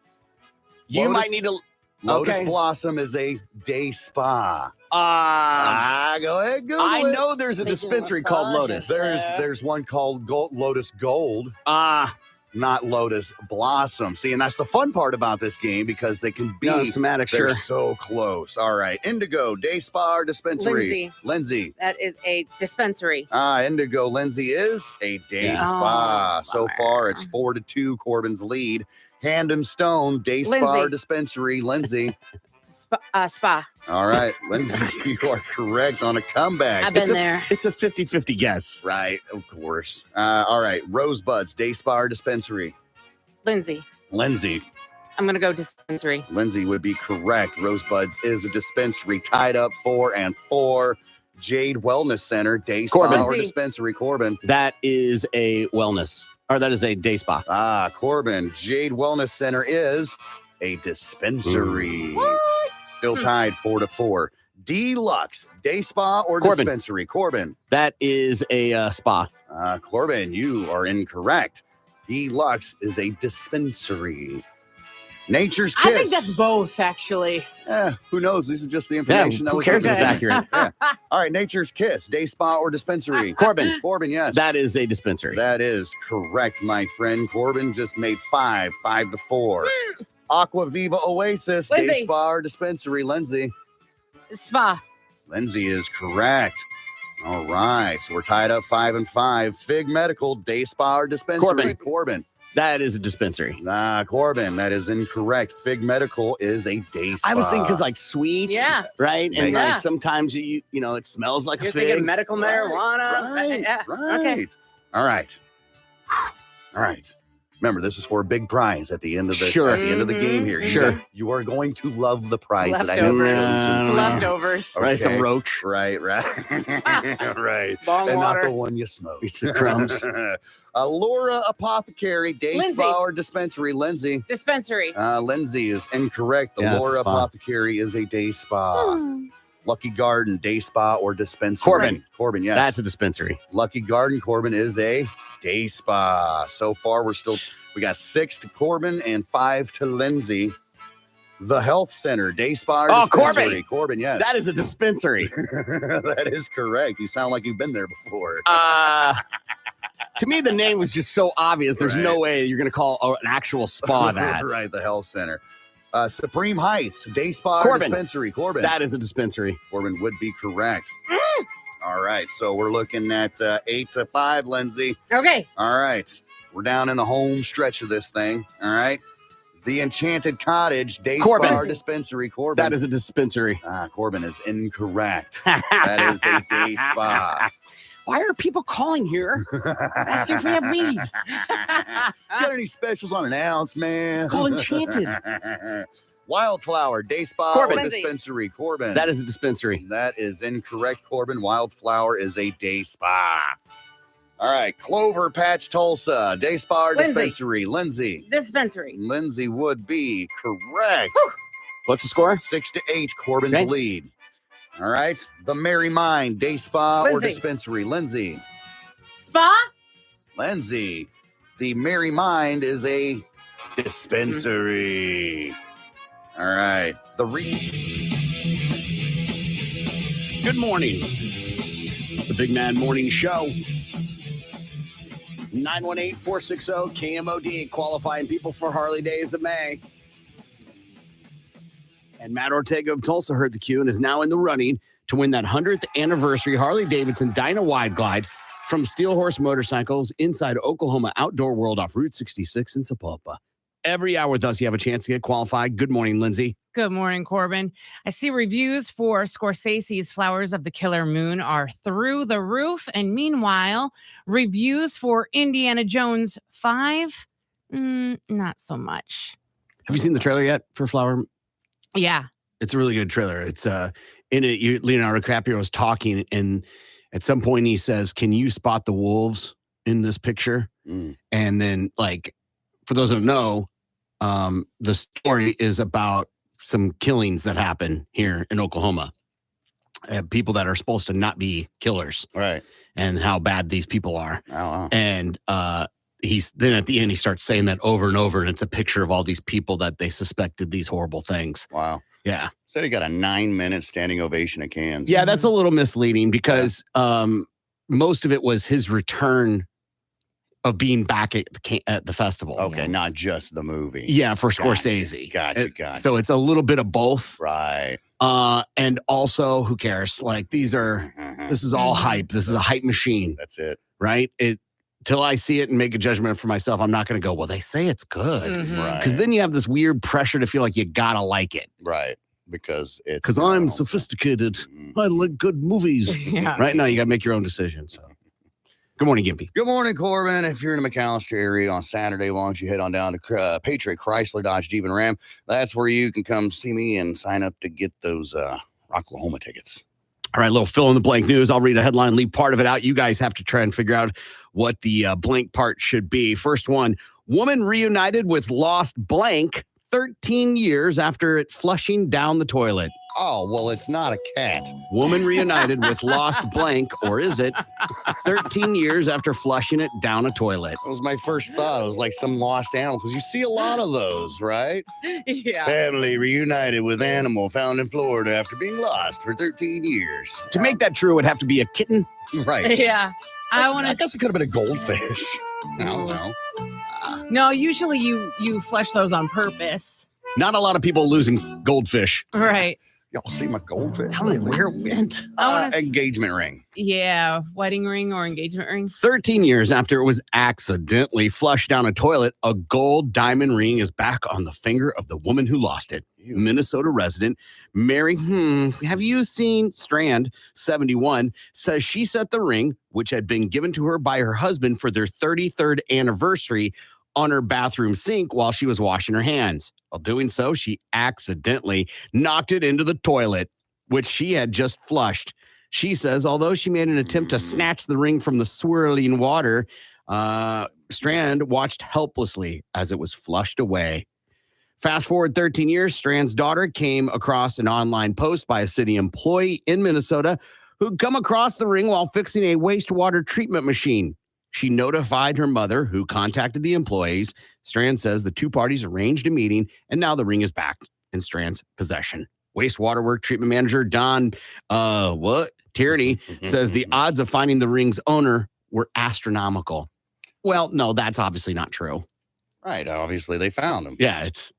You Lotus- might need to. Lotus Okay. Blossom is a day spa. Go ahead, Google I it. know there's a dispensary called Lotus. There's one called Lotus Gold, not Lotus Blossom. See, and that's the fun part about this game because they can be No, semantic, they're sure. so close. All right, Indigo, day spa or dispensary? Lindsay. That is a dispensary. Indigo. Lindsay is a day Yeah. spa. Oh, So far, it's 4-2. Corbin's lead. Hand and Stone, day spa Lindsay. or dispensary? Lindsay. Spa. All right, Lindsay, you are correct on a comeback. I've been there. It's a 50-50 guess. Right, of course. All right, Rosebuds, day spa or dispensary? Lindsay. Lindsay. I'm going to go dispensary. Lindsay would be correct. Rosebuds is a dispensary, tied up 4-4. Jade Wellness Center, day spa Corbin. or Lindsay. dispensary? Corbin. That is a wellness, or that is a day spa. Corbin. Jade Wellness Center is a dispensary. Still tied 4-4. Deluxe, day spa or Corbin. dispensary? Corbin. That is a spa. Corbin, you are incorrect. Deluxe is a dispensary. Nature's Kiss. I think that's both, actually. Who knows? This is just the Yeah, information. who cares if it's accurate? Yeah. All right, Nature's Kiss, day spa or dispensary? Corbin. Corbin, yes. That is a dispensary. That is correct, my friend. Corbin just made 5-4. Aqua Viva Oasis, day Lindsay. spa or dispensary? Lindsay. Spa. Lindsay is correct. All right, so we're tied up 5-5. Fig Medical, day spa or dispensary? Corbin. Corbin. That is a dispensary. Corbin, that is incorrect. Fig Medical is a day spa. I was thinking because like sweets, Yeah. right? And Yeah. like sometimes you know it smells like You're a fig. thinking medical marijuana. Right. Yeah. Right. Okay. All right. All right. Remember, this is for a big prize at the end of the Sure. at the end of the game here. Sure. You are going to love the prize that I have Leftovers. chosen. No. Leftovers. Right, it's a Okay. roach. Right. Right. Bong And not water. the one you smoke. It's the crumbs. Laura Apothecary, day Lindsay. spa or dispensary? Lindsay. Dispensary. Lindsay is incorrect. The Yeah, it's a Laura spa. Apothecary is a day spa. Lucky Garden, day spa or dispensary? Corbin. Corbin, yes. That's a dispensary. Lucky Garden, Corbin is a day spa. So far, we got 6 to Corbin and 5 to Lindsay. The Health Center, day spa or Oh, dispensary? Corbin. Corbin, yes. That is a dispensary. That is correct. You sound like you've been there before. To me, the name was just so obvious. There's no Right. way you're going to call an actual spa that. Right, the Health Center. Supreme Heights, day spa or Corbin. dispensary? Corbin. That is a dispensary. Corbin would be correct. All right, so we're looking at 8-5, Lindsay. Okay. All right, we're down in the home stretch of this thing. All right, the Enchanted Cottage, day Corbin. spa or dispensary? Corbin. That is a dispensary. Corbin is incorrect. That is a day spa. Why are people calling here asking for a weed? Got any specials on an ounce, man? It's called Enchanted. Wildflower, day spa Corbin. or dispensary? Corbin. That is a dispensary. That is incorrect, Corbin. Wildflower is a day spa. All right, Clover Patch, Tulsa, day spa or Lindsay. dispensary? Lindsay. Dispensary. Lindsay would be correct. What's the score? 6-8, Corbin's Okay. lead. All right, the Merry Mind, day spa or Lindsay. dispensary? Lindsay. Spa. Lindsay. The Merry Mind is a dispensary. All right, Good morning. The Big Man Morning Show. 918-460-KMOD, qualifying people for Harley Days of May. And Matt Ortega of Tulsa heard the cue and is now in the running to win that 100th anniversary Harley-Davidson Dyna Wide Glide from Steel Horse Motorcycles inside Oklahoma Outdoor World off Route 66 in Sapulpa. Every hour with us, you have a chance to get qualified. Good morning, Lindsay. Good morning, Corbin. I see reviews for Scorsese's Flowers of the Killer Moon are through the roof. And meanwhile, reviews for Indiana Jones 5, not so much. Have you seen the trailer yet for Flower? Yeah. It's a really good trailer. It's in it, Leonardo DiCaprio is talking, and at some point he says, "Can you spot the wolves in this picture?" And then, like, for those who don't know, the story is about some killings that happen here in Oklahoma. People that are supposed to not be killers, right? And how bad these people are. Oh, wow. And he's then at the end he starts saying that over and over, and it's a picture of all these people that they suspected these horrible things. Wow. Yeah. Said he got a 9-minute standing ovation at Cannes. Yeah, that's a little misleading because most of it was his return of being back at the festival. Okay, not just the movie. Yeah, for Scorsese. Gotcha. So it's a little bit of both. Right. And also, who cares? Like, this is all hype. This is a hype machine. That's it. Right? Till I see it and make a judgment for myself, I'm not going to go, well, they say it's good. Right. Because then you have this weird pressure to feel like you got to like it. Right. Because I'm sophisticated. I like good movies. Yeah. Right now, you got to make your own decision. So, good morning, Gimpy. Good morning, Corbin. If you're in the McAllister area on Saturday, why don't you head on down to Patriot Chrysler Dodge Jeep and Ram? That's where you can come see me and sign up to get those Rocklahoma tickets. All right, little fill in the blank news. I'll read a headline, leave part of it out. You guys have to try and figure out what the blank part should be. First one, woman reunited with lost blank 13 years after it flushing down the toilet. Oh, well, it's not a cat. Woman reunited with lost blank, or is it 13 years after flushing it down a toilet? That was my first thought. It was like some lost animal, because you see a lot of those, right? Yeah. Family reunited with animal found in Florida after being lost for 13 years. To make that true, it would have to be a kitten. Right. Yeah. I guess it could have been a goldfish. I don't know. No, usually you flush those on purpose. Not a lot of people losing goldfish. Right. Y'all see my goldfish? Tell me where it went. Engagement ring. Yeah. Wedding ring or engagement ring. 13 years after it was accidentally flushed down a toilet, a gold diamond ring is back on the finger of the woman who lost it. Minnesota resident Mary, have you seen Strand, 71, says she set the ring, which had been given to her by her husband for their 33rd anniversary, on her bathroom sink while she was washing her hands. While doing so, she accidentally knocked it into the toilet, which she had just flushed. She says, although she made an attempt to snatch the ring from the swirling water, Strand watched helplessly as it was flushed away. Fast forward 13 years, Strand's daughter came across an online post by a city employee in Minnesota who'd come across the ring while fixing a wastewater treatment machine. She notified her mother, who contacted the employees. Strand says the two parties arranged a meeting, and now the ring is back in Strand's possession. Wastewater work treatment manager Don Tierney says the odds of finding the ring's owner were astronomical. Well, no, that's obviously not true. Right. Obviously, they found him. Yeah, it's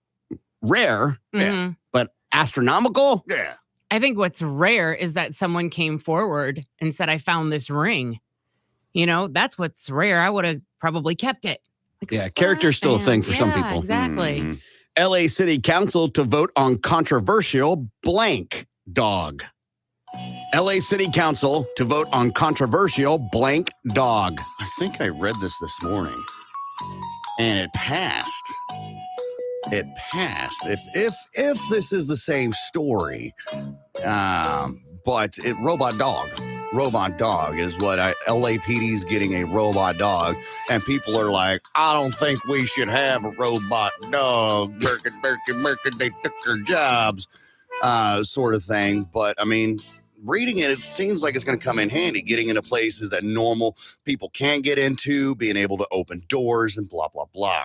rare, Mhm. but astronomical? Yeah. I think what's rare is that someone came forward and said, I found this ring. You know, that's what's rare. I would have probably kept it. Yeah, character's still a thing for some people. Exactly. LA City Council to vote on controversial blank dog. LA City Council to vote on controversial blank dog. I think I read this morning, and it passed. It passed. If this is the same story, but robot dog is what LAPD's getting, a robot dog, and people are like, I don't think we should have a robot dog. Merkin, they took our jobs, sort of thing. But I mean, reading it seems like it's going to come in handy, getting into places that normal people can't get into, being able to open doors and blah, blah, blah.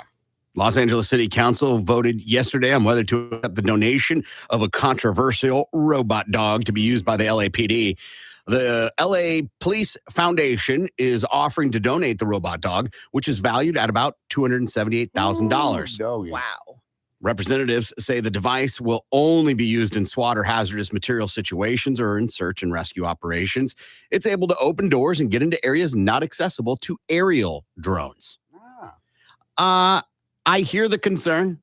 Los Angeles City Council voted yesterday on whether to accept the donation of a controversial robot dog to be used by the LAPD. The LA Police Foundation is offering to donate the robot dog, which is valued at about $278,000. Wow. Representatives say the device will only be used in SWAT or hazardous material situations or in search and rescue operations. It's able to open doors and get into areas not accessible to aerial drones. I hear the concern.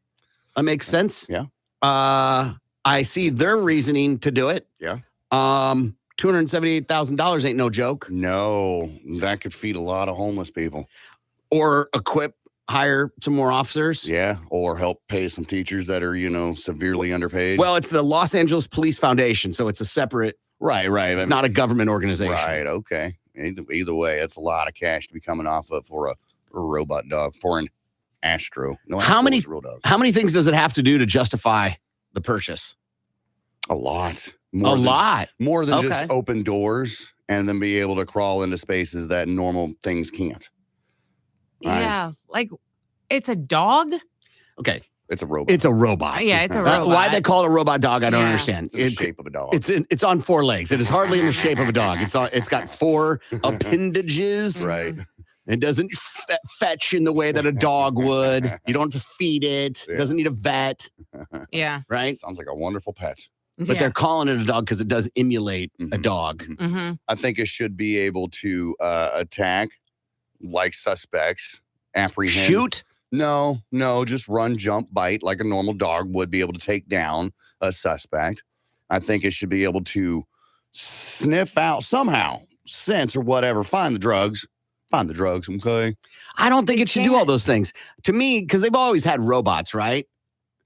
That makes sense. Yeah. I see their reasoning to do it. Yeah. $278,000 ain't no joke. No, that could feed a lot of homeless people. Or hire some more officers. Yeah, or help pay some teachers that are, severely underpaid. Well, it's the Los Angeles Police Foundation, so it's a separate. Right. It's not a government organization. Right. Okay. Either way, it's a lot of cash to be coming off of for a robot dog, for an Astro. No, How many real dogs. How many things does it have to do to justify the purchase? A lot. More than just open doors and then be able to crawl into spaces that normal things can't. Yeah, like it's a dog. Okay. It's a robot. It's a robot. Yeah, it's a robot. Why they call it a robot dog, I don't Yeah. understand. It's in the shape of a dog. It's on four legs. It is hardly in the shape of a dog. It's got four appendages. Right. It doesn't fetch in the way that a dog would. You don't have to feed it. It doesn't need a vet. Yeah. Right? Sounds like a wonderful pet. But they're calling it a dog because it does emulate a dog. Mm-hmm. I think it should be able to attack like suspects, apprehend. Shoot? No, just run, jump, bite like a normal dog would be able to take down a suspect. I think it should be able to sniff out somehow, sense or whatever, find the drugs, okay? I don't think it should do all those things. To me, because they've always had robots, right?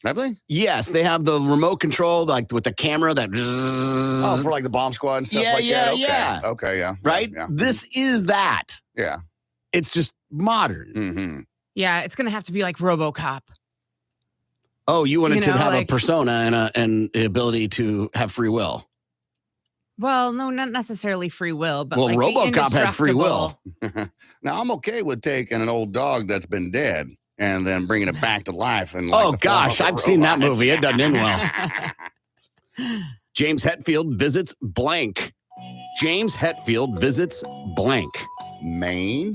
Have they? Yes, they have the remote control, like with the camera that. Oh, for like the bomb squad and stuff like that? Okay. Yeah. Okay, yeah. Right? Yeah. This is that. Yeah. It's just modern. Mm-hmm. Yeah, it's gonna have to be like RoboCop. Oh, you wanted to have like, a persona and the ability to have free will. Well, no, not necessarily free will, but well, like RoboCop had free will. Now, I'm okay with taking an old dog that's been dead and then bringing it back to life. And oh, gosh, I've seen that movie. It doesn't end well. James Hetfield visits blank. James Hetfield visits blank. Maine.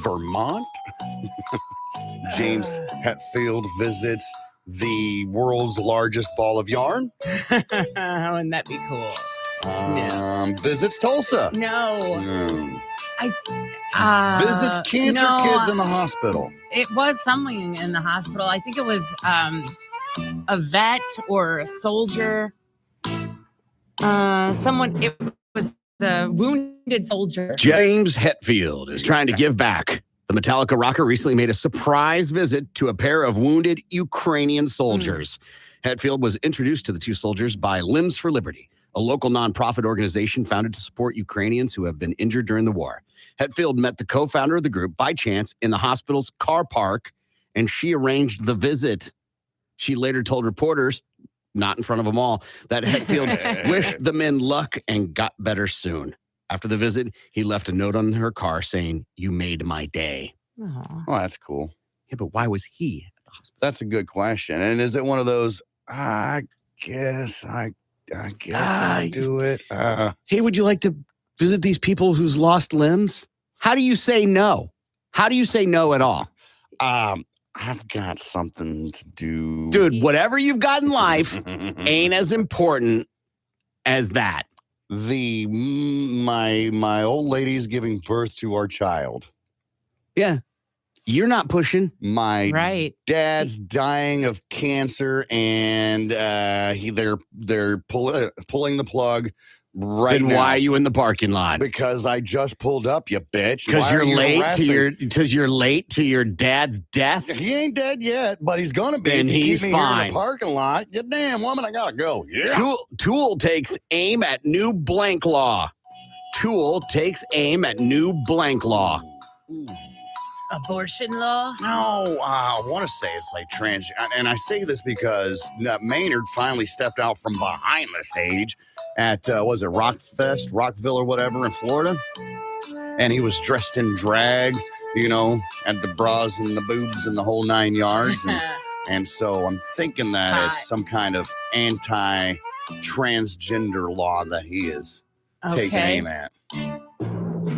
Vermont. James Hetfield visits the world's largest ball of yarn. Wouldn't that be cool? Visits Tulsa. No. Visits cancer kids in the hospital. It was something in the hospital. I think it was a vet or a soldier. It was the wounded soldier. James Hetfield is trying to give back. The Metallica rocker recently made a surprise visit to a pair of wounded Ukrainian soldiers. Hetfield was introduced to the two soldiers by Limbs for Liberty, a local nonprofit organization founded to support Ukrainians who have been injured during the war. Hetfield met the co-founder of the group by chance in the hospital's car park, and she arranged the visit. She later told reporters, not in front of them all, that Hetfield wished the men luck and got better soon. After the visit, he left a note on her car saying, "You made my day." Aww. Well, that's cool. Yeah, but why was he at the hospital? That's a good question. And is it one of those, I guess I'll do it. Hey, would you like to visit these people who's lost limbs? How do you say no? How do you say no at all? I've got something to do. Dude, whatever you've got in life ain't as important as that. My old lady's giving birth to our child. Yeah. You're not pushing. My dad's dying of cancer, and they're pulling the plug right now. Then why are you in the parking lot? Because I just pulled up, you bitch. Because you're late to your dad's death. He ain't dead yet, but he's gonna be. Then if you he's keep me here in fine. the parking lot. You damn woman, I gotta go. Yeah. Tool takes aim at new blank law. Tool takes aim at new blank law. Abortion law? No, I want to say it's like trans. And I say this because Maynard finally stepped out from behind the stage at, was it Rockville or whatever in Florida? And he was dressed in drag, at the bras and the boobs and the whole 9 yards. And so I'm thinking that it's some kind of anti-transgender law that he is taking aim at.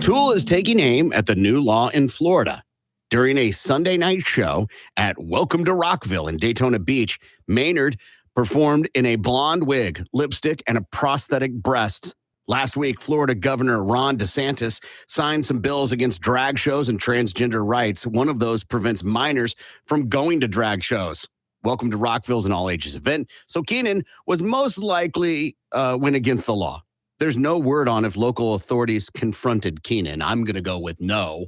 Tool is taking aim at the new law in Florida. During a Sunday night show at Welcome to Rockville in Daytona Beach, Maynard performed in a blonde wig, lipstick, and a prosthetic breast Last week, Florida Governor Ron DeSantis signed some bills against drag shows and transgender rights. One of those prevents minors from going to drag shows. Welcome to Rockville's an all-ages event. So Keenan was most likely went against the law. There's no word on if local authorities confronted Keenan. I'm going to go with no.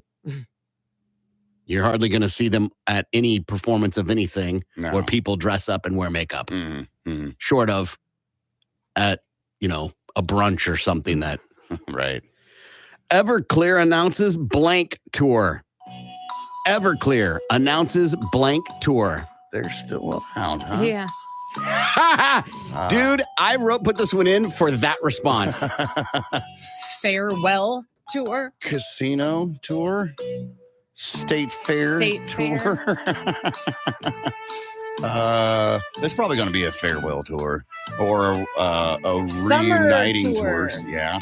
You're hardly going to see them at any performance of anything where people dress up and wear makeup. Short of at, a brunch or something that. Right. Everclear announces blank tour. Everclear announces blank tour. They're still around, huh? Yeah. Dude, I put this one in for that response. Farewell tour. Casino tour. State fair tour. There's probably going to be a farewell tour or a Summer reuniting tour. tours. Yeah.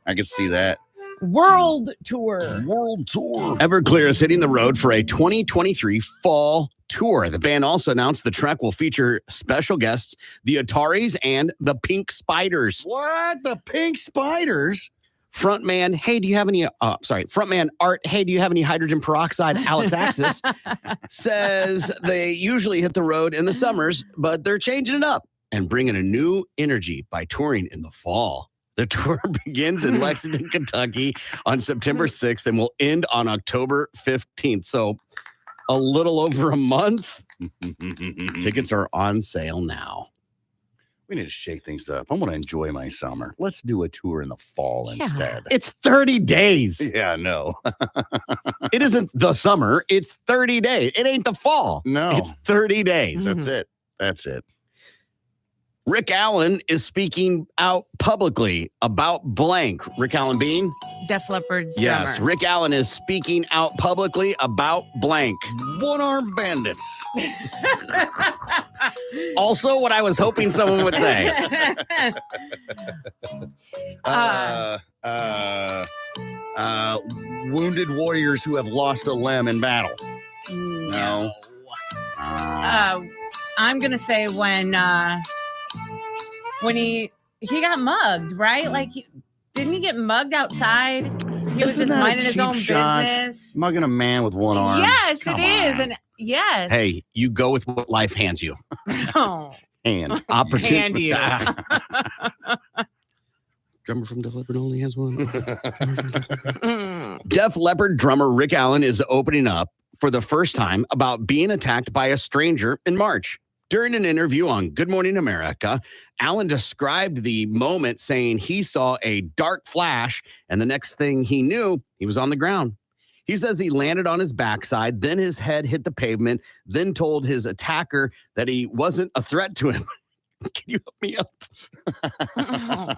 I can see that. World tour. World tour. Everclear is hitting the road for a 2023 fall tour. The band also announced the trek will feature special guests, the Ataris and the Pink Spiders. What? The Pink Spiders? Frontman, hey, do you have any, frontman Art, hey, do you have any hydrogen peroxide? Alex Axis says they usually hit the road in the summers, but they're changing it up and bringing a new energy by touring in the fall. The tour begins in Lexington, Kentucky on September 6th and will end on October 15th. So a little over a month. Tickets are on sale now. We need to shake things up. I want to enjoy my summer. Let's do a tour in the fall instead. It's 30 days. Yeah, no. It isn't the summer. It's 30 days. It ain't the fall. No. It's 30 days. That's it. Rick Allen is speaking out publicly about blank. Rick Allen Bean? Def Leppard's Yes, drummer. Rick Allen is speaking out publicly about blank. One-armed bandits. Also, what I was hoping someone would say. Wounded warriors who have lost a limb in battle. No. I'm gonna say when he got mugged, right? Like, didn't he get mugged outside? He was Isn't just that a minding his cheap own shot? business. Mugging a man with one arm. Yes, Come it is, on. and yes. Hey, you go with what life hands you. Oh, And hand you. Drummer from Def Leppard only has one. Def Leppard drummer Rick Allen is opening up for the first time about being attacked by a stranger in March. During an interview on Good Morning America, Allen described the moment saying he saw a dark flash, and the next thing he knew, he was on the ground. He says he landed on his backside, then his head hit the pavement, then told his attacker that he wasn't a threat to him. Can you help me up?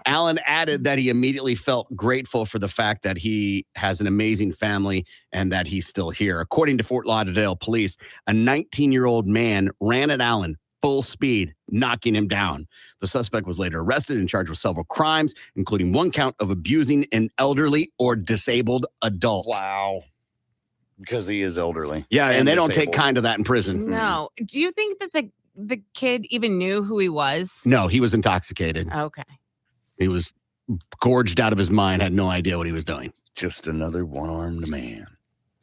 Allen added that he immediately felt grateful for the fact that he has an amazing family and that he's still here. According to Fort Lauderdale police, a 19-year-old man ran at Allen full speed, knocking him down. The suspect was later arrested and charged with several crimes, including one count of abusing an elderly or disabled adult. wow. Because he is elderly. Yeah, and they don't take disabled. kind of that in prison. No. Do you think that the kid even knew who he was? No, he was intoxicated. Okay. He was gorged out of his mind, had no idea what he was doing. Just another one-armed man.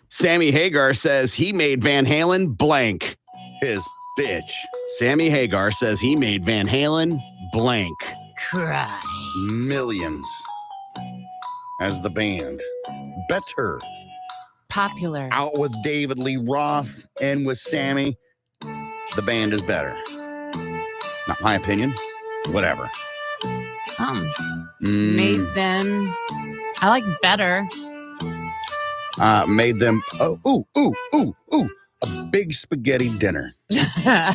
Sammy Hagar says he made Van Halen blank. His bitch. Sammy Hagar says he made Van Halen blank. Cry. Millions. As the band. Better. Popular. Out with David Lee Roth and with Sammy. The band is better. Not my opinion. Whatever. Made them. I like better. Made them. Oh, ooh. A big spaghetti dinner. Van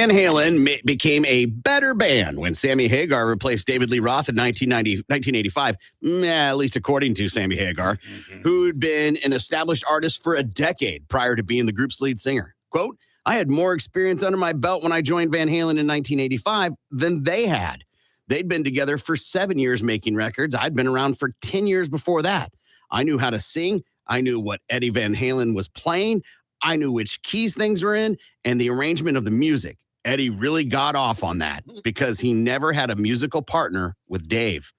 Halen became a better band when Sammy Hagar replaced David Lee Roth in 1985, at least according to Sammy Hagar, who'd been an established artist for a decade prior to being the group's lead singer. Quote, I had more experience under my belt when I joined Van Halen in 1985 than they had. They'd been together for 7 years making records. I'd been around for 10 years before that. I knew how to sing. I knew what Eddie Van Halen was playing. I knew which keys things were in and the arrangement of the music. Eddie really got off on that because he never had a musical partner with Dave.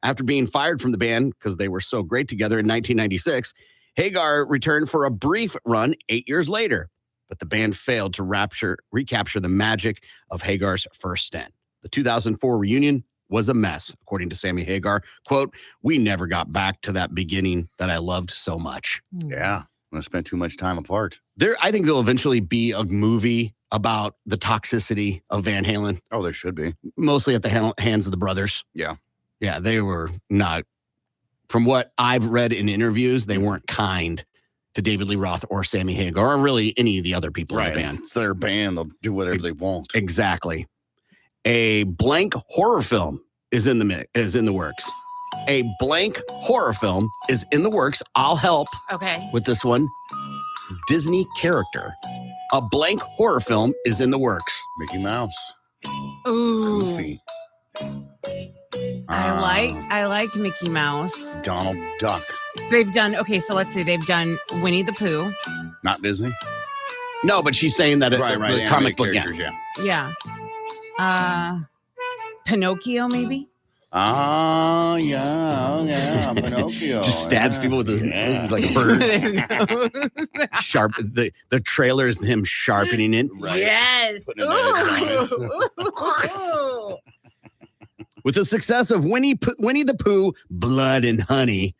After being fired from the band because they were so great together in 1996, Hagar returned for a brief run 8 years later, but the band failed to recapture the magic of Hagar's first stint. The 2004 reunion was a mess, according to Sammy Hagar. Quote, "We never got back to that beginning that I loved so much." Yeah. I spent too much time apart. I think there'll eventually be a movie about the toxicity of Van Halen. Oh, there should be. Mostly at the hands of the brothers. Yeah. Yeah, they were not, from what I've read in interviews, they weren't kind to David Lee Roth or Sammy Hagar or really any of the other people in the band. It's their band. They'll do whatever they want. Exactly. A blank horror film is in the works. A blank horror film is in the works. I'll help with this one. Disney character. A blank horror film is in the works. Mickey Mouse. Ooh. Goofy. I like Mickey Mouse. Donald Duck. They've done, so let's see. They've done Winnie the Pooh. Not Disney? No, but she's saying that the comic book, Yeah. Pinocchio, maybe? Yeah, Pinocchio. Just stabs people with his nose. He's like a bird. Sharp. The trailer is him sharpening it. Right. Yes. Ooh. With the success of Winnie the Pooh, Blood and Honey,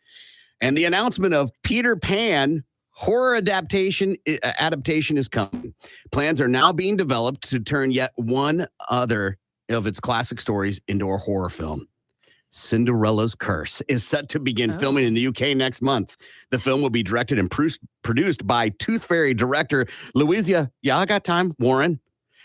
and the announcement of Peter Pan, horror adaptation is coming. Plans are now being developed to turn yet one other of its classic stories into a horror film. Cinderella's Curse is set to begin filming in the UK next month. The film will be directed and produced by Tooth Fairy director Louisa, I got time, Warren.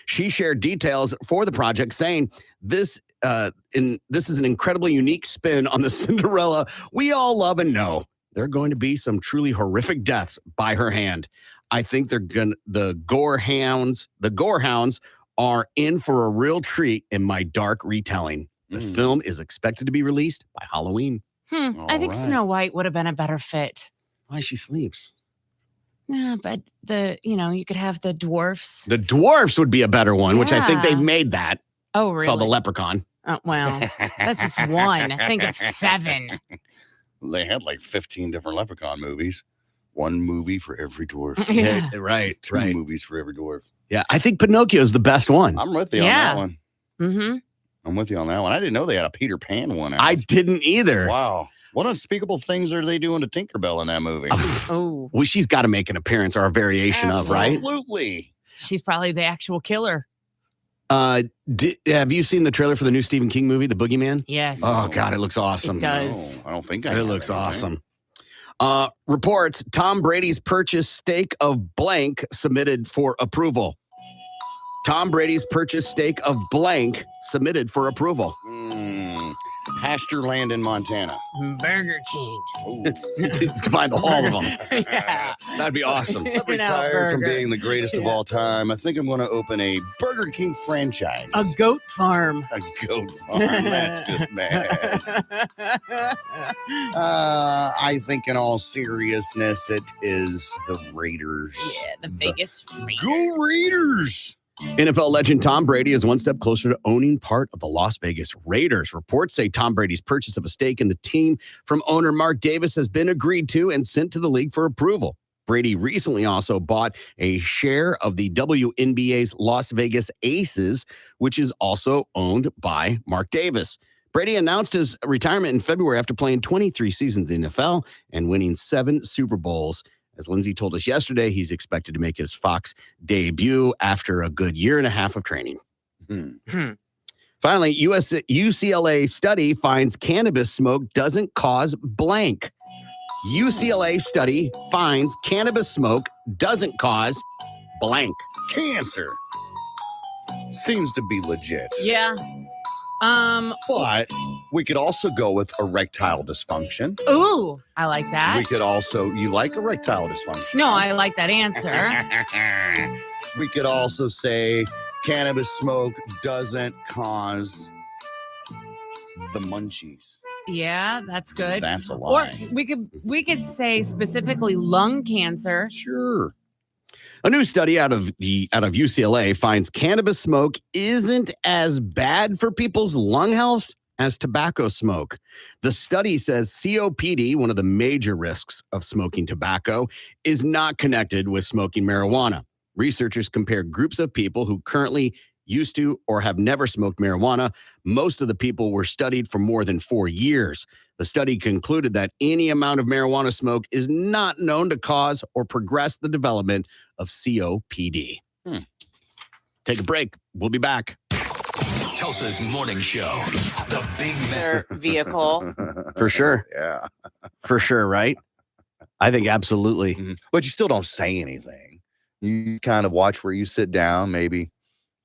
She shared details for the project, saying this is an incredibly unique spin on the Cinderella we all love and know. There are going to be some truly horrific deaths by her hand. I think the Gorehounds are in for a real treat in my dark retelling. The film is expected to be released by Halloween. I think Snow White would have been a better fit. Why she sleeps? Yeah, but you could have the dwarfs. The dwarfs would be a better one, which I think they've made that. Oh, really? It's called the Leprechaun. Oh, well, that's just one. Think of 7. They had like 15 different Leprechaun movies. One movie for every dwarf. Yeah. Right. Two movies for every dwarf. Yeah, I think Pinocchio is the best one. I'm with you on that one. Mm-hmm. I'm with you on that one. I didn't know they had a Peter Pan one out. I didn't either. Wow. What unspeakable things are they doing to Tinkerbell in that movie? Oh. Well, she's got to make an appearance or a variation of, right? Absolutely. She's probably the actual killer. Have you seen the trailer for the new Stephen King movie, The Boogeyman? Yes. Oh, God, it looks awesome. It does. No, I don't think It looks awesome. Reports Tom Brady's purchase stake of blank submitted for approval. Tom Brady's purchase stake of blank submitted for approval. Pasture land in Montana. Burger King. It's combined all of them. Yeah. That'd be awesome. I've retired from being the greatest of all time. I think I'm going to open a Burger King franchise. A goat farm. A goat farm. That's just bad. I think in all seriousness, it is the Raiders. Yeah, the biggest Raiders. Go Raiders! NFL legend Tom Brady is one step closer to owning part of the Las Vegas Raiders. Reports say Tom Brady's purchase of a stake in the team from owner Mark Davis has been agreed to and sent to the league for approval. Brady recently also bought a share of the WNBA's Las Vegas Aces, which is also owned by Mark Davis. Brady announced his retirement in February after playing 23 seasons in the NFL and winning 7 Super Bowls. As Lindsay told us yesterday, he's expected to make his Fox debut after a good year and a half of training. Finally, UCLA study finds cannabis smoke doesn't cause blank. UCLA study finds cannabis smoke doesn't cause blank. Cancer. Seems to be legit. Yeah. But we could also go with erectile dysfunction. Ooh, I like that. We could also, you like erectile dysfunction? No, I like that answer. We could also say cannabis smoke doesn't cause the munchies. Yeah, that's good. That's a lie. Or we could say specifically lung cancer. Sure. A new study out of UCLA finds cannabis smoke isn't as bad for people's lung health as tobacco smoke. The study says COPD, one of the major risks of smoking tobacco, is not connected with smoking marijuana. Researchers compared groups of people who currently used to or have never smoked marijuana. Most of the people were studied for more than 4 years. The study concluded that any amount of marijuana smoke is not known to cause or progress the development of COPD. Take a break. We'll be back. Tulsa's morning show. The Big Man. Their vehicle. For sure. Yeah. For sure, right? I think absolutely. But you still don't say anything. You kind of watch where you sit down, maybe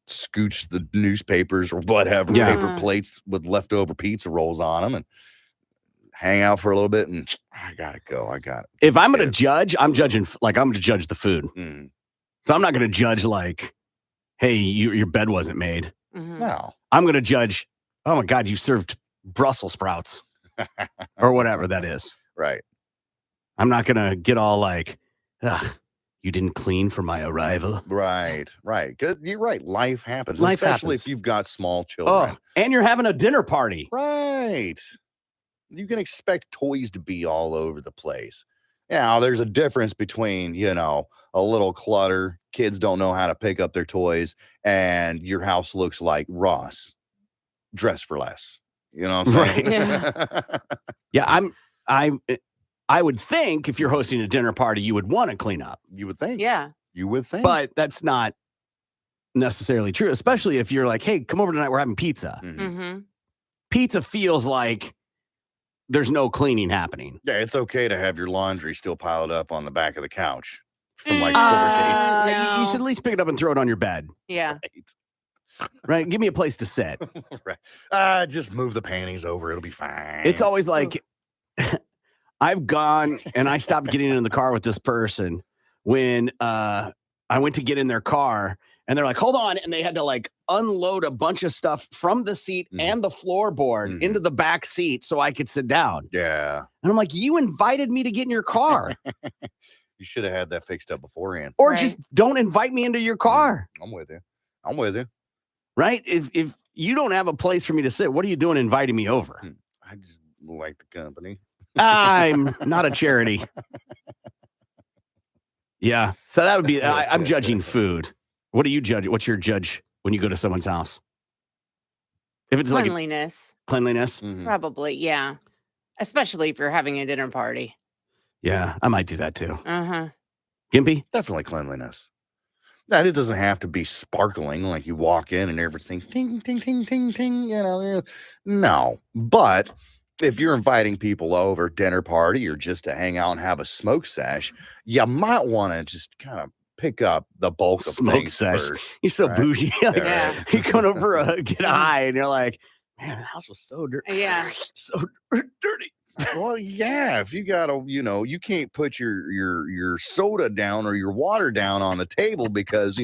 scooch the newspapers or whatever, Yeah. paper plates with leftover pizza rolls on them and hang out for a little bit. And I got to go. I got it. If I'm going to judge, I'm going to judge the food. Mm. So I'm not going to judge like, hey, your bed wasn't made. No. I'm going to judge, oh my God, you served Brussels sprouts or whatever that is. Right. I'm not going to get all like, ugh, you didn't clean for my arrival. Right. Right. 'Cause you're right. Life happens. Life especially happens. if you've got small children. Oh, and you're having a dinner party. Right. You can expect toys to be all over the place. Now, there's a difference between, a little clutter, kids don't know how to pick up their toys, and your house looks like Ross, dressed for less. You know what I'm saying? Right. Yeah, I would think if you're hosting a dinner party, you would want to clean up. You would think. Yeah. You would think. But that's not necessarily true, especially if you're like, hey, come over tonight, we're having pizza. Mm-hmm. Pizza feels like there's no cleaning happening. Yeah, it's okay to have your laundry still piled up on the back of the couch from like 4 days. You should at least pick it up and throw it on your bed. Yeah. Right? Give me a place to sit. Right. Just move the panties over. It'll be fine. It's always like, I've gone and I stopped getting in the car with this person when I went to get in their car and they're like, hold on. And they had to like unload a bunch of stuff from the seat and the floorboard into the back seat so I could sit down. Yeah. And I'm like, you invited me to get in your car. You should have had that fixed up beforehand. Or just don't invite me into your car. I'm with you. I'm with you. Right? If you don't have a place for me to sit, what are you doing inviting me over? I just like the company. I'm not a charity. Yeah. So that would be, I'm judging food. What do you judge? What's your judge when you go to someone's house? If it's Cleanliness. like cleanliness? Probably, yeah. Especially if you're having a dinner party. Yeah, I might do that too. Uh-huh. Gimpy? Definitely cleanliness. That it doesn't have to be sparkling like you walk in and everything's ting, ting, ting, ting, ting, No. But if you're inviting people over, dinner party, or just to hang out and have a smoke sesh, you might want to just kind of pick up the bulk of Smoke things sesh. first, You're so right? bougie. Yeah. You're going over get high and you're like, man, the house was so dirty. Yeah. So dirty. Well, yeah, if you got to, you can't put your soda down or your water down on the table because,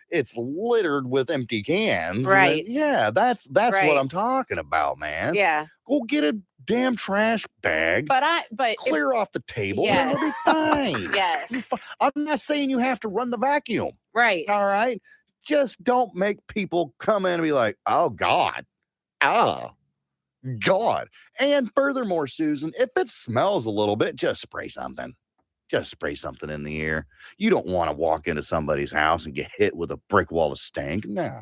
it's littered with empty cans. Right. Yeah, that's what Right. I'm talking about, man. Yeah. Go get a damn trash bag. But clear off the tables and it'll be fine. Yes. I'm not saying you have to run the vacuum. Right. All right. Just don't make people come in and be like, oh God. Oh God. And furthermore, Susan, if it smells a little bit, just spray something. Just spray something in the air. You don't want to walk into somebody's house and get hit with a brick wall of stank. No.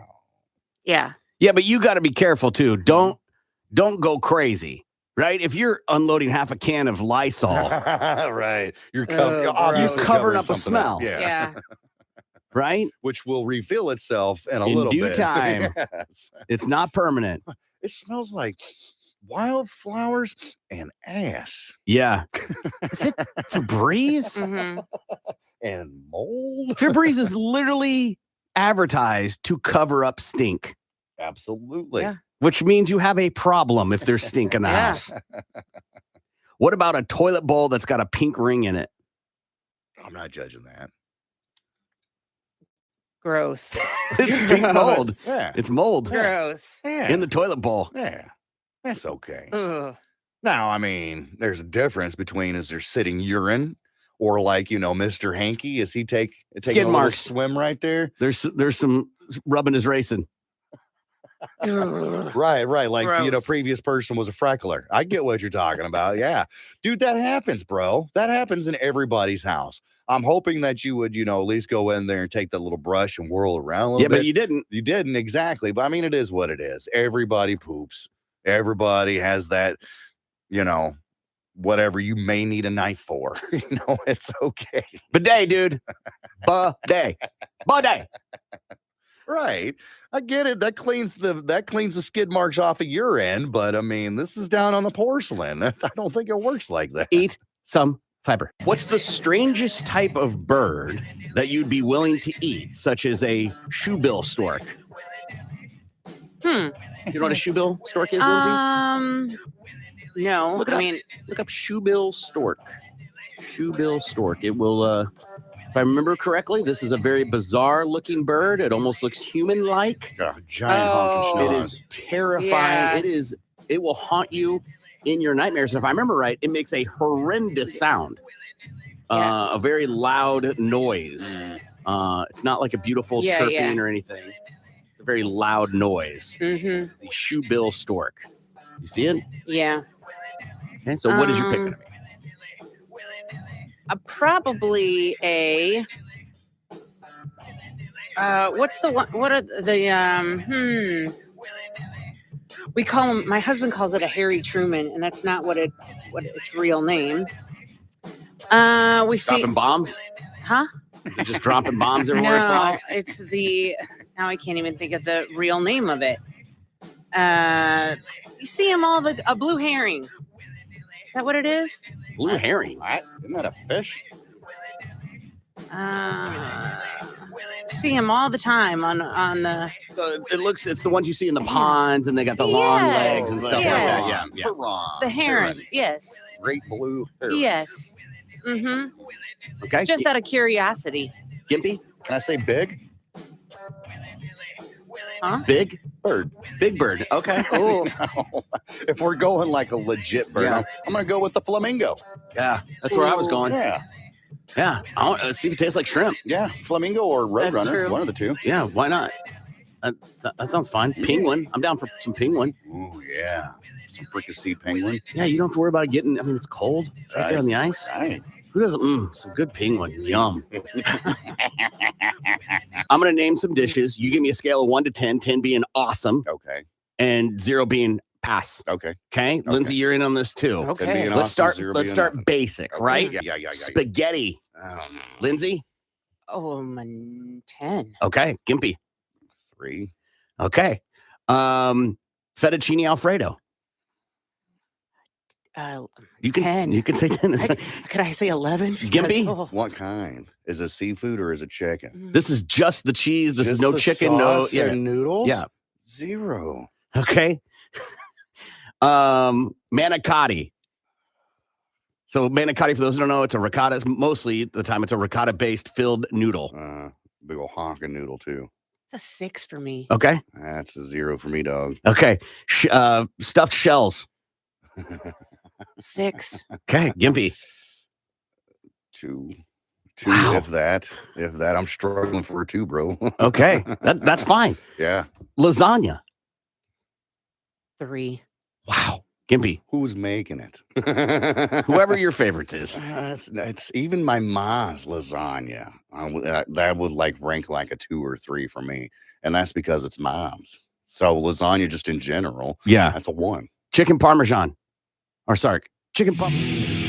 Yeah. Yeah, but you got to be careful too. Don't go crazy. Right? If you're unloading half a can of Lysol, right. You're obviously covering up a smell. Yeah. Right? Which will reveal itself in a In little due bit. time. Yes. It's not permanent. It smells like wildflowers and ass. Yeah. Is it Febreze? Mm-hmm. And mold. Febreze is literally advertised to cover up stink. Absolutely. Yeah. Which means you have a problem if there's stink in the Yeah. house. What about a toilet bowl that's got a pink ring in it? I'm not judging that. Gross. It's pink mold. Yeah. It's mold Gross. Yeah. in the toilet bowl. Yeah. That's okay. Ugh. Now, I mean, there's a difference between is there sitting urine Or like, Mr. Hanky, is he taking Skid a little marks. swim right there? There's some rubbing his racing. Right. Like, Gross. previous person was a freckler. I get what you're talking about. Yeah. Dude, that happens, bro. That happens in everybody's house. I'm hoping that you would, at least go in there and take that little brush and whirl around a little bit. But you didn't. You didn't, exactly. But I mean, it is what it is. Everybody poops. Everybody has that, whatever you may need a knife for. It's okay. Bidet, dude. Bidet. Bidet. Right. I get it. That cleans the skid marks off of your end, but I mean, this is down on the porcelain. I don't think it works like that. Eat some fiber. What's the strangest type of bird that you'd be willing to eat, such as a shoebill stork? Hmm. You know what a shoebill stork is, Lindsay? No. Look up shoebill stork. Shoebill stork. It will, if I remember correctly, this is a very bizarre looking bird. It almost looks human-like. Giant honking It schnoz. is terrifying. Yeah. It will haunt you in your nightmares. And if I remember right, it makes a horrendous sound. A very loud noise. It's not like a beautiful chirping or anything. It's a very loud noise. Mm-hmm. The shoebill stork. You see it? Yeah. Okay, so what is your pick gonna be? Probably a. What's the one? What are the We call him. My husband calls it a Harry Truman, and that's not what its real name. We see Dropping bombs? Huh? Is it just dropping bombs everywhere it No, flies? it's the. Now I can't even think of the real name of it. You see them all a blue herring. Is that what it is? Blue herring. Isn't that a fish? See them all the time on the. So it's the ones you see in the ponds, and they got the long legs and stuff like that. Yeah. The heron. Yes. Great blue heron. Yes. Mm-hmm. Okay. Just out of curiosity. Gimpy? Can I say big? Huh? Big bird. Big bird. Okay. Oh. If we're going like a legit bird, I'm going to go with the flamingo. Yeah, that's where I was going. Yeah. Yeah. I want to see if it tastes like shrimp. Yeah. Flamingo or roadrunner. true. One of the two. Yeah. Why not? That sounds fine. Penguin. I'm down for some penguin. Ooh, yeah. Some fricasseed penguin. Yeah, you don't have to worry about it getting. I mean, it's cold. It's right there on the ice. Right. Who doesn't? Some good penguin. Yum. I'm going to name some dishes. You give me a scale of 1 to 10, 10 being awesome. Okay. And 0 being pass. Okay. Okay. Lindsay, you're in on this too. 10 Okay. being Let's awesome, start. 0 Let's being start nothing. basic, Okay. right? Yeah. Spaghetti. Lindsay. Oh, 10. Okay. Gimpy. 3. Okay. Fettuccine Alfredo. You can 10. You can say 10. Could I say 11? Gimpy? Oh. What kind? Is it seafood or is it chicken? This is just the cheese. This is Just no the chicken. sauce No. and noodles? Yeah. 0. Okay. Manicotti. So manicotti, for those who don't know, it's a ricotta. Mostly the time it's a ricotta-based filled noodle. Big ol' honking noodle too. It's a 6 for me. Okay. That's a 0 for me, dog. Okay. Stuffed shells. 6. Okay. Gimpy. 2. 2, Wow. if that. I'm struggling for a 2, bro. Okay. That's fine. Yeah. Lasagna. 3. Wow. Gimpy. Who's making it? Whoever your favorites is. It's even my ma's lasagna. That would like rank like a 2 or 3 for me, and that's because it's mom's. So lasagna, just in general, Yeah. that's a 1. Chicken Parmesan. Or sorry, chicken Parmesan.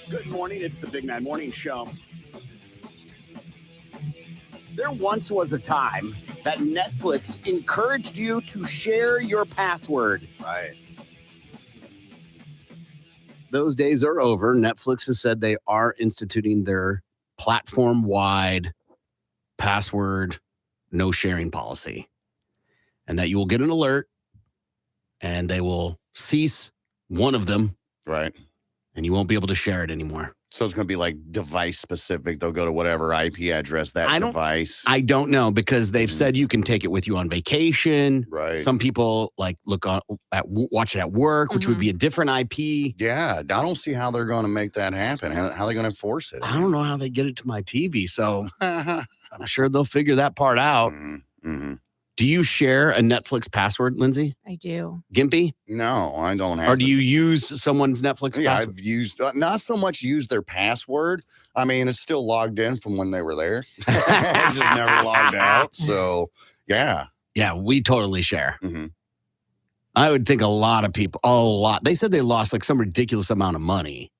Good morning. It's the Big Man Morning Show. There once was a time that Netflix encouraged you to share your password. Right. Those days are over. Netflix has said they are instituting their platform-wide password no sharing policy, and that you will get an alert and they will cease one of them. Right. And you won't be able to share it anymore. So it's going to be like device specific. They'll go to whatever IP address that device. I don't know because they've said you can take it with you on vacation. Right. Some people like watch it at work, which would be a different IP. Yeah. I don't see how they're going to make that happen. How are they going to enforce it? I don't know how they get it to my TV. So I'm sure they'll figure that part out. Mm-hmm. Do you share a Netflix password, Lindsay? I do. Gimpy? No, I don't have. Or do you use someone's Netflix Yeah, password? I've used, not so much use their password. I mean, it's still logged in from when they were there. I just never logged out. So, yeah. Yeah, we totally share. Mm-hmm. I would think a lot of people, they said they lost like some ridiculous amount of money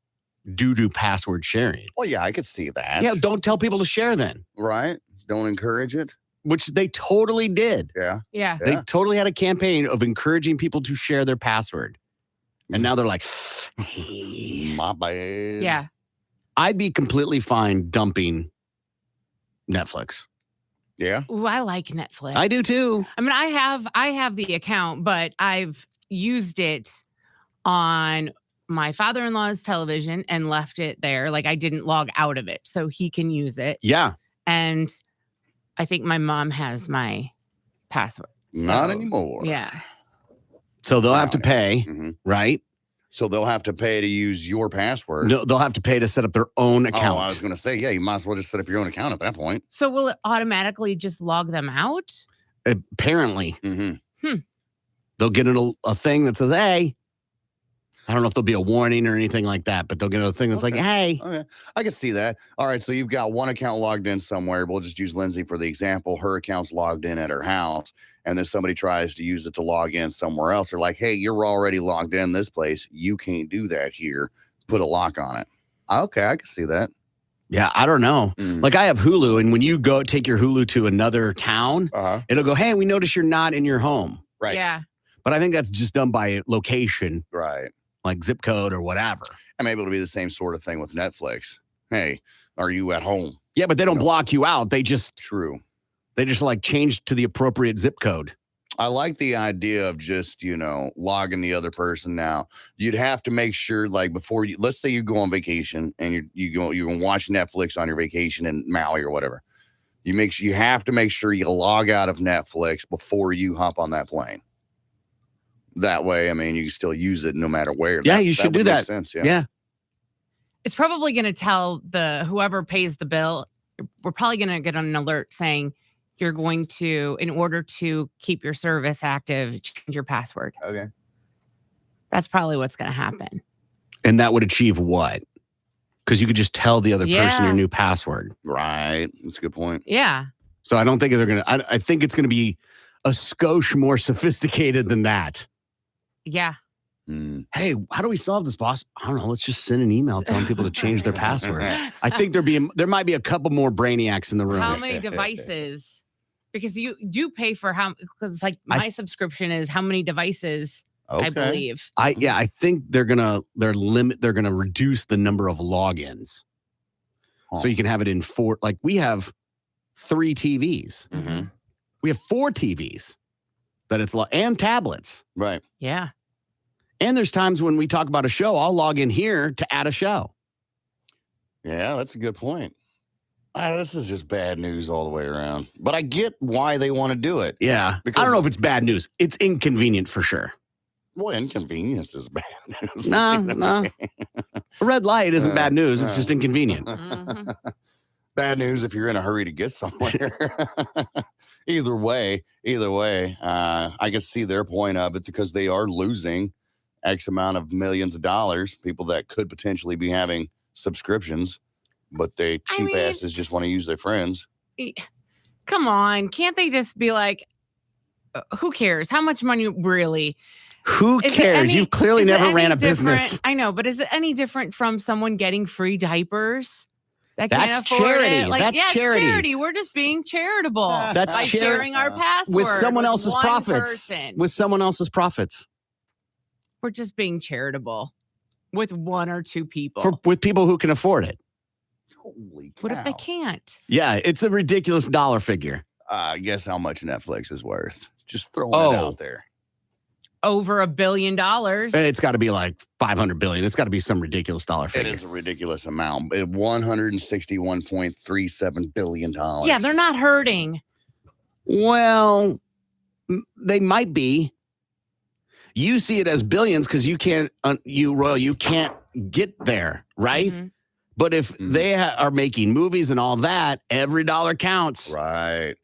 due to password sharing. Well, yeah, I could see that. Yeah, don't tell people to share then. Right? Don't encourage it. Which they totally did. Yeah. Yeah. They totally had a campaign of encouraging people to share their password. And now they're like, my bad. Yeah. I'd be completely fine dumping Netflix. Yeah. Ooh, I like Netflix. I do too. I mean, I have the account, but I've used it on my father-in-law's television and left it there. Like I didn't log out of it so he can use it. Yeah. And I think my mom has my password. Not So, anymore. Yeah. So they'll have to pay, right? So they'll have to pay to use your password. No, they'll have to pay to set up their own account. Oh, I was going to say, yeah, you might as well just set up your own account at that point. So will it automatically just log them out? Apparently. Mm-hmm. They'll get a thing that says, hey, I don't know if there'll be a warning or anything like that, but they'll get a thing that's like, hey. Okay. I can see that. All right. So you've got one account logged in somewhere. We'll just use Lindsay for the example. Her account's logged in at her house. And then somebody tries to use it to log in somewhere else. They're like, hey, you're already logged in this place. You can't do that here. Put a lock on it. Okay. I can see that. Yeah, I don't know. Like I have Hulu, and when you go take your Hulu to another town, it'll go, hey, we notice you're not in your home. Right. Yeah. But I think that's just done by location. Right. Like zip code or whatever. And maybe it'll be the same sort of thing with Netflix. Hey, are you at home? Yeah, but they don't block you out. They just They just like change to the appropriate zip code. I like the idea of just, logging the other person now. You'd have to make sure, like, before you, let's say you go on vacation and you're going to watch Netflix on your vacation in Maui or whatever. You have to make sure you log out of Netflix before you hop on that plane. That way, I mean, you can still use it no matter where. Yeah, you should do would make that. Sense, yeah. It's probably going to tell whoever pays the bill, we're probably going to get an alert saying you're going to, in order to keep your service active, change your password. Okay. That's probably what's going to happen. And that would achieve what? Because you could just tell the other person Yeah. your new password. Right. That's a good point. Yeah. So I don't think they're going to, I think it's going to be a skosh more sophisticated than that. Yeah. Hey, how do we solve this, boss? I don't know. Let's just send an email telling people to change their password. I think there might be a couple more brainiacs in the room. How many devices? Because you do pay for because like my subscription is how many devices, I believe. I think they're gonna reduce the number of logins. So you can have it in 4, like we have 3 TVs. Mm-hmm. We have 4 TVs and tablets. Right. Yeah. And there's times when we talk about a show, I'll log in here to add a show. Yeah, that's a good point. This is just bad news all the way around. But I get why they want to do it. Yeah. I don't know if it's bad news. It's inconvenient for sure. Well, inconvenience is bad news. No. A red light isn't bad news. It's just inconvenient. Bad news if you're in a hurry to get somewhere. Either way, I can see their point of it because they are losing X amount of millions of dollars, people that could potentially be having subscriptions, but they cheap asses just want to use their friends. Come on. Can't they just be like, who cares? How much money really? Who cares? You've clearly never ran a business. I know, but is it any different from someone getting free diapers? That's can't afford charity. It? Like, That's yeah, charity. It's charity. We're just being charitable. That's by sharing our password with someone else's one profits. person. With someone else's profits. We're just being charitable with 1 or 2 people. With people who can afford it. Holy cow. What if they can't? Yeah, it's a ridiculous dollar figure. Guess how much Netflix is worth? Just throwing it out there. over $1 billion. It's got to be like 500 billion. It's got to be some ridiculous dollar It figure. is a ridiculous amount. $161.37 billion. Yeah, they're not hurting. Well, they might be. You see it as billions because you can't, you can't get there, right? Mhm. But if they are making movies and all that, every dollar counts. Right.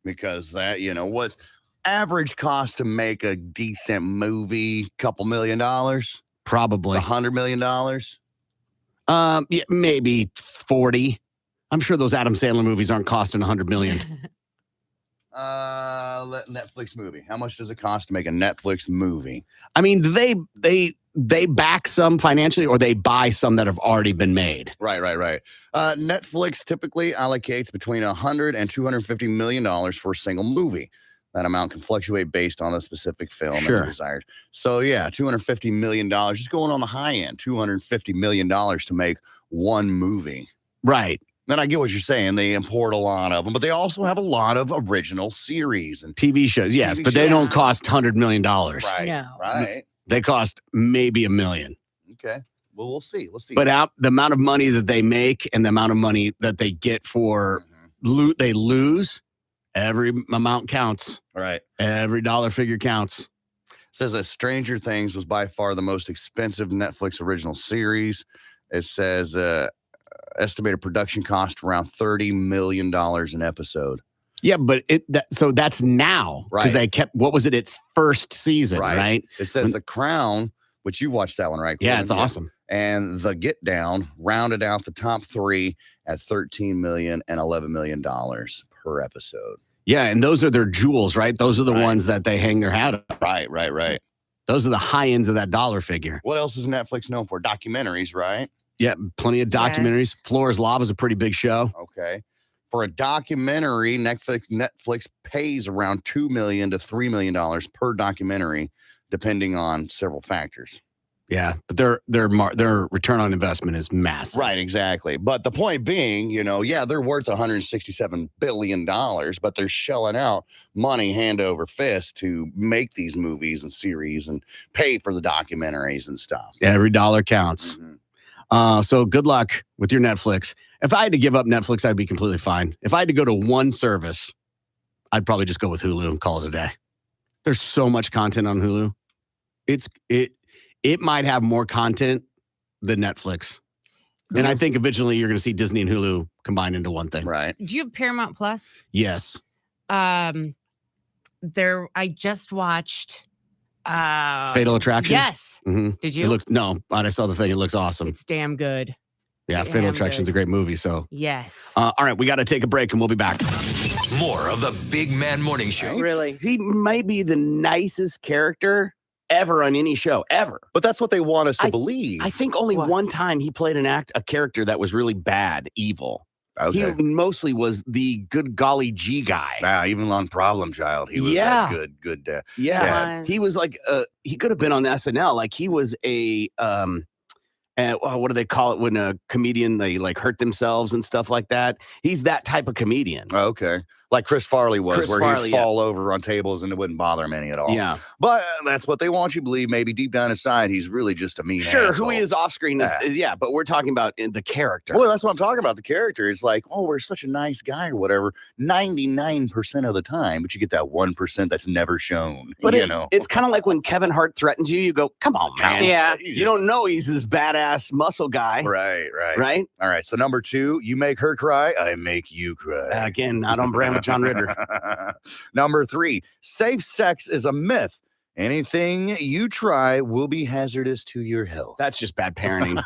Because that, what's average cost to make a decent movie? Couple $1 million? Probably $100 million? Yeah, maybe 40. I'm sure those Adam Sandler movies aren't costing 100 million. Netflix movie. How much does it cost to make a Netflix movie? I mean, they back some financially, or they buy some that have already been made. Right. Netflix typically allocates between $100 and $250 million for a single movie. That amount can fluctuate based on the specific film and the desired. So yeah, $250 million, just going on the high end, $250 million to make one movie. Right. Then I get what you're saying. They import a lot of them, but they also have a lot of original series and TV shows. Yes, but they don't cost $100 million. Right. No. Right. They cost maybe $1 million. Okay. Well, we'll see. But the amount of money that they make and the amount of money that they get for they lose, every amount counts. Right. Every dollar figure counts. Says that Stranger Things was by far the most expensive Netflix original series. It says estimated production cost around $30 million an episode. Yeah, but so that's now. Because they kept, what was it? Its first season, right? It says The Crown, which you watched that one, right? Yeah, it's awesome. And The Get Down rounded out the top three at $13 million and $11 million per episode. Yeah, and those are their jewels, right? Those are the ones that they hang their hat on. Right. Those are the high ends of that dollar figure. What else is Netflix known for? Documentaries, right? Yeah, plenty of documentaries. Floor is Lava is a pretty big show. Okay. For a documentary, Netflix pays around $2 million to $3 million per documentary, depending on several factors. Yeah, but their return on investment is massive. Right, exactly. But the point being, they're worth $167 billion, but they're shelling out money hand over fist to make these movies and series and pay for the documentaries and stuff. Every dollar counts. So good luck with your Netflix. If I had to give up Netflix, I'd be completely fine. If I had to go to one service, I'd probably just go with Hulu and call it a day. There's so much content on Hulu. It might have more content than Netflix. And I think eventually you're going to see Disney and Hulu combined into one thing. Right. Do you have Paramount Plus? Yes. I just watched Fatal Attraction? Yes. Mm-hmm. Did you? But I saw the thing. It looks awesome. It's damn good. Yeah, Fatal Attraction's a great movie. So yes. All right, we got to take a break and we'll be back. More of the Big Man Morning Show. Really? He might be the nicest character ever on any show, ever. But that's what they want us to believe. I think only one time he played a character that was really bad, evil. Okay. He mostly was the good golly gee guy. Wow, even on Problem Child, he was a good dad. Yeah. He was like, he could have been on SNL. Like he was a, what do they call it when a comedian, they like hurt themselves and stuff like that? He's that type of comedian. Okay. Like Chris Farley was, where Farley, he'd fall over on tables and it wouldn't bother him any at all. Yeah. But that's what they want you to believe. Maybe deep down inside, he's really just a mean Sure, asshole. who he is off screen is, but we're talking about in the character. Well, that's what I'm talking about. The character is like, oh, we're such a nice guy or whatever, 99% of the time, but you get that 1% that's never shown. But it's kind of like when Kevin Hart threatens you, you go, come on, man. Yeah. You don't know he's this badass muscle guy. Right. Right? All right. So number 2, you make her cry, I make you cry. Again, not on brand with John Ritter. Number 3, safe sex is a myth. Anything you try will be hazardous to your health. That's just bad parenting.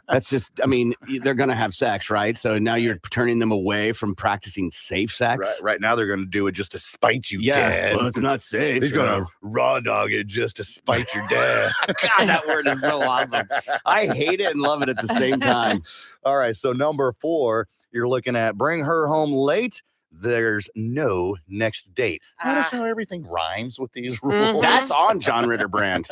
That's just, they're going to have sex, right? So now you're turning them away from practicing safe sex. Right now they're going to do it just to spite you, Yeah, Dad. well, it's not safe. He's going to raw dog it just to spite your dad. God, that word is so awesome. I hate it and love it at the same time. All right, so number 4, you're looking at bring her home late. There's no next date. Notice how everything rhymes with these rules. That's on John Ritter brand.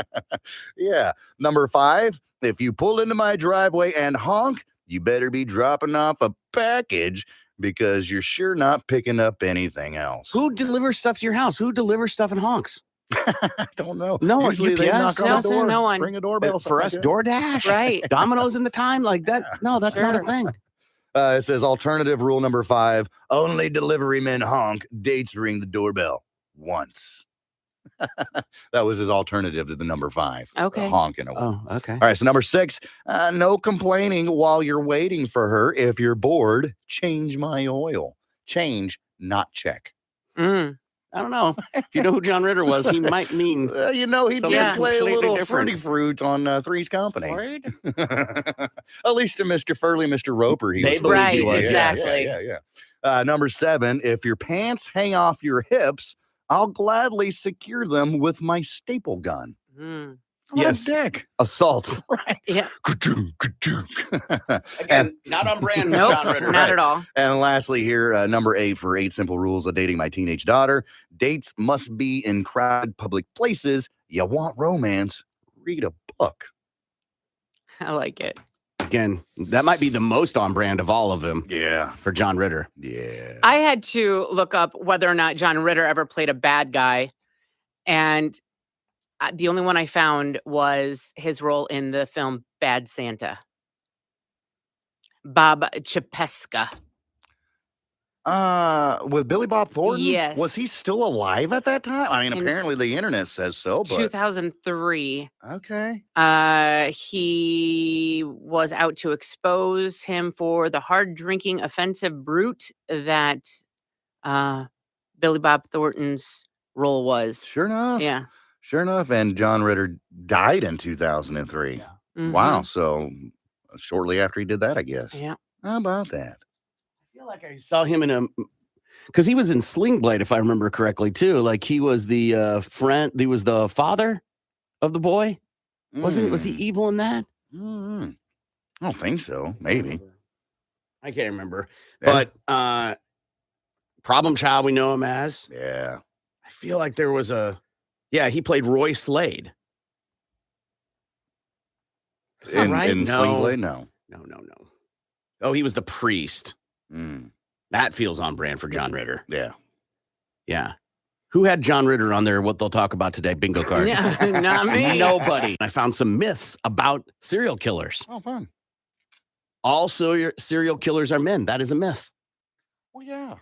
Yeah. Number 5, if you pull into my driveway and honk, you better be dropping off a package because you're sure not picking up anything else. Who delivers stuff to your house? Who delivers stuff in honks? I don't know. No, Usually they knock UPS, on the door. no one. Ring a doorbell. For us, DoorDash, Right. Domino's in the time like that. No, that's not a Sure. thing. It says alternative rule number 5: only delivery men honk. Dates ring the doorbell once. That was his alternative to the number 5. Okay. Honking. Oh, okay. All right. So number 6: no complaining while you're waiting for her. If you're bored, change my oil. Change, not check. Mm. I don't know. If you know who John Ritter was, he might mean. You know, he something did play a completely little different. Fruity Fruit on Three's Company. Right? At least to Mr. Furley, Mr. Roper, he They was. believed he Right, was. exactly. Yeah. Number 7: if your pants hang off your hips, I'll gladly secure them with my staple gun. Mm. What Yes. a dick. Assault. Right. Yeah. Again, not on brand for Nope, John Ritter. not at all. And lastly, here, number 8 for 8 simple rules of dating my teenage daughter. Dates must be in crowded public places. You want romance? Read a book. I like it. Again, that might be the most on brand of all of them Yeah. for John Ritter. Yeah. I had to look up whether or not John Ritter ever played a bad guy. And the only one I found was his role in the film Bad Santa. Bob Chapesca. With Billy Bob Thornton? Yes. Was he still alive at that time? I mean, In apparently the internet says so, but 2003. okay. He was out to expose him for the hard drinking offensive brute that Billy Bob Thornton's role was. Sure enough. Yeah. Sure enough. And John Ritter died in 2003. Yeah. Wow. So shortly after he did that, I guess. Yeah. How about that? I feel like I saw him in a, because he was in Sling Blade, if I remember correctly, too. Like he was the friend, he was the father of the boy. Was he evil in that? I don't think so. Maybe. I can't remember. Yeah. But Problem Child, we know him as. Yeah. I feel like there was he played Roy Slade. Is that right? In Sling Blade? No. No. Oh, he was the priest. Mm. That feels on brand for John Ritter. Yeah. Yeah. Who had John Ritter on there? What they'll talk about today? Bingo card. Yeah, not me. Nobody. I found some myths about serial killers. Oh, fun. All serial killers are men. That is a myth. Well, yeah.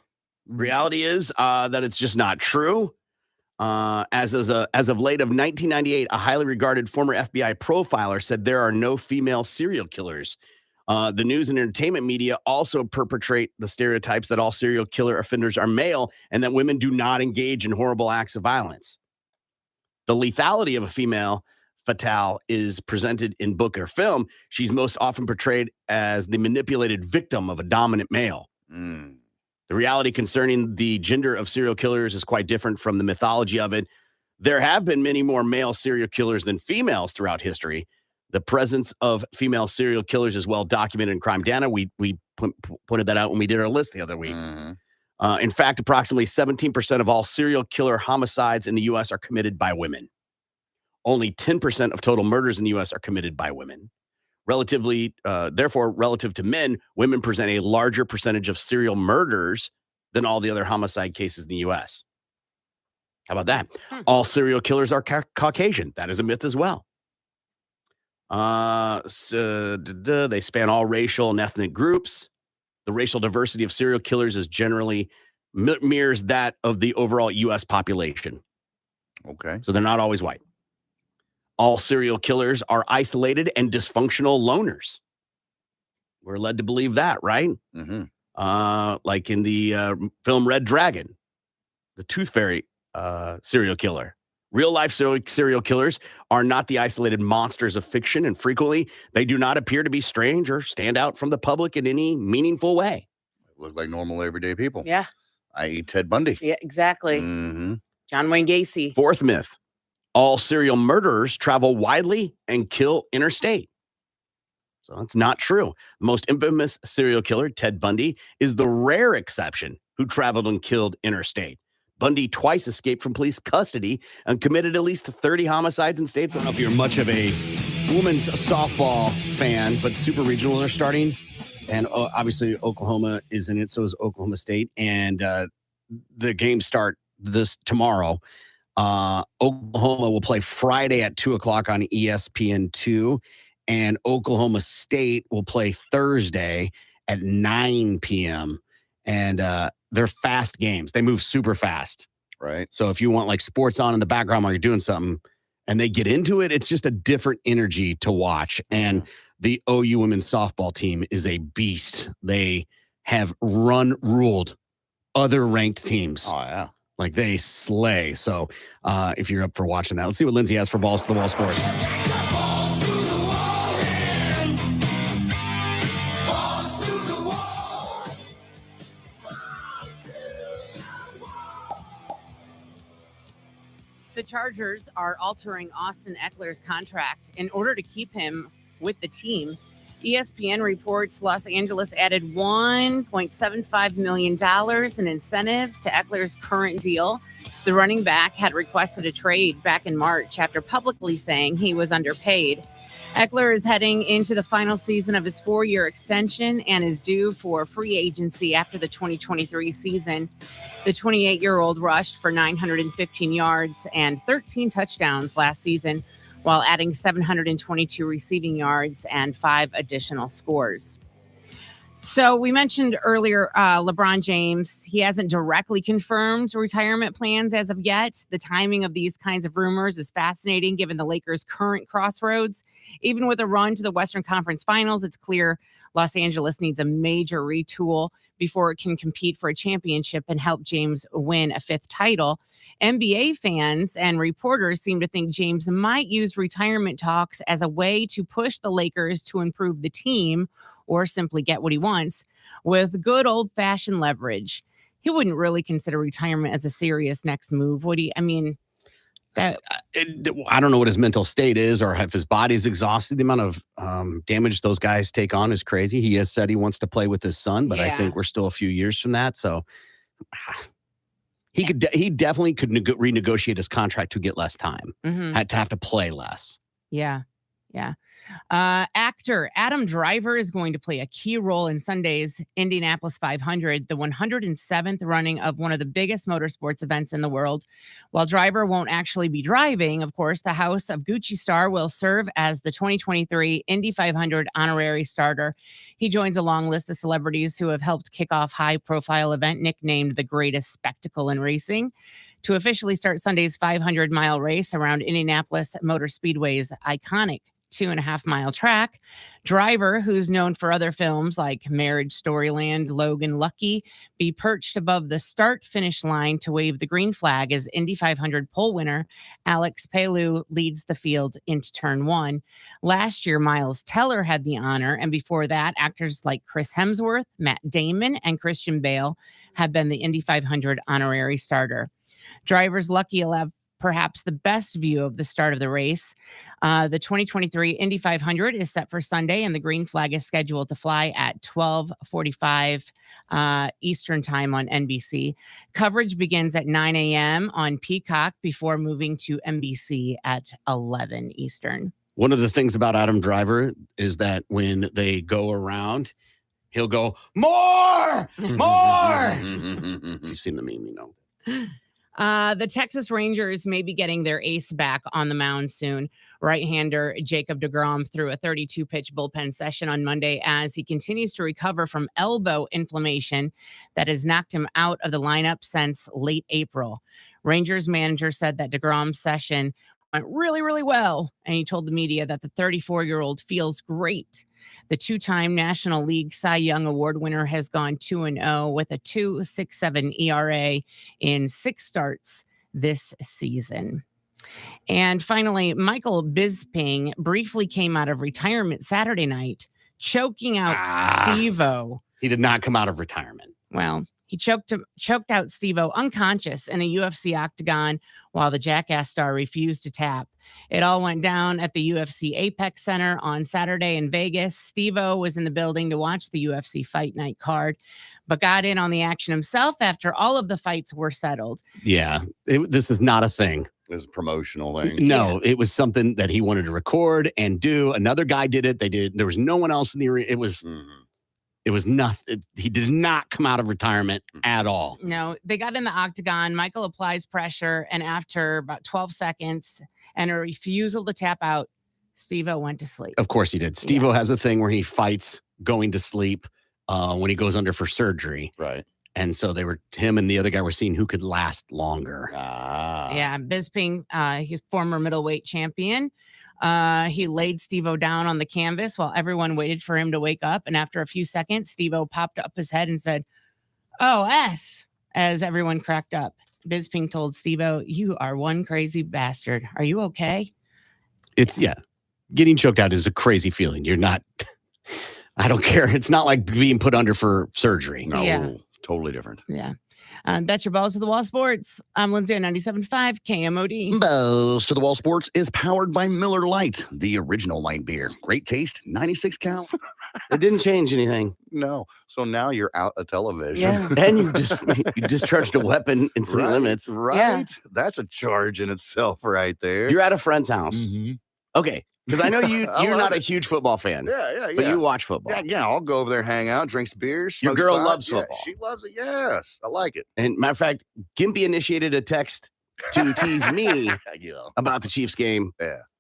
Reality is that it's just not true. As of late of 1998, a highly regarded former FBI profiler said there are no female serial killers. The news and entertainment media also perpetrate the stereotypes that all serial killer offenders are male and that women do not engage in horrible acts of violence. The lethality of a female fatale is presented in book or film. She's most often portrayed as the manipulated victim of a dominant male. Mm. The reality concerning the gender of serial killers is quite different from the mythology of it. There have been many more male serial killers than females throughout history. The presence of female serial killers is well documented in crime data. We pointed that out when we did our list the other week. Mm-hmm. In fact, approximately 17% of all serial killer homicides in the U.S. are committed by women. Only 10% of total murders in the U.S. are committed by women. Therefore, relative to men, women present a larger percentage of serial murders than all the other homicide cases in the U.S. How about that? All serial killers are Caucasian. That is a myth as well. They span all racial and ethnic groups. The racial diversity of serial killers is generally mirrors that of the overall U.S. population. Okay. So they're not always white. All serial killers are isolated and dysfunctional loners. We're led to believe that, right? Mm-hmm. Like in the film Red Dragon, the Tooth Fairy serial killer. Real life serial killers are not the isolated monsters of fiction, and frequently they do not appear to be strange or stand out from the public in any meaningful way. Look like normal everyday people. Yeah. I.e. Ted Bundy. Yeah, exactly. Mm-hmm. John Wayne Gacy. Fourth myth. All serial murderers travel widely and kill interstate. So that's not true. The most infamous serial killer, Ted Bundy, is the rare exception who traveled and killed interstate. Bundy twice escaped from police custody and committed at least 30 homicides in states. I don't know if you're much of a women's softball fan, but super regionals are starting. And obviously Oklahoma is in it, so is Oklahoma State. And the games start this tomorrow. Oklahoma will play Friday at 2 o'clock on ESPN2, and Oklahoma State will play Thursday at 9 p.m. And they're fast games. They move super fast. Right. So if you want like sports on in the background while you're doing something and they get into it, it's just a different energy to watch. And the OU women's softball team is a beast. They have ruled other ranked teams. Oh, yeah. Like they slay. So if you're up for watching that, let's see what Lindsay has for Balls to the Wall Sports. The Chargers are altering Austin Eckler's contract in order to keep him with the team. ESPN reports Los Angeles added $1.75 million in incentives to Eckler's current deal. The running back had requested a trade back in March after publicly saying he was underpaid. Eckler is heading into the final season of his 4-year extension and is due for free agency after the 2023 season. The 28-year-old rushed for 915 yards and 13 touchdowns last season, while adding 722 receiving yards and 5 additional scores. So we mentioned earlier LeBron James. He hasn't directly confirmed retirement plans as of yet. The timing of these kinds of rumors is fascinating given the Lakers' current crossroads. Even with a run to the Western Conference Finals, it's clear Los Angeles needs a major retool before it can compete for a championship and help James win a 5th title. NBA fans and reporters seem to think James might use retirement talks as a way to push the Lakers to improve the team or simply get what he wants with good old-fashioned leverage. He wouldn't really consider retirement as a serious next move, would he? I mean, I don't know what his mental state is or if his body's exhausted. The amount of damage those guys take on is crazy. He has said he wants to play with his son, but I think we're still a few years from that. So he definitely could renegotiate his contract to get less time, had to have to play less. Yeah. Actor Adam Driver is going to play a key role in Sunday's Indianapolis 500, the 107th running of one of the biggest motorsports events in the world. While Driver won't actually be driving, of course, the House of Gucci star will serve as the 2023 Indy 500 honorary starter. He joins a long list of celebrities who have helped kick off high-profile event nicknamed the greatest spectacle in racing. To officially start Sunday's 500-mile race around Indianapolis Motor Speedway's iconic 2.5-mile track, Driver, who's known for other films like Marriage Storyland, Logan Lucky, be perched above the start-finish line to wave the green flag as Indy 500 pole winner Alex Palou leads the field into turn 1. Last year, Miles Teller had the honor, and before that, actors like Chris Hemsworth, Matt Damon, and Christian Bale have been the Indy 500 honorary starter. Driver's lucky will have perhaps the best view of the start of the race. The 2023 Indy 500 is set for Sunday, and the green flag is scheduled to fly at 12:45 Eastern time on NBC. Coverage begins at 9 a.m. on Peacock before moving to NBC at 11 Eastern. One of the things about Adam Driver is that when they go around, he'll go, more! If you've seen the meme, you know. The Texas Rangers may be getting their ace back on the mound soon. Right-hander Jacob deGrom threw a 32-pitch bullpen session on Monday as he continues to recover from elbow inflammation that has knocked him out of the lineup since late April. Rangers manager said that deGrom's session went really, really well, and he told the media that the 34-year-old feels great. The 2-time National League Cy Young Award winner has gone 2-0 with a 2.67 ERA in 6 starts this season. And finally, Michael Bisping briefly came out of retirement Saturday night, choking out Steve-O. He did not come out of retirement. Well, he choked out Steve-O unconscious in a UFC octagon while the Jackass star refused to tap. It all went down at the UFC Apex Center on Saturday in Vegas. Steve-O was in the building to watch the UFC Fight Night card, but got in on the action himself after all of the fights were settled. Yeah, this is not a thing. It was a promotional thing. No, it was something that he wanted to record and do. Another guy did it. There was no one else in the arena. It was... It was nothing. He did not come out of retirement at all. No, they got in the octagon. Michael applies pressure, and after about 12 seconds and a refusal to tap out, Steve-O went to sleep. Of course he did. Steve-O has a thing where he fights going to sleep when he goes under for surgery. Right. And so him and the other guy were seeing who could last longer. Yeah, Bisping, he's former middleweight champion. He laid Steve-O down on the canvas while everyone waited for him to wake up. And after a few seconds, Steve-O popped up his head and said, "Oh, S," as everyone cracked up. Bisping told Steve-O, "You are one crazy bastard. Are you okay?" Getting choked out is a crazy feeling. You're not, I don't care. It's not like being put under for surgery. No, Yeah. totally different. Yeah. That's your Balls to the Wall Sports. I'm Lindsay on 97.5 KMOD. Balls to the Wall Sports is powered by Miller Lite, the original light beer. Great taste, 96 cal. It didn't change anything. No. So now you're out of television. Yeah. And you discharged a weapon in city limits. Right. Yeah. That's a charge in itself right there. You're at a friend's house. Mhm. Okay. Because I know you're love not a it. huge football fan. Yeah. But you watch football. Yeah, I'll go over there, hang out, drink some beers. Your smoke girl pot. loves Yeah, football. she loves it. Yes. I like it. And matter of fact, Gimpy initiated a text to tease me about the Chiefs game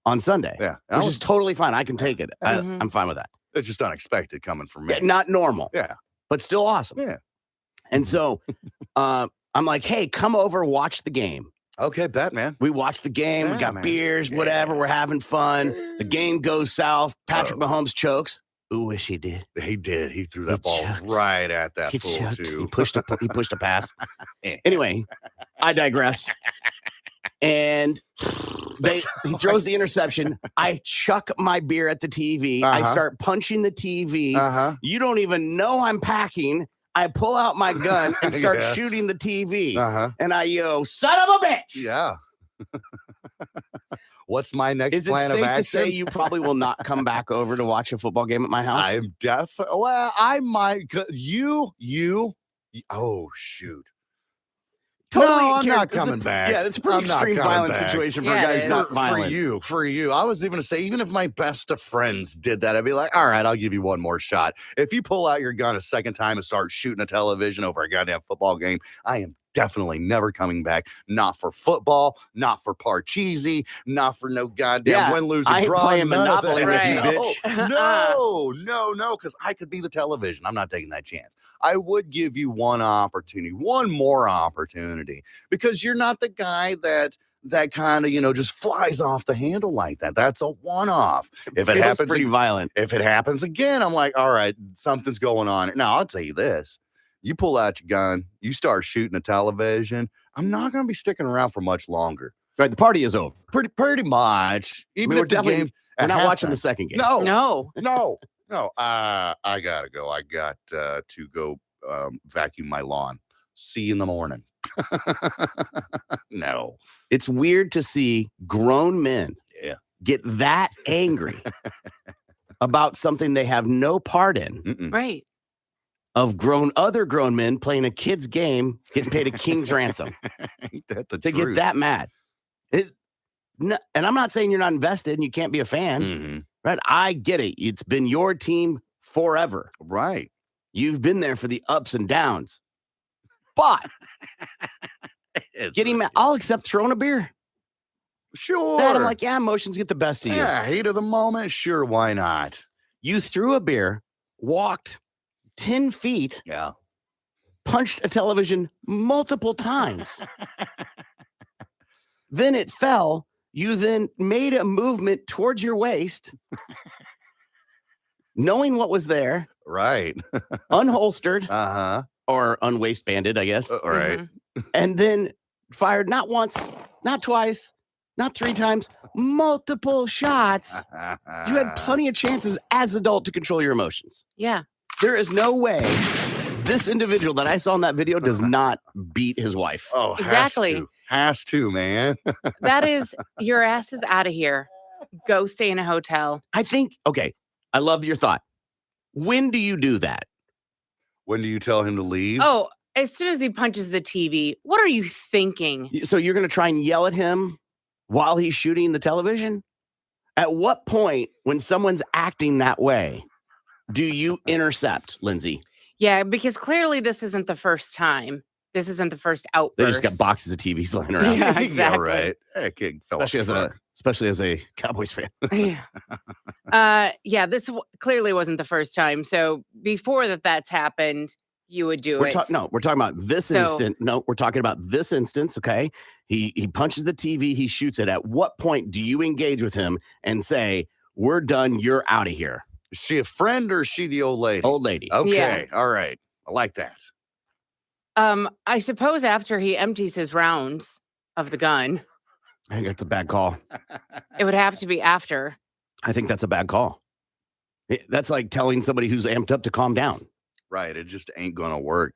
on Sunday. Yeah. Which is totally fine. I can take it. Mhm. I'm fine with that. It's just unexpected coming from me. Yeah, not normal. Yeah. But still awesome. Yeah. And so I'm like, hey, come over, watch the game. Okay, bet, man. We watch the game. We Yeah, got man. beers, whatever. We're having fun. The game goes south. Patrick Mahomes chokes. Ooh, wish he did. He did. He threw that ball choked. right at that He fool, choked. too. He pushed a pass. Anyway, I digress. And he throws the interception. I chuck my beer at the TV. I start punching the TV. You don't even know I'm packing. I pull out my gun and start Yeah. shooting the TV. And I yell, "Son of a bitch!" Yeah. What's my next Is it plan of safe action? to say you probably will not come back over to watch a football game at my house? I'm definitely. Well, I might. You. Oh shoot. Totally no, I'm care- not it's a coming pr- back. yeah, it's a pretty I'm not extreme coming violent back. situation for a Yeah, guy it who's is. not violent. For you. I was even to say, even if my best of friends did that, I'd be like, all right, I'll give you one more shot. If you pull out your gun a second time and start shooting a television over a goddamn football game, I am definitely never coming back. Not for football, not for Parcheesi, not for no goddamn win, lose, or I ain't draw. playing none of Monopoly that. with you, bitch. No, because I could be the television. I'm not taking that chance. I would give you one more opportunity, because you're not the guy that kind of, just flies off the handle like that. That's a one-off. If it It was happens, pretty violent. if it happens again, I'm like, all right, something's going on. Now, I'll tell you this. You pull out your gun, you start shooting a television, I'm not going to be sticking around for much longer. Right, the party is over. Pretty much. Even we're if the definitely game we're at not watching halftime- the second game. No. No. I gotta go. I got to go vacuum my lawn. See you in the morning. No. It's weird to see grown men get that angry about something they have no part in. Mm-mm. Right. Of other grown men playing a kid's game, getting paid a king's ransom. Ain't that the To truth? get that mad. And I'm not saying you're not invested and you can't be a fan, Mhm. right? I get it. It's been your team forever. Right. You've been there for the ups and downs. But getting mad, I'll accept throwing a beer. Sure. That I'm like, yeah, emotions get the best of you. Yeah, heat of the moment. Sure, why not? You threw a beer, walked 10 feet, Yeah. punched a television multiple times. Then it fell. You then made a movement towards your waist, knowing what was there, Right. unholstered Uh-huh. or unwaistbanded, I guess, All right. and then fired not once, not twice, not 3 times, multiple shots. You had plenty of chances as adult to control your emotions. Yeah. There is no way this individual that I saw in that video does not beat his wife. Oh, Exactly. Has to, man. That is, your ass is out of here. Go stay in a hotel. I think, okay, I love your thought. When do you do that? When do you tell him to leave? Oh, as soon as he punches the TV, what are you thinking? So you're going to try and yell at him while he's shooting the television? At what point, when someone's acting that way, Do you intercept, Lindsay? Yeah, because clearly this isn't the first time. This isn't the first outburst. They just got boxes of TVs lying around. Yeah, exactly. right. Hey, kid fell off Especially as a Cowboys fan. Yeah, this clearly wasn't the first time. So before that's happened, you would do it. We're talking about this instant. No, we're talking about this instance. Okay, he punches the TV. He shoots it. At what point do you engage with him and say, "We're done. You're out of here"? Is she a friend or is she the old lady? Old lady. Okay. Yeah. All right. I like that. I suppose after he empties his rounds of the gun. I think that's a bad call. It would have to be after. I think that's a bad call. That's like telling somebody who's amped up to calm down. Right. It just ain't going to work.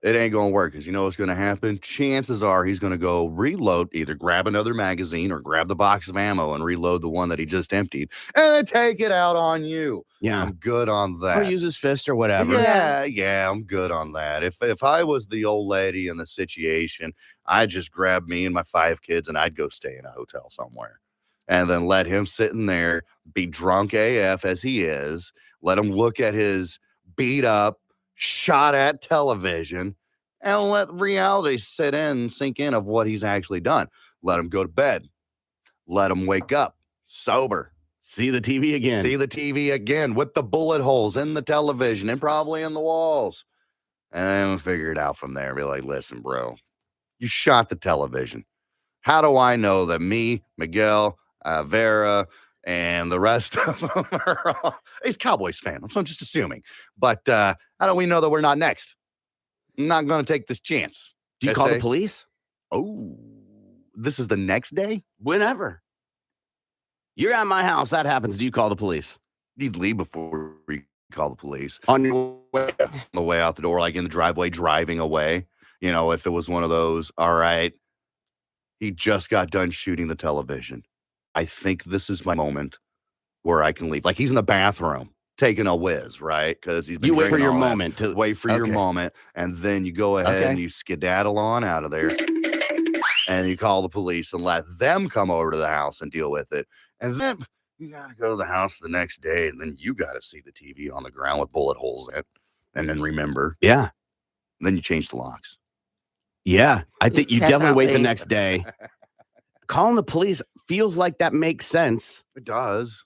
It ain't going to work because you know what's going to happen? Chances are he's going to go reload, either grab another magazine or grab the box of ammo and reload the one that he just emptied and then take it out on you. Yeah. I'm good on that. Or use his fist or whatever. Yeah, I'm good on that. If I was the old lady in the situation, I'd just grab me and my 5 kids and I'd go stay in a hotel somewhere. And then let him sit in there, be drunk AF as he is, let him look at his beat up, shot at television, and let reality sink in of what he's actually done. Let him go to bed. Let him wake up sober. See the TV again. See the TV again with the bullet holes in the television and probably in the walls. And then figure it out from there. Be like, listen, bro, you shot the television. How do I know that me, Miguel, Vera, and the rest of them are all, he's Cowboys fan, so I'm just assuming. But how do we know that we're not next? I'm not going to take this chance. Do you call the police? Oh, this is the next day? Whenever. You're at my house, that happens. Do you call the police? You'd leave before you call the police. On your way. On the way out the door, like in the driveway, driving away. You know, if it was one of those, all right, he just got done shooting the television. I think this is my moment where I can leave. Like he's in the bathroom taking a whiz, right? Because he's been you wait for your that. moment. Wait for your moment, and then you go ahead and you skedaddle on out of there, and you call the police and let them come over to the house and deal with it. And then you got to go to the house the next day, and then you got to see the TV on the ground with bullet holes in it, and then remember. Yeah. And then you change the locks. Yeah, I think you definitely wait the next day. Calling the police feels like that makes sense. It does.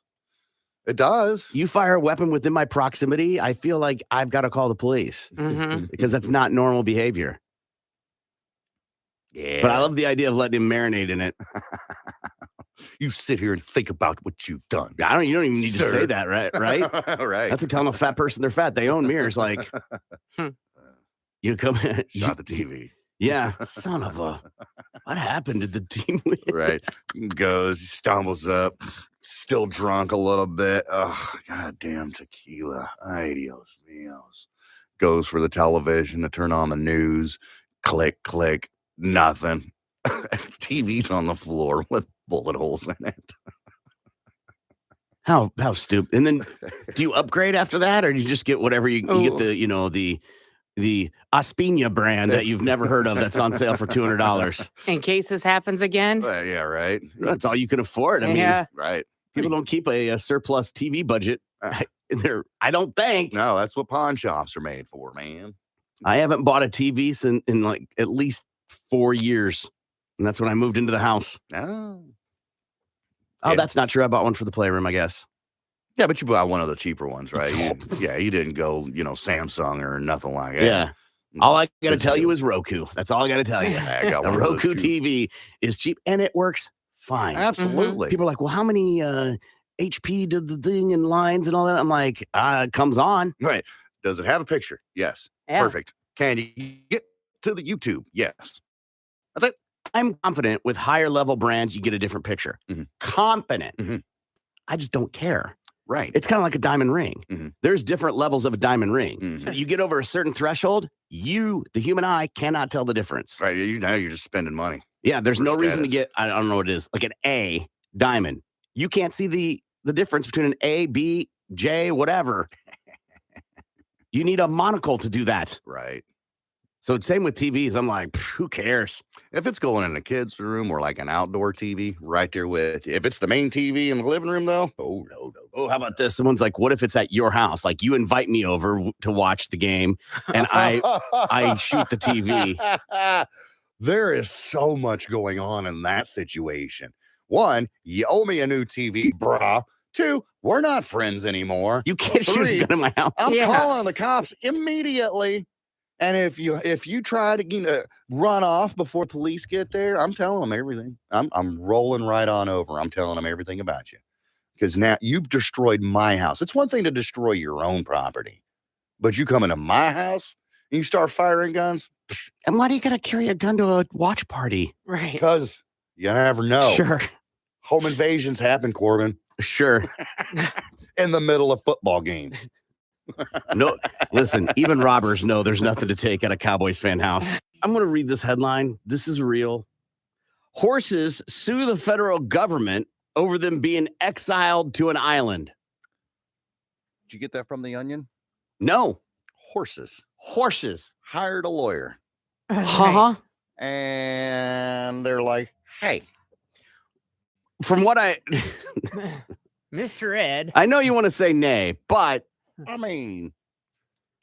It does. You fire a weapon within my proximity, I feel like I've got to call the police because that's not normal behavior. Yeah. But I love the idea of letting him marinate in it. You sit here and think about what you've done. You don't even need to say that, right? Right? Right. That's like telling a fat person they're fat. They own mirrors. Like, you come in. Shot the TV. Yeah. Son of a. What happened to the team? Right. Goes, stumbles up, still drunk a little bit. Oh, goddamn tequila. Ay, Dios míos. Goes for the television to turn on the news. Click, click. Nothing. TV's on the floor with bullet holes in it. How stupid. And then do you upgrade after that, or do you just get whatever you get the Aspina brand that you've never heard of that's on sale for $200? In case this happens again? Yeah, right. That's all you can afford. I mean, right. People don't keep a surplus TV budget. I don't think. No, that's what pawn shops are made for, man. I haven't bought a TV in like at least 4 years. And that's when I moved into the house. Oh, that's not true. I bought one for the playroom, I guess. Yeah, but you bought one of the cheaper ones, right? You didn't go, Samsung or nothing like that. Yeah. All I got to tell you is Roku. That's all I got to tell you. I got a one Roku TV is cheap and it works fine. Absolutely. People are like, well, how many HP did the thing and lines and all that? I'm like, it comes on. Right. Does it have a picture? Yes. Yeah. Perfect. Can you get to the YouTube? Yes. That's it. I'm confident with higher level brands, you get a different picture. Confident. I just don't care. Right. It's kind of like a diamond ring. There's different levels of a diamond ring. You get over a certain threshold, the human eye, cannot tell the difference. Right. Now you're just spending money. Yeah. There's no reason to get, I don't know what it is, like an A diamond. You can't see the difference between an A, B, J, whatever. You need a monocle to do that. Right. So same with TVs. I'm like, who cares? If it's going in the kids' room or like an outdoor TV, right there with you. If it's the main TV in the living room, though, oh, no. Oh, how about this? Someone's like, what if it's at your house? Like you invite me over to watch the game and I shoot the TV. There is so much going on in that situation. One, you owe me a new TV, brah. Two, we're not friends anymore. You can't shoot a gun in my house. I'm calling the cops immediately. And if you try to run off before police get there, I'm telling them everything. I'm rolling right on over. I'm telling them everything about you. Because now you've destroyed my house. It's one thing to destroy your own property, but you come into my house and you start firing guns. And why do you got to carry a gun to a watch party? Right. Because you never know. Sure. Home invasions happen, Corbin. Sure. In the middle of football games. No, listen, even robbers know there's nothing to take at a Cowboys fan house. I'm going to read this headline. This is real. Horses sue the federal government over them being exiled to an island. Did you get that from The Onion? No. Horses Hired a lawyer. Uh-huh. And they're like, hey. From what Mr. Ed. I know you want to say nay, but I mean,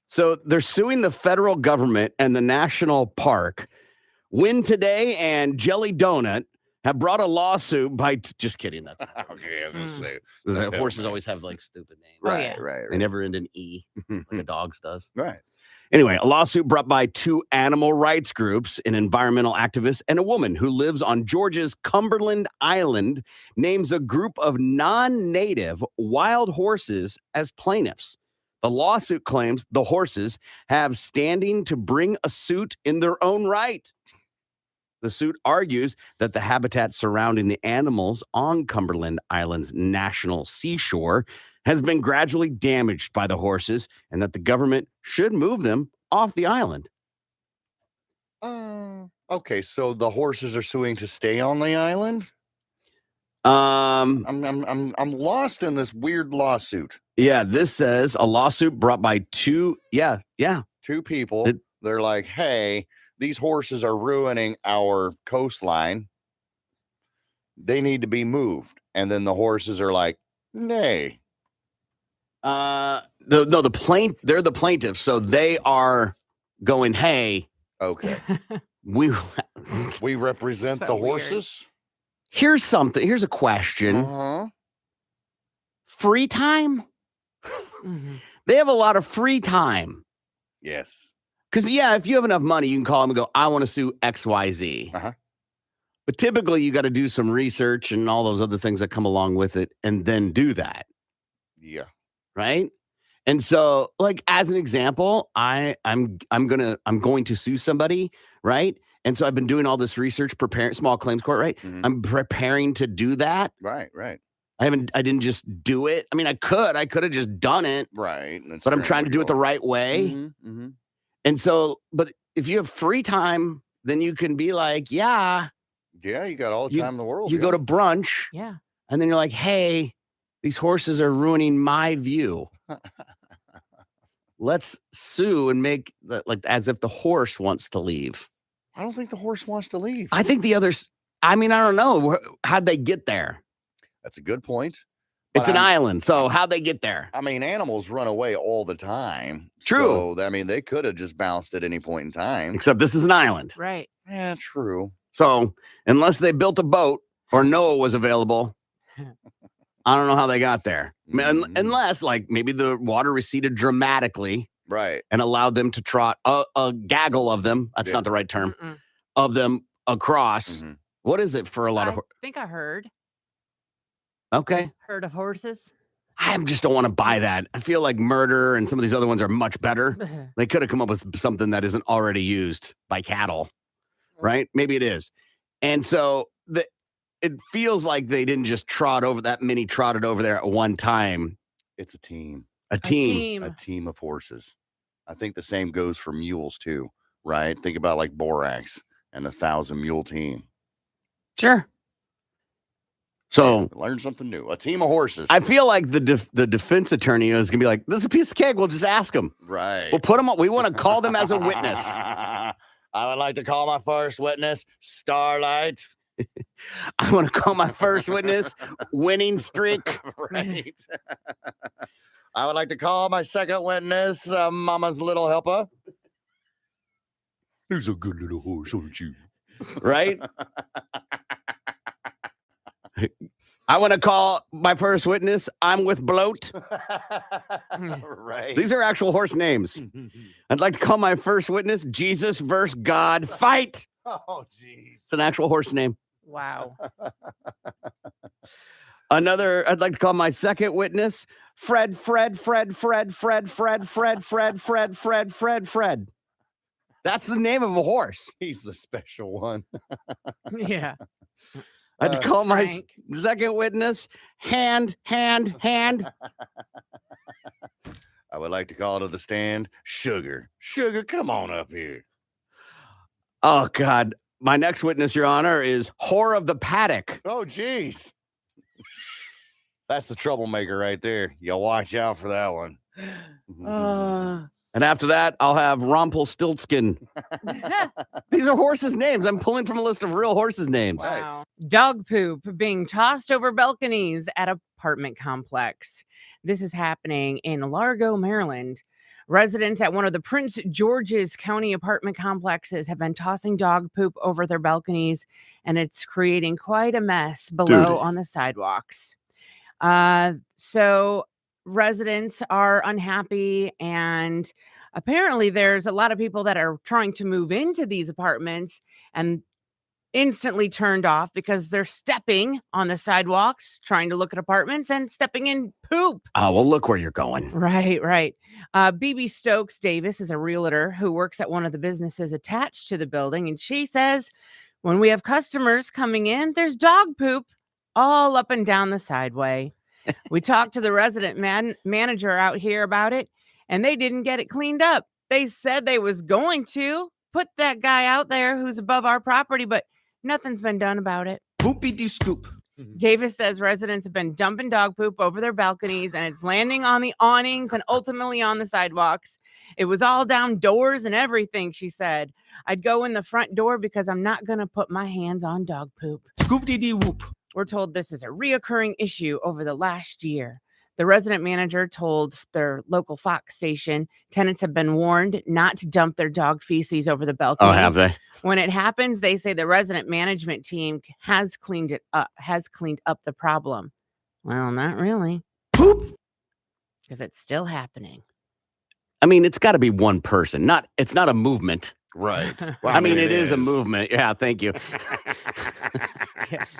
so they're suing the federal government and the national park. Win Today and Jelly Donut have brought a lawsuit by just kidding. That's okay. I was gonna say, horses always have like stupid names. Right. They never end in E like a dog's does. Right. Anyway, a lawsuit brought by two animal rights groups, an environmental activist, and a woman who lives on Georgia's Cumberland Island names a group of non-native wild horses as plaintiffs. The lawsuit claims the horses have standing to bring a suit in their own right. The suit argues that the habitat surrounding the animals on Cumberland Island's national seashore has been gradually damaged by the horses and that the government should move them off the island. Okay, so the horses are suing to stay on the island? I'm lost in this weird lawsuit. Yeah, this says a lawsuit brought by two people. They're like, hey, these horses are ruining our coastline. They need to be moved. And then the horses are like, nay. They're the plaintiffs, so they are going, hey, okay, we represent the horses. Here's a question. Free time? They have a lot of free time. Yes. Because, if you have enough money, you can call them and go, I want to sue XYZ. But typically, you got to do some research and all those other things that come along with it and then do that. Yeah. Right? And so, like, as an example, I'm going to sue somebody, right? And so I've been doing all this research, preparing small claims court, right? I'm preparing to do that. Right. I didn't just do it. I mean, I could have just done it. Right. But I'm trying to do it the right way. And so, but if you have free time, then you can be like, you got all the time in the world. You go to brunch. Yeah. And then you're like, hey, these horses are ruining my view. Let's sue and make as if the horse wants to leave. I don't think the horse wants to leave. I think the others, I don't know. How'd they get there? That's a good point. It's an island. So how'd they get there? I mean, animals run away all the time. True. So, they could have just bounced at any point in time. Except this is an island. Right. Yeah, true. So unless they built a boat or Noah was available, I don't know how they got there. Unless, maybe the water receded dramatically. Right. And allowed them to trot a gaggle of them. That's not the right term. Of them across. What is it for a lot of? I think I heard. Okay. Herd of horses. I just don't want to buy that. I feel like murder and some of these other ones are much better. They could have come up with something that isn't already used by cattle, right? Maybe it is. And so it feels like they didn't just trotted over there at one time. It's a team. A team of horses. I think the same goes for mules too, right? Think about like Borax and 1,000 mule team. Sure. So learn something new. A team of horses. I feel like the defense attorney is gonna be like, "This is a piece of cake. We'll just ask them. Right. We'll put them on. We want to call them as a witness. I would like to call my first witness, Starlight. I want to call my first witness, winning streak. Right. I would like to call my second witness, Mama's little helper. He's a good little horse, aren't you? Right? I want to call my first witness, I'm with bloat. Right. These are actual horse names. I'd like to call my first witness, Jesus versus God, fight. Oh, jeez. It's an actual horse name. Wow. I'd like to call my second witness, Fred. That's the name of a horse. He's the special one. Yeah. I'd call my Frank. second witness, hand. I would like to call to the stand, Sugar. Sugar, come on up here. Oh, God. My next witness, Your Honor, is whore of the paddock. Oh, jeez. That's the troublemaker right there. You watch out for that one. And after that, I'll have Rumpelstiltskin. These are horses' names. I'm pulling from a list of real horses' names. Wow. Dog poop being tossed over balconies at apartment complex. This is happening in Largo, Maryland. Residents at one of the Prince George's County apartment complexes have been tossing dog poop over their balconies, and it's creating quite a mess below on the sidewalks. So residents are unhappy, and apparently there's a lot of people that are trying to move into these apartments and instantly turned off because they're stepping on the sidewalks trying to look at apartments and stepping in poop. Oh, well, look where you're going. Right. BB Stokes Davis is a realtor who works at one of the businesses attached to the building, and she says when we have customers coming in, there's dog poop all up and down the sideway. We talked to the resident manager out here about it, and they didn't get it cleaned up. They said they was going to put that guy out there who's above our property, but nothing's been done about it. Poopy de scoop. Davis says residents have been dumping dog poop over their balconies, and it's landing on the awnings and ultimately on the sidewalks. It was all down doors and everything, she said. I'd go in the front door because I'm not going to put my hands on dog poop. Scoop de dee whoop. We're told this is a reoccurring issue over the last year. The resident manager told their local Fox station tenants have been warned not to dump their dog feces over the balcony. Oh, have they? When it happens, they say the resident management team has cleaned up the problem. Well, not really. Poop. Because it's still happening. I mean, it's got to be one person. It's not a movement. Right. Well, I mean, it is a movement. Yeah, thank you.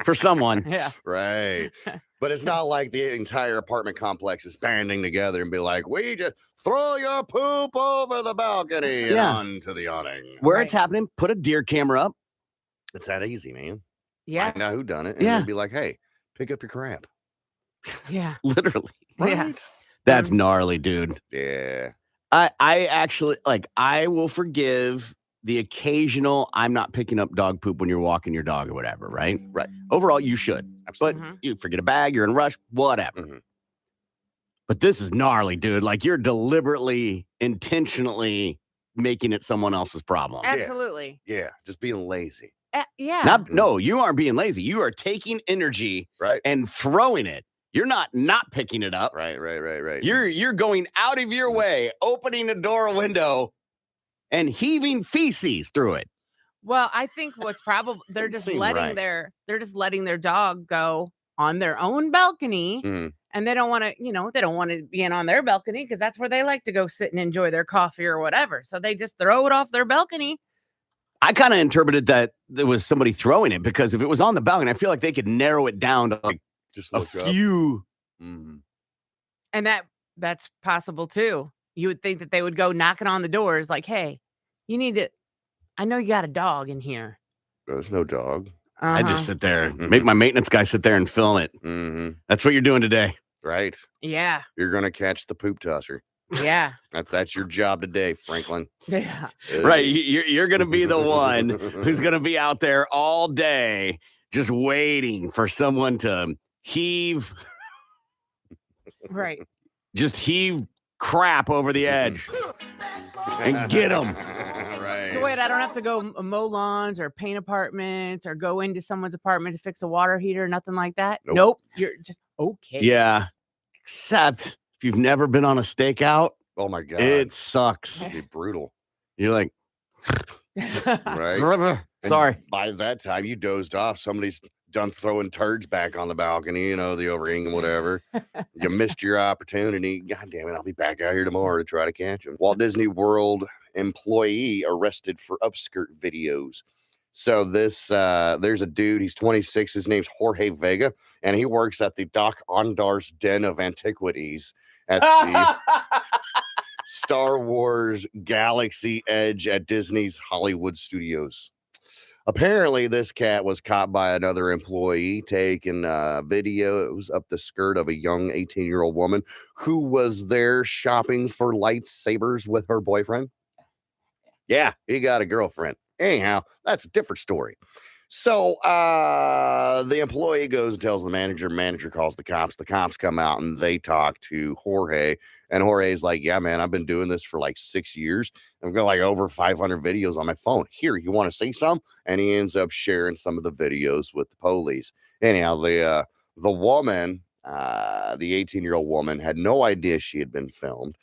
For someone. Yeah. Right. But it's not like the entire apartment complex is banding together and be like, we just throw your poop over the balcony and onto the awning. Where it's happening, put a deer camera up. It's that easy, man. Yeah. Find out who done it. And then be like, hey, pick up your crap. Yeah. Literally. Yeah. That's gnarly, dude. Yeah. I actually, I will forgive the occasional, I'm not picking up dog poop when you're walking your dog or whatever, right? Right. Overall, you should. Absolutely. But you forget a bag, you're in a rush, whatever. But this is gnarly, dude. Like, you're deliberately, intentionally making it someone else's problem. Absolutely. Yeah. Just being lazy. Yeah. No, you aren't being lazy. You are taking energy and throwing it. You're not picking it up. Right. You're going out of your way, opening a door, a window, and heaving feces through it. Well, I think what's probably they're just letting their dog go on their own balcony, and they don't want to, be in on their balcony because that's where they like to go sit and enjoy their coffee or whatever. So they just throw it off their balcony. I kind of interpreted that there was somebody throwing it, because if it was on the balcony, I feel like they could narrow it down to like just a few. And that's possible too. You would think that they would go knocking on the doors like, hey, I know you got a dog in here. There's no dog. I just sit there, make my maintenance guy sit there and film it. That's what you're doing today. Right. Yeah. You're going to catch the poop tosser. Yeah. That's your job today, Franklin. Yeah. Right. You're going to be the one who's going to be out there all day just waiting for someone to heave. Right. Just heave crap over the edge and get them. Right. Right. So wait, I don't have to go mow lawns or paint apartments or go into someone's apartment to fix a water heater, nothing like that? Nope. You're just okay. Yeah. Except if you've never been on a stakeout, Oh my God. it sucks. It'd be brutal. You're like, Right. sorry. And by that time, you dozed off. Somebody's done throwing turds back on the balcony, the overhang and whatever. You missed your opportunity. God damn it. I'll be back out here tomorrow to try to catch him. Walt Disney World employee arrested for upskirt videos. So there's a dude, he's 26, his name's Jorge Vega, and he works at the Doc Ondar's Den of Antiquities at the Star Wars Galaxy Edge at Disney's Hollywood Studios. Apparently, this cat was caught by another employee taking a video. It was up the skirt of a young 18-year-old woman who was there shopping for lightsabers with her boyfriend. Yeah, he got a girlfriend. Anyhow, that's a different story. So the employee goes and tells the manager calls the cops come out and they talk to Jorge, and Jorge's like, yeah, man, I've been doing this for like 6 years. I've got like over 500 videos on my phone. Here, you want to see some? And he ends up sharing some of the videos with the police. Anyhow, the woman, the 18-year-old woman, had no idea she had been filmed.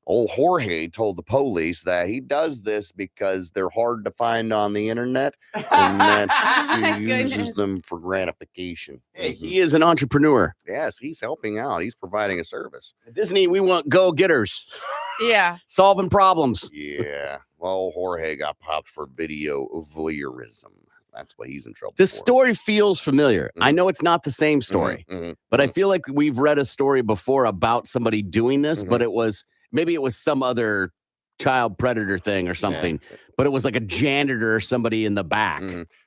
Old Jorge told the police that he does this because they're hard to find on the internet and that he uses them for gratification. Hey, he is an entrepreneur. Yes, he's helping out. He's providing a service. At Disney, we want go-getters. Yeah. Solving problems. Yeah. Well, Jorge got popped for video voyeurism. That's what he's in trouble This for. story feels familiar. I know it's not the same story, but I feel like we've read a story before about somebody doing this, but it was some other child predator thing or something, but it was like a janitor or somebody in the back.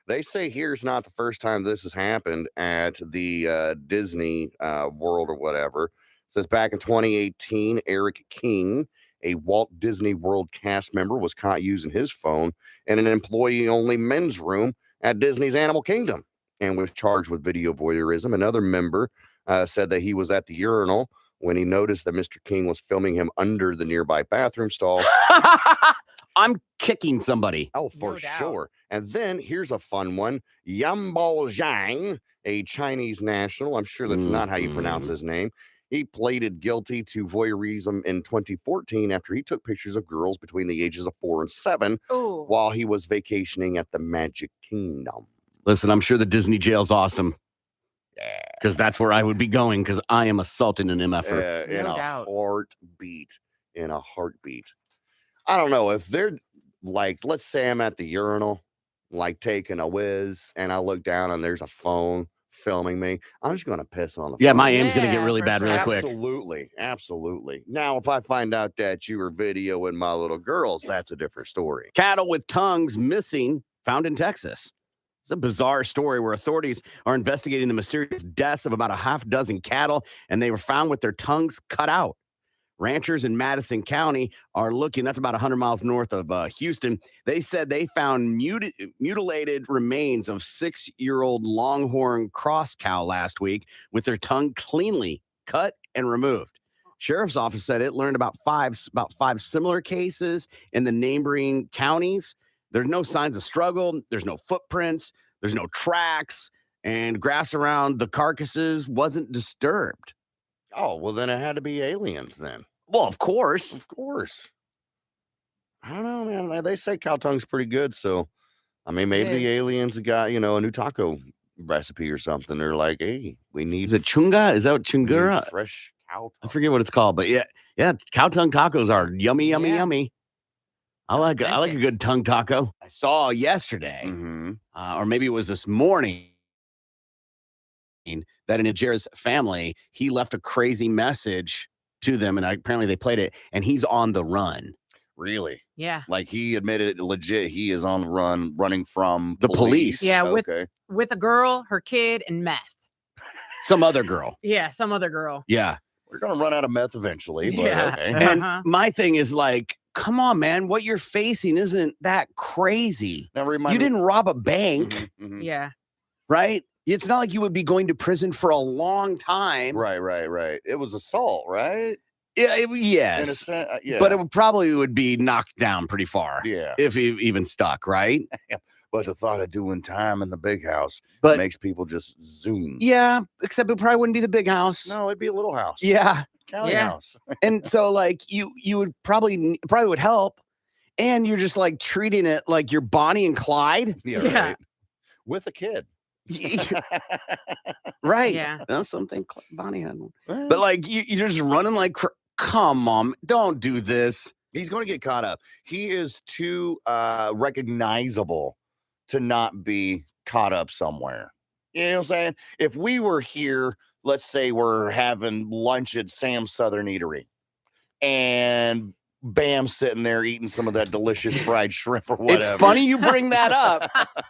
They say here's not the first time this has happened at the Disney World or whatever. It says back in 2018, Eric King, a Walt Disney World cast member, was caught using his phone in an employee-only men's room at Disney's Animal Kingdom and was charged with video voyeurism. Another member said that he was at the urinal when he noticed that Mr. King was filming him under the nearby bathroom stall. I'm kicking somebody. Oh, for sure. And then here's a fun one. Yambao Zhang, a Chinese national. I'm sure that's not how you pronounce his name. He pleaded guilty to voyeurism in 2014 after he took pictures of girls between the ages of 4 and 7 while he was vacationing at the Magic Kingdom. Listen, I'm sure the Disney jail's awesome. Yeah. Because that's where I would be going because I am assaulting an MFer. In a heartbeat. In a heartbeat. I don't know if they're like, let's say I'm at the urinal, like taking a whiz, and I look down and there's a phone filming me. I'm just going to piss on the phone. Yeah, my aim's going to get really bad really quick. Absolutely. Now, if I find out that you were videoing my little girls, that's a different story. Cattle with tongues missing found in Texas. It's a bizarre story where authorities are investigating the mysterious deaths of about a half dozen cattle, and they were found with their tongues cut out. Ranchers in Madison County are looking, that's about 100 miles north of Houston. They said they found mutilated remains of 6-year-old longhorn cross cow last week with their tongue cleanly cut and removed. Sheriff's office said it learned about five similar cases in the neighboring counties. There's no signs of struggle. There's no footprints. There's no tracks. And grass around the carcasses wasn't disturbed. Oh, well, then it had to be aliens then. Well, of course. Of course. I don't know, man. They say cow tongue's pretty good. So, I mean, maybe the aliens got, a new taco recipe or something. They're like, hey, we need. Is it chunga? Is that what chungura? Fresh cow tongue. I forget what it's called. But yeah. Cow tongue tacos are yummy, yummy, yummy. I like a good tongue taco. I saw yesterday, or maybe it was this morning, that in Ajira's family, he left a crazy message to them, and apparently they played it, and he's on the run. Really? Yeah. Like he admitted legit, he is on the run, running from the police. Yeah, with a girl, her kid, and meth. Some other girl. Yeah, some other girl. Yeah. We're going to run out of meth eventually, but okay. And my thing is like, come on, man, what you're facing isn't that crazy. You didn't rob a bank. Yeah. Right? It's not like you would be going to prison for a long time. Right. It was assault, right? Yeah, In a yes. sense, yeah. But it would be knocked down pretty far. Yeah. If he even stuck, right? But the thought of doing time in the big house makes people just zoom. Yeah, except it probably wouldn't be the big house. No, it'd be a little house. Yeah. County house. And so like you would probably would help. And you're just like treating it like you're Bonnie and Clyde. Yeah. Right. With a kid. Right. Yeah. That's something Bonnie had. But like you're just running like, come on, don't do this. He's going to get caught up. He is too recognizable to not be caught up somewhere. You know what I'm saying? If we were here, let's say we're having lunch at Sam's Southern Eatery, and Bam's sitting there eating some of that delicious fried shrimp or whatever. It's funny you bring that up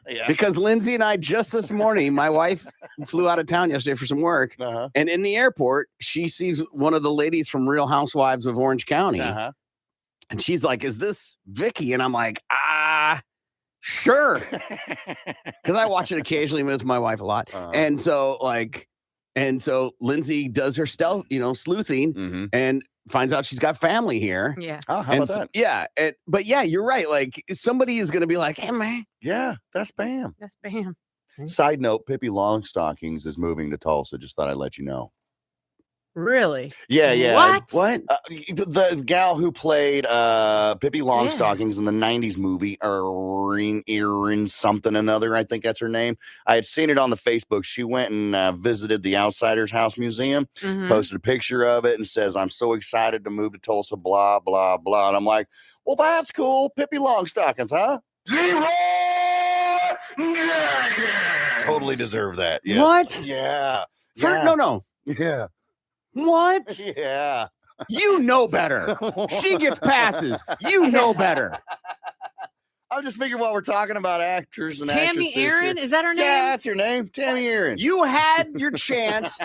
Yeah. because Lindsay and I just this morning, my wife flew out of town yesterday for some work. And in the airport, she sees one of the ladies from Real Housewives of Orange County. And she's like, is this Vicky? And I'm like, sure. Because I watch it occasionally with my wife a lot. And so Lindsay does her stealth, sleuthing and finds out she's got family here. Yeah. Oh, how about that? Yeah. But yeah, you're right. Like somebody is going to be like, hey, man. Yeah, that's Bam. That's Bam. Side note, Pippi Longstockings is moving to Tulsa. Just thought I'd let you know. Really? Yeah. What? The gal who played Pippi Longstockings in the 90s movie, Erin something another, I think that's her name. I had seen it on the Facebook. She went and visited the Outsiders House Museum, posted a picture of it and says, I'm so excited to move to Tulsa, blah, blah, blah. And I'm like, well, that's cool. Pippi Longstockings, huh? Totally deserve that. Yes. What? Yeah. No. Yeah. What? Yeah. You know better. She gets passes. You know better. I'm just figuring while we're talking about actors and Tammy actresses. Aaron? Is that her name? Yeah, that's your name. Tammy Aaron. You had your chance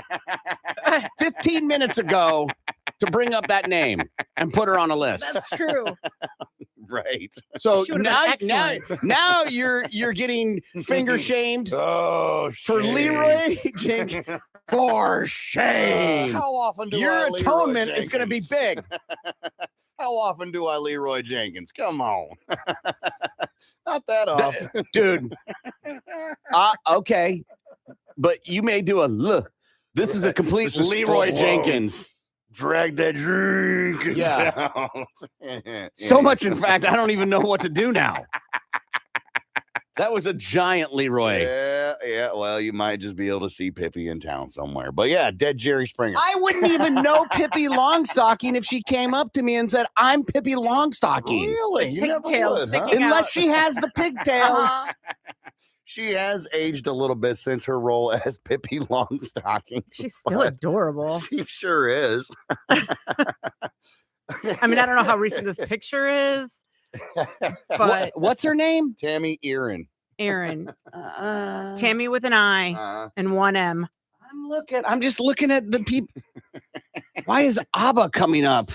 15 minutes ago to bring up that name and put her on a list. That's true. Right. So She would've been excellent. now you're getting finger shamed for Leroy Jenkins. For shame. How often do your I Leroy atonement is going to be Jenkins? big. How often do I Leroy Jenkins? Come on. Not that often. Dude. Okay. But you may do a look. This is a complete This is Leroy full-blown. Jenkins. Drag that drink. Yeah. Yeah. So much, in fact, I don't even know what to do now. That was a giant Leroy. Yeah. Well, you might just be able to see Pippi in town somewhere. But yeah, dead Jerry Springer. I wouldn't even know Pippi Longstocking if she came up to me and said, I'm Pippi Longstocking. Really? You never Pigtails would, huh? sticking out. Unless she has the pigtails. She has aged a little bit since her role as Pippi Longstocking. She's still but adorable. She sure is. I mean, I don't know how recent this picture is, but What's her name? Tammy Aaron. Aaron. Tammy with an I and one M. I'm just looking at the people. Why is ABBA coming up?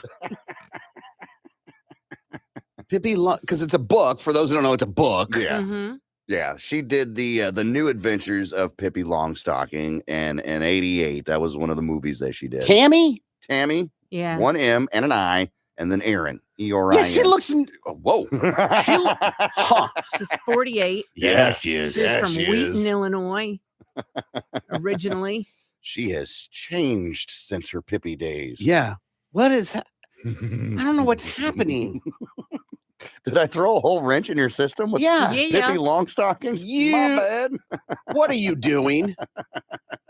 Pippi, because it's a book. For those who don't know, it's a book. Yeah. Mm-hmm. Yeah, she did the New Adventures of Pippi Longstocking, and in '88, that was one of the movies that she did. Tammy? Yeah. One M and an I, and then Aaron. E-R-I-N. Yeah, she looks. Whoa. She's 48. Yeah, she is. She's Yeah, from she Wheaton, is. Illinois, originally. She has changed since her Pippi days. Yeah. What is? I don't know what's happening. Did I throw a whole wrench in your system with Yeah. Pippi Yeah. Longstockings? You- My bad. What are you doing?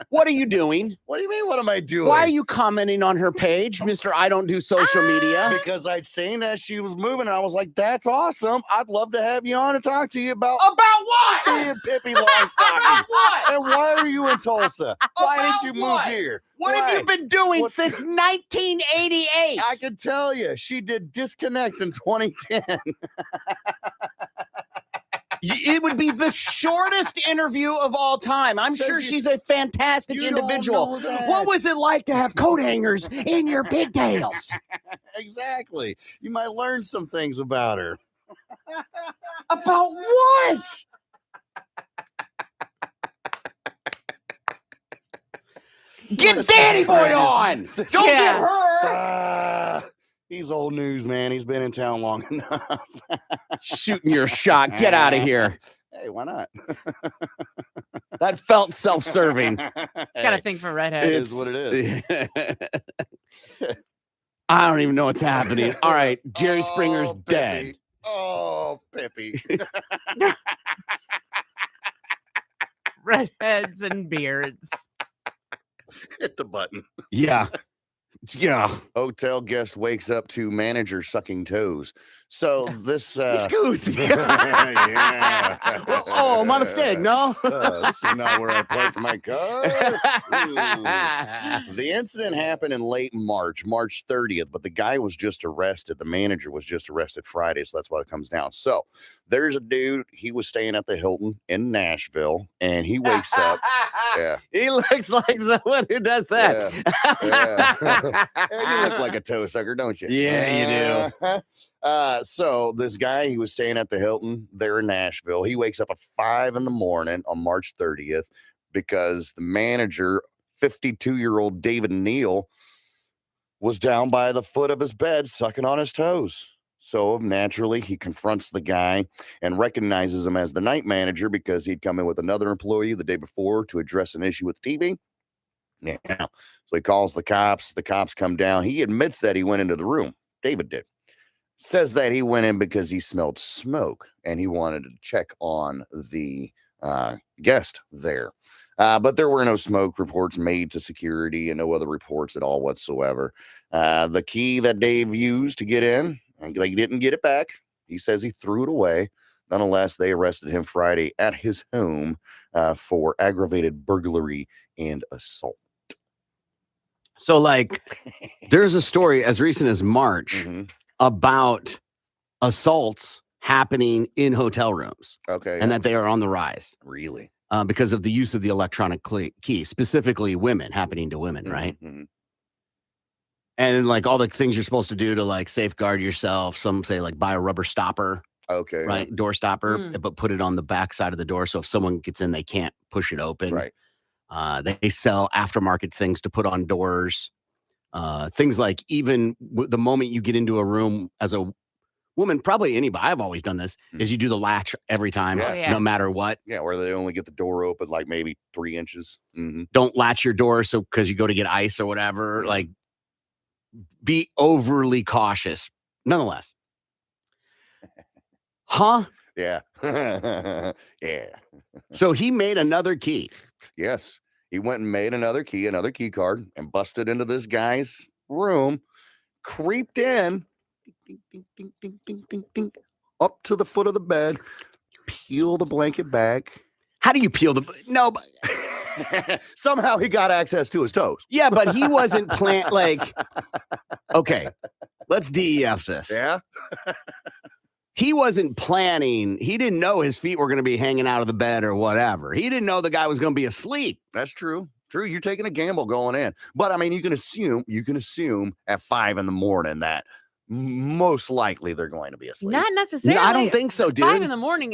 What are you doing? What do you mean? What am I doing? Why are you commenting on her page, Mr. I don't do social media? Because I'd seen that she was moving, and I was like, "That's awesome! I'd love to have you on and talk to you about About what? being Pippi Longstockings. what? And why are you in Tulsa? Why About didn't you what? move here? What have Why? you been doing What- since 1988? I can tell you, she did Disconnect in 2010. It would be the shortest interview of all time. I'm Says sure you- she's a fantastic You don't individual. know that. What was it like to have coat hangers in your pigtails? Exactly. You might learn some things about her. About what? Get wants Danny Boy Right, on. this- Don't Yeah. get her. He's old news, man. He's been in town long enough. Shooting your shot. Get out of here. Hey, why not? That felt self-serving. It's got a thing for redheads. It is what it is. I don't even know what's happening. All right, Jerry Springer's Pippi. dead. Oh, Pippi. Redheads and beards. Hit the button. Yeah. Yeah. Hotel guest wakes up to manager sucking toes. So this Scusi. yeah. Oh, my mistake. No. This is not where I parked my car. Ooh. The incident happened in late March 30th, but the guy was just arrested. The manager was just arrested Friday, so that's why it comes down. So there's a dude, he was staying at the Hilton in Nashville, and he wakes up. Yeah. He looks like someone who does that. Yeah. Yeah, you look like a toe sucker, don't you? Yeah, you do. So this guy, he was staying at the Hilton there in Nashville. He wakes up at 5 a.m. on March 30th because the manager, 52-year-old David Neal, was down by the foot of his bed sucking on his toes. So naturally, he confronts the guy and recognizes him as the night manager because he'd come in with another employee the day before to address an issue with TV. Yeah. So he calls the cops. The cops come down. He admits that he went into the room. David did. Says that he went in because he smelled smoke and he wanted to check on the guest there. But there were no smoke reports made to security and no other reports at all whatsoever. The key that Dave used to get in, and they didn't get it back. He says he threw it away. Nonetheless, they arrested him Friday at his home for aggravated burglary and assault. So, like, there's a story as recent as March about assaults happening in hotel rooms. Okay. And that they are on the rise. Really? Because of the use of the electronic key, specifically women, happening to women, right? Mm-hmm. And like all the things you're supposed to do to like safeguard yourself. Some say like buy a rubber stopper. Okay. Right. Door stopper, but put it on the back side of the door. So if someone gets in, they can't push it open. Right. They sell aftermarket things to put on doors. Things like even the moment you get into a room as a woman, probably anybody, I've always done this, is you do the latch every time, no matter what. Yeah, where they only get the door open like maybe 3 inches. Mm-hmm. Don't latch your door so because you go to get ice or whatever. Like, be overly cautious. Nonetheless. Huh? Yeah. Yeah. So he made another key. Yes. He went and made another key card, and busted into this guy's room, creeped in, ding, ding, ding, ding, ding, ding, ding, up to the foot of the bed, peel the blanket back. How do you peel the... No, but... Somehow he got access to his toes. Yeah, but he wasn't like... Okay, let's DEF this. Yeah? He wasn't planning. He didn't know his feet were going to be hanging out of the bed or whatever. He didn't know the guy was going to be asleep. That's true. True. You're taking a gamble going in. But I mean, you can assume at 5 a.m. that most likely they're going to be asleep. Not necessarily. No, I don't think so, dude. 5 a.m.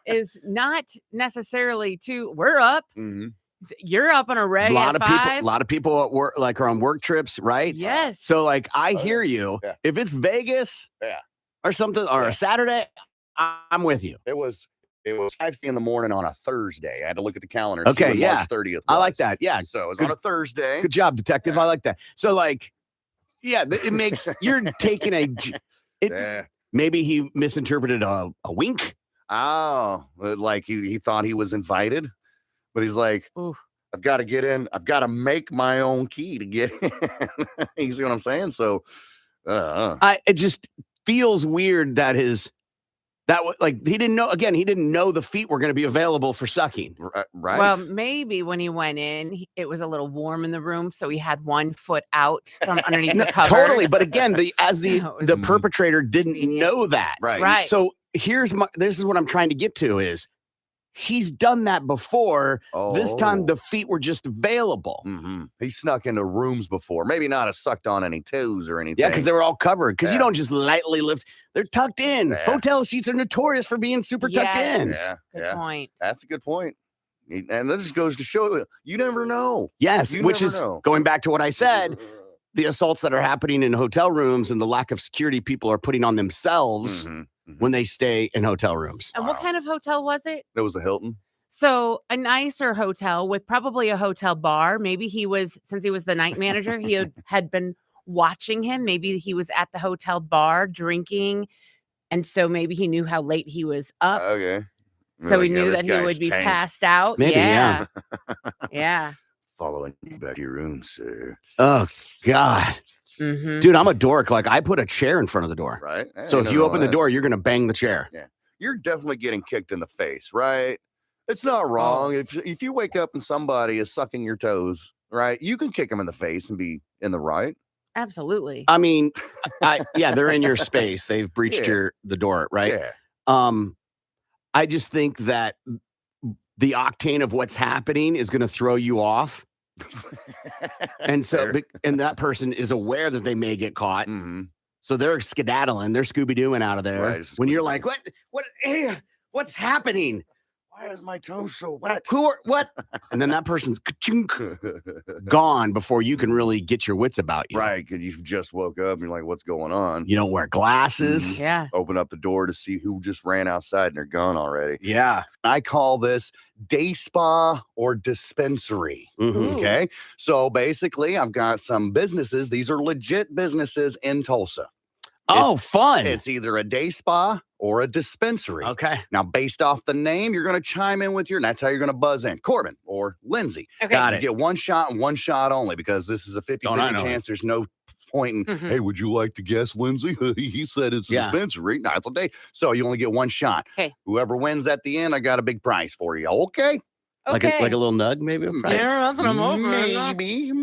is not necessarily too. We're up. Mm-hmm. You're up on a reg. A lot of 5. people. A lot of people at work, like, are on work trips, right? Yes. So, like, I hear you. Yeah. If it's Vegas, or something, or a Saturday, I'm with you. It was 5 a.m. on a Thursday. I had to look at the calendar. Okay, see when March 30th. I like was. that. Yeah. So it was Good- on a Thursday. Good job, detective. I like that. So, like, yeah, it makes you're taking maybe he misinterpreted a wink. Oh, like he thought he was invited, but he's like, Oof. I've got to get in. I've got to make my own key to get in. You see what I'm saying? So, It just feels weird that he didn't know. Again, he didn't know the feet were going to be available for sucking. Right. Well, maybe when he went in, it was a little warm in the room, so he had one foot out from underneath the covers. Totally, but again, the was- perpetrator didn't know that. Right. So this is what I'm trying to get to is he's done that before. This time the feet were just available. Mm-hmm. He snuck into rooms before. Maybe not have sucked on any toes or anything. Yeah, because they were all covered. Because you don't just lightly lift. They're tucked in. Yeah. Hotel sheets are notorious for being super tucked in. Yeah. Good point. That's a good point. And that just goes to show you never know. Yes, You which never is know. going back to what I said. The assaults that are happening in hotel rooms and the lack of security people are putting on themselves when they stay in hotel rooms. And what kind of hotel was it? It was a Hilton. So a nicer hotel with probably a hotel bar. Maybe he was, since he was the night manager, he had been watching him. Maybe he was at the hotel bar drinking. And so maybe he knew how late he was up. Okay. So he Like, yeah, knew this that he guy's would be tanked. passed out. Maybe, yeah. Yeah. Following you back to your room, sir. Oh, God. Mhm. Dude, I'm a dork. Like, I put a chair in front of the door. Right? So if Ain't you nothing open the wrong door, you're going to bang the chair. with that. You're definitely getting kicked in the face, right? It's not wrong. If you wake up and somebody is sucking your toes, right? You can kick them in the face and be in the right. Absolutely. I mean, they're in your space. They've breached the door, right? Yeah. I just think that the octane of what's happening is going to throw you off. And so, and that person is aware that they may get caught. So they're skedaddling, they're Scooby-Dooing out of there. Right, when you're like, hey, what's happening? Why is my toe so wet? What? And then that person's gone before you can really get your wits about you. Right, because you just woke up and you're like, what's going on? You don't wear glasses. Yeah. Open up the door to see who just ran outside and they're gone already. Yeah. I call this day spa or dispensary. Mhm. Okay. So basically, I've got some businesses. These are legit businesses in Tulsa. Oh, fun. It's either a day spa or a dispensary. Okay. Now, based off the name, you're going to chime in with and that's how you're going to buzz in. Corbin or Lindsay. Okay. Got You it. get one shot and one shot only because this is a 50-50 chance. There's no point in, hey, would you like to guess, Lindsay? He said it's a dispensary. No, it's a day. So you only get one shot. Okay. Whoever wins at the end, I got a big prize for you. Okay. Like a little nug, maybe? Yeah, that's what I'm hoping.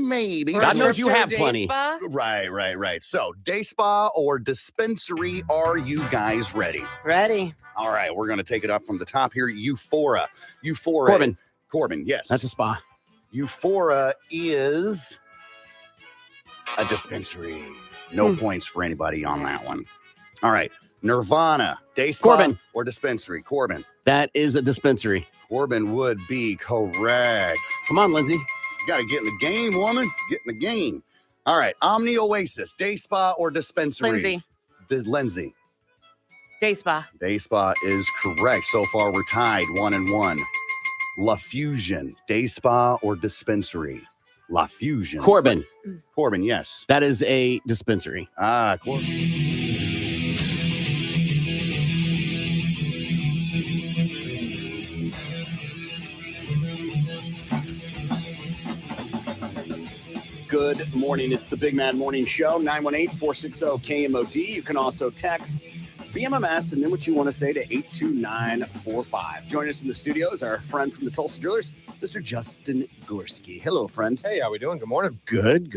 Maybe. God knows you Or have day plenty. spa? Right. So, day spa or dispensary, are you guys ready? Ready. All right, we're going to take it up from the top here. Euphoria. Corbin, yes. That's a spa. Euphoria is a dispensary. No points for anybody on that one. All right. Nirvana, day spa Corbin. or dispensary? Corbin. That is a dispensary. Corbin would be correct. Come on, Lindsay. You got to get in the game, woman. Get in the game. All right. Omni Oasis, day spa or dispensary? Lindsay. Lindsay. Day spa. Day spa is correct. So far, we're tied 1-1. La Fusion, day spa or dispensary? La Fusion. Corbin. Corbin, yes. That is a dispensary. Corbin. Good morning. It's the Big Mad Morning Show, 918-460-KMOD. You can also text BMMS and then what you want to say to 82945. Join us in the studio is our friend from the Tulsa Drillers, Mr. Justin Gorski. Hello, friend. Hey, how we doing? Good morning. Good.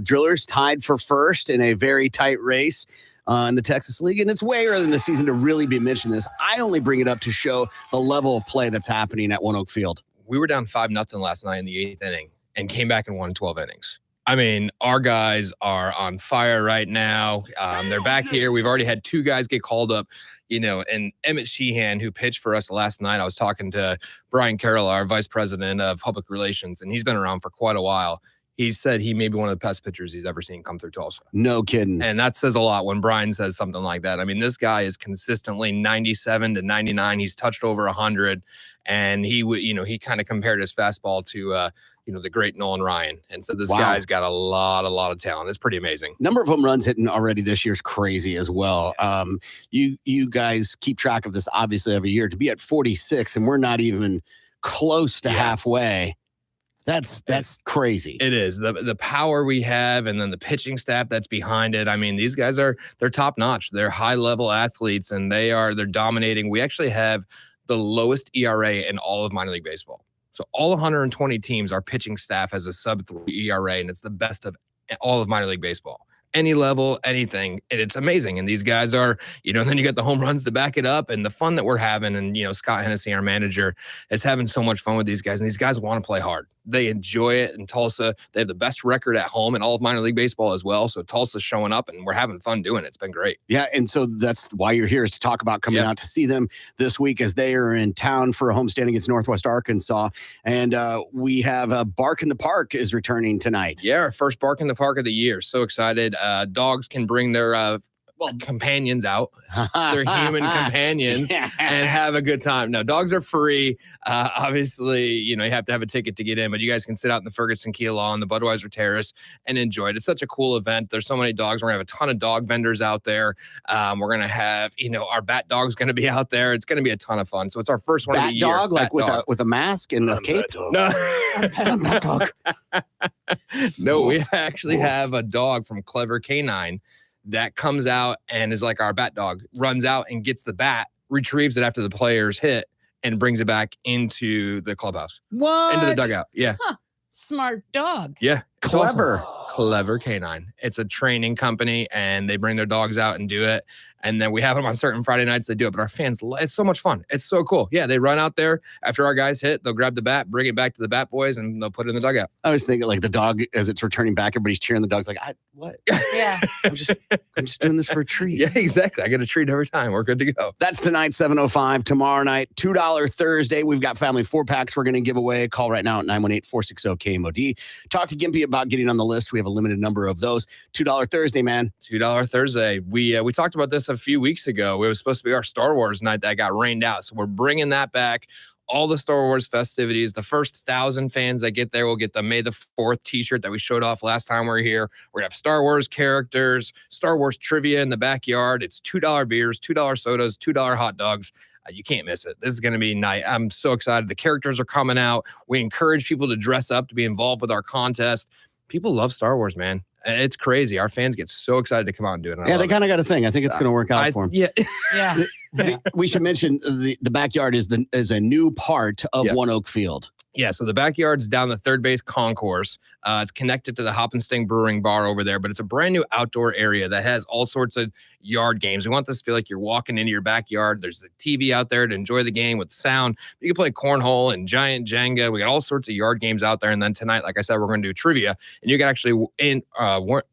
Drillers tied for first in a very tight race in the Texas League, and it's way early in the season to really be mentioning this. I only bring it up to show the level of play that's happening at One Oak Field. We were down 5-0 last night in the 8th inning and came back and won 12 innings. I mean, our guys are on fire right now. They're back here. We've already had 2 guys get called up, and Emmett Sheehan, who pitched for us last night. I was talking to Brian Carroll, our vice president of public relations, and he's been around for quite a while. He said he may be one of the best pitchers he's ever seen come through Tulsa. No kidding. And that says a lot when Brian says something like that. I mean, this guy is consistently 97 to 99. He's touched over 100. And he kind of compared his fastball to, the great Nolan Ryan. And so this guy's got a lot of talent. It's pretty amazing. Number of home runs hitting already this year is crazy as well. You guys keep track of this obviously every year. To be at 46 and we're not even close to halfway. That's crazy. It is. The power we have and then the pitching staff that's behind it. I mean, these guys they're top notch. They're high level athletes and they're dominating. We actually have the lowest ERA in all of minor league baseball. So all 120 teams, our pitching staff has a sub-3 ERA, and it's the best of all of minor league baseball. Any level, anything, and it's amazing. And these guys are, then you get the home runs to back it up and the fun that we're having. And, Scott Hennessy, our manager, is having so much fun with these guys. And these guys want to play hard. They enjoy it in Tulsa. They have the best record at home in all of minor league baseball as well. So Tulsa's showing up, and we're having fun doing it. It's been great. Yeah, and so that's why you're here, is to talk about coming out to see them this week as they are in town for a homestand against Northwest Arkansas. And we have Bark in the Park is returning tonight. Yeah, our first Bark in the Park of the year. So excited. Dogs can bring their companions out, their human companions, and have a good time. Now, dogs are free. Obviously, you have to have a ticket to get in, but you guys can sit out in the Ferguson Key Lawn, the Budweiser Terrace, and enjoy it. It's such a cool event. There's so many dogs. We're going to have a ton of dog vendors out there. We're going to have, our bat dog's going to be out there. It's going to be a ton of fun. So it's our first one of the year. Dog, like with a mask and a cape? No. Bat dog. No, we actually have a dog from Clever Canine that comes out and is like our bat dog, runs out and gets the bat, retrieves it after the players hit, and brings it back into the clubhouse. What? Into the dugout. Yeah. Huh. Smart dog. Yeah. It's Clever. awesome. Clever Canine. It's a training company, and they bring their dogs out and do it. And then we have them on certain Friday nights. They do it, but our fans, it's so much fun. It's so cool. Yeah, they run out there after our guys hit. They'll grab the bat, bring it back to the bat boys, and they'll put it in the dugout. I was thinking like the dog as it's returning back, everybody's cheering. The dog's like, what? Yeah. I'm just doing this for a treat. Yeah, exactly. I get a treat every time. We're good to go. That's tonight, 7:05. Tomorrow night, $2 Thursday. We've got family 4-packs we're going to give away. Call right now at 918-460-KMOD. Talk to Gimpy about getting on the list. We have a limited number of those. $2 Thursday, man. $2 Thursday. We talked about this a few weeks ago. It was supposed to be our Star Wars night that got rained out. So we're bringing that back. All the Star Wars festivities. The first 1,000 fans that get there will get the May the 4th t-shirt that we showed off last time we were here. We're going to have Star Wars characters, Star Wars trivia in the backyard. It's $2 beers, $2 sodas, $2 hot dogs. You can't miss it. This is going to be nice. I'm so excited. The characters are coming out. We encourage people to dress up, to be involved with our contest. People love Star Wars, man. It's crazy. Our fans get so excited to come out and do it. Yeah, they kind of got a thing. I think it's going to work out for them. Yeah. Yeah. We should mention the backyard is a new part of One Oak Field. Yeah, so the backyard's down the third base concourse. It's connected to the Hop and Sting Brewing Bar over there, but it's a brand new outdoor area that has all sorts of yard games. We want this to feel like you're walking into your backyard. There's the TV out there to enjoy the game with sound. You can play cornhole and giant Jenga. We got all sorts of yard games out there. And then tonight, like I said, we're going to do trivia, and you can actually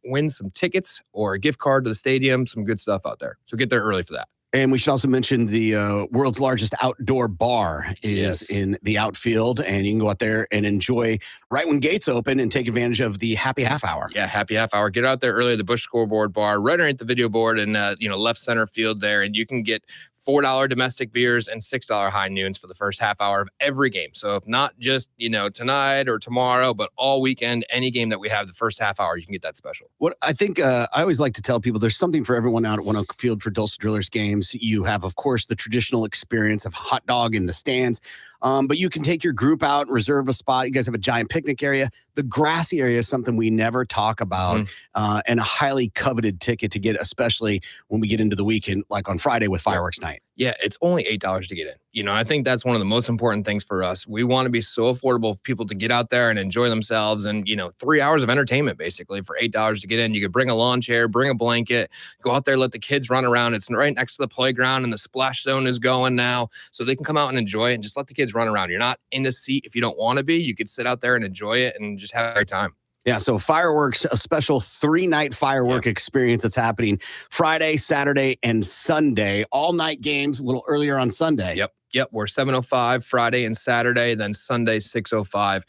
win some tickets or a gift card to the stadium, some good stuff out there. So get there early for that. And we should also mention the world's largest outdoor bar is in the outfield, and you can go out there and enjoy right when gates open and take advantage of the happy half hour. Yeah, happy half hour. Get out there early at the Busch Scoreboard Bar, right underneath the video board and left center field there, and you can get $4 domestic beers and $6 high noons for the first half hour of every game. So if not just, tonight or tomorrow, but all weekend, any game that we have the first half hour, you can get that special. What I think I always like to tell people, there's something for everyone out at One Oak Field for Dulce Drillers games. You have, of course, the traditional experience of hot dog in the stands. But you can take your group out and reserve a spot. You guys have a giant picnic area. The grassy area is something we never talk about, and a highly coveted ticket to get, especially when we get into the weekend, like on Friday with fireworks night. Yeah, it's only $8 to get in. I think that's one of the most important things for us. We want to be so affordable for people to get out there and enjoy themselves, and 3 hours of entertainment basically for $8 to get in. You could bring a lawn chair, bring a blanket, go out there, let the kids run around. It's right next to the playground, and the splash zone is going now, so they can come out and enjoy it and just let the kids run around. You're not in a seat if you don't want to be. You could sit out there and enjoy it and just have a great time. Yeah, so fireworks, a special 3-night firework experience that's happening Friday, Saturday, and Sunday. All night games, a little earlier on Sunday. Yep. We're 7:05 Friday and Saturday, then Sunday 6:05.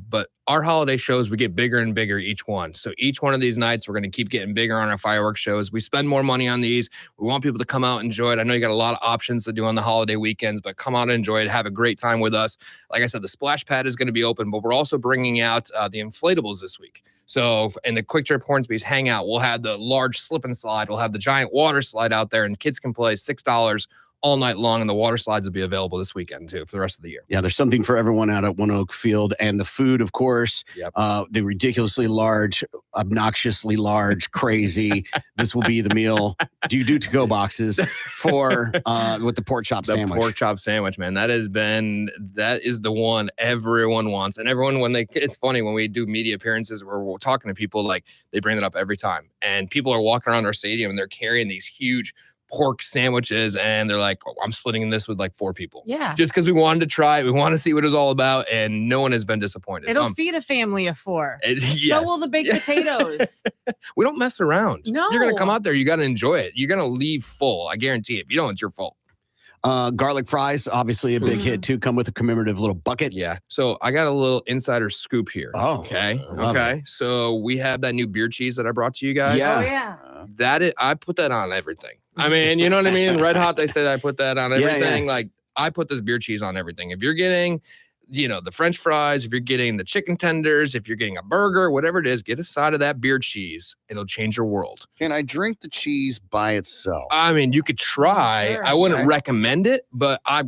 But our holiday shows, we get bigger and bigger each one. So each one of these nights, we're going to keep getting bigger on our fireworks shows. We spend more money on these. We want people to come out and enjoy it. I know you got a lot of options to do on the holiday weekends, but come out and enjoy it. Have a great time with us. Like I said, the splash pad is going to be open, but we're also bringing out the inflatables this week. So in the Quick Trip Hornsby's Hangout, we'll have the large slip and slide. We'll have the giant water slide out there, and kids can play $6 all night long, and the water slides will be available this weekend too for the rest of the year. Yeah, there's something for everyone out at One Oak Field, and the food, of course, the ridiculously large, obnoxiously large, crazy. This will be the meal. Do you do to-go boxes for with the pork chop sandwich? The pork chop sandwich, man. That is the one everyone wants, and everyone it's funny when we do media appearances where we're talking to people, like they bring it up every time, and people are walking around our stadium and they're carrying these huge pork sandwiches, and they're like, oh, I'm splitting this with like 4 people. Yeah. Just because we wanted to try it. We want to see what it's all about, and no one has been disappointed. It'll feed a family of 4. Yes. So will the baked potatoes. We don't mess around. No. You're going to come out there. You got to enjoy it. You're going to leave full. I guarantee it. If you don't, it's your fault. Garlic fries, obviously a big hit too. Come with a commemorative little bucket. Yeah. So I got a little insider scoop here. Oh, okay. love Okay. So we have that new beer cheese that I brought to you guys. Yeah. Oh, yeah. I put that on everything. I mean, you know what I mean? Red Hot, they say that I put that on Yeah, everything. yeah. Like, I put this beer cheese on everything. If you're getting, the French fries, if you're getting the chicken tenders, if you're getting a burger, whatever it is, get a side of that beer cheese. It'll change your world. Can I drink the cheese by itself? I mean, you could try. Sure. I wouldn't Okay. recommend it, but I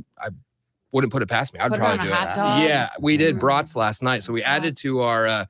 wouldn't put it past me. I'd Put it probably on a do hot it. dog? Yeah, we did Mm. brats last night, so we added to our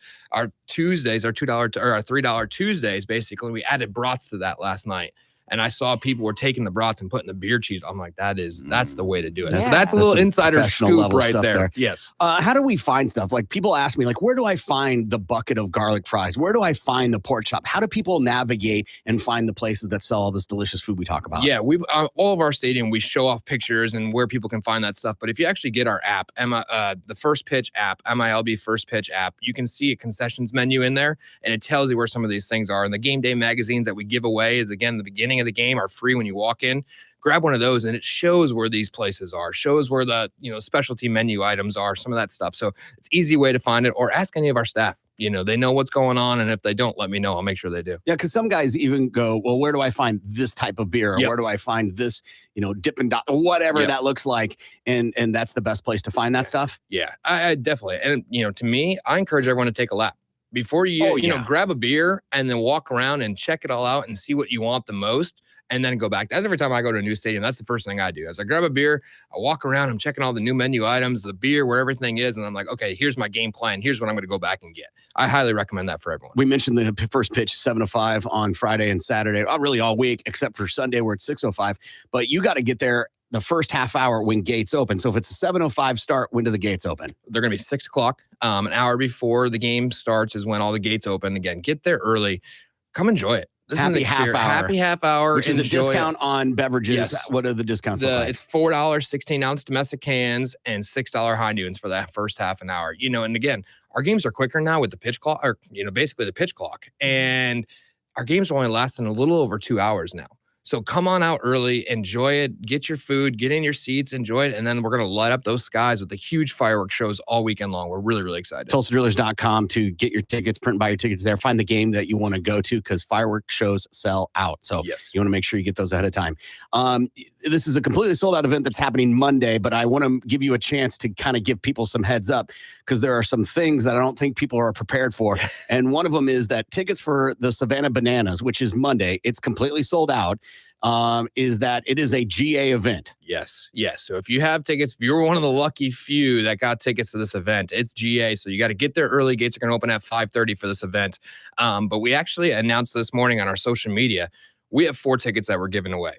Tuesdays, our $2 or our $3 Tuesdays. Basically, we added brats to that last night. And I saw people were taking the brats and putting the beer cheese. I'm like, that's the way to do it. That's- So that's a that's little some insider professional scoop level right stuff there. there. Yes. How do we find stuff? Like people ask me, like, where do I find the bucket of garlic fries? Where do I find the pork chop? How do people navigate and find the places that sell all this delicious food we talk about? Yeah, we all of our stadium, we show off pictures and where people can find that stuff. But if you actually get our app, the First Pitch app, MILB First Pitch app, you can see a concessions menu in there, and it tells you where some of these things are. And the game day magazines that we give away, again, the beginning of the game are free when you walk in. Grab one of those, and it shows where these places are, shows where the specialty menu items are, some of that stuff. So it's an easy way to find it, or ask any of our staff. They know what's going on, and if they don't, let me know. I'll make sure they do. Yeah, because some guys even go, well, where do I find this type of beer? Or Yep. where do I find this, Dippin' Dot, whatever Yep. that looks like. And that's the best place to find that stuff. Yeah, I definitely. And, to me, I encourage everyone to take a lap. Before you, grab a beer and then walk around and check it all out and see what you want the most, and then go back. That's every time I go to a new stadium. That's the first thing I do. As I grab a beer, I walk around, I'm checking all the new menu items, the beer, where everything is, and I'm like, okay, here's my game plan. Here's what I'm going to go back and get. I highly recommend that for everyone. We mentioned the First Pitch 7:05 on Friday and Saturday, really all week, except for Sunday where it's 6:05. But you got to get there the first half hour when gates open. So if it's a 7:05 start, when do the gates open? They're going to be 6 o'clock. An hour before the game starts is when all the gates open. Again, get there early. Come enjoy it. This Happy is an half experience. hour. Happy half hour. Which is a Enjoy it. discount on beverages. Yes. What are the discounts look like? It's $4 16-ounce domestic cans and $6 high noons for that first half an hour. And again, our games are quicker now with the pitch clock, or basically the pitch clock. And our games are only lasting a little over 2 hours now. So come on out early, enjoy it, get your food, get in your seats, enjoy it, and then we're going to light up those skies with the huge fireworks shows all weekend long. We're really, really excited. TulsaDrillers.com to get your tickets, print and buy your tickets there. Find the game that you want to go to because fireworks shows sell out. So yes, you want to make sure you get those ahead of time. This is a completely sold out event that's happening Monday, but I want to give you a chance to kind of give people some heads up because there are some things that I don't think people are prepared for. And one of them is that tickets for the Savannah Bananas, which is Monday, it's completely sold out. Is that it is a GA event. Yes. So if you have tickets, if you're one of the lucky few that got tickets to this event, it's GA. So you got to get there early. Gates are going to open at 5:30 for this event. But we actually announced this morning on our social media, we have 4 tickets that we're giving away.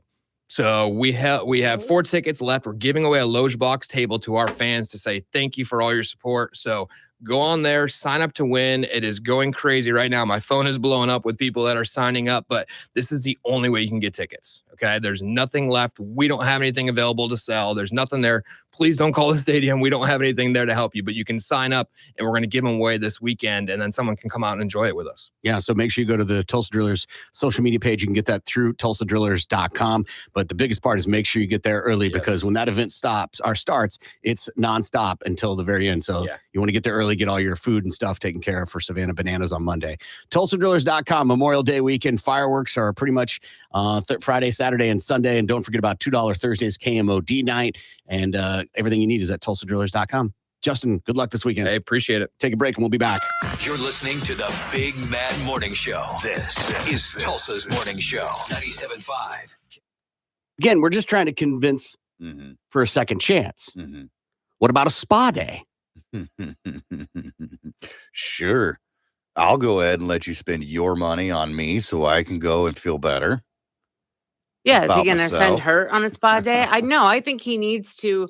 So we have 4 tickets left. We're giving away a Loge Box table to our fans to say thank you for all your support. So go on there, sign up to win. It is going crazy right now. My phone is blowing up with people that are signing up, but this is the only way you can get tickets. Okay. There's nothing left. We don't have anything available to sell. There's nothing there. Please don't call the stadium. We don't have anything there to help you, but you can sign up and we're going to give them away this weekend and then someone can come out and enjoy it with us. Yeah. So make sure you go to the Tulsa Drillers social media page. You can get that through TulsaDrillers.com. But the biggest part is make sure you get there early because when that event starts, it's nonstop until the very end. So you want to get there early, get all your food and stuff taken care of for Savannah Bananas on Monday. TulsaDrillers.com. Memorial Day weekend fireworks are pretty much Friday, Saturday, and Sunday. And don't forget about $2 Thursdays KMOD night. And everything you need is at TulsaDrillers.com. Justin, good luck this weekend. Hey, appreciate it. Take a break and we'll be back. You're listening to the Big Mad Morning Show. This is Tulsa's Morning Show, 97.5. Again, we're just trying to convince for a second chance. What about a spa day? Sure. I'll go ahead and let you spend your money on me so I can go and feel better. Yeah, is he about going to myself. send her on a spa day? I think he needs to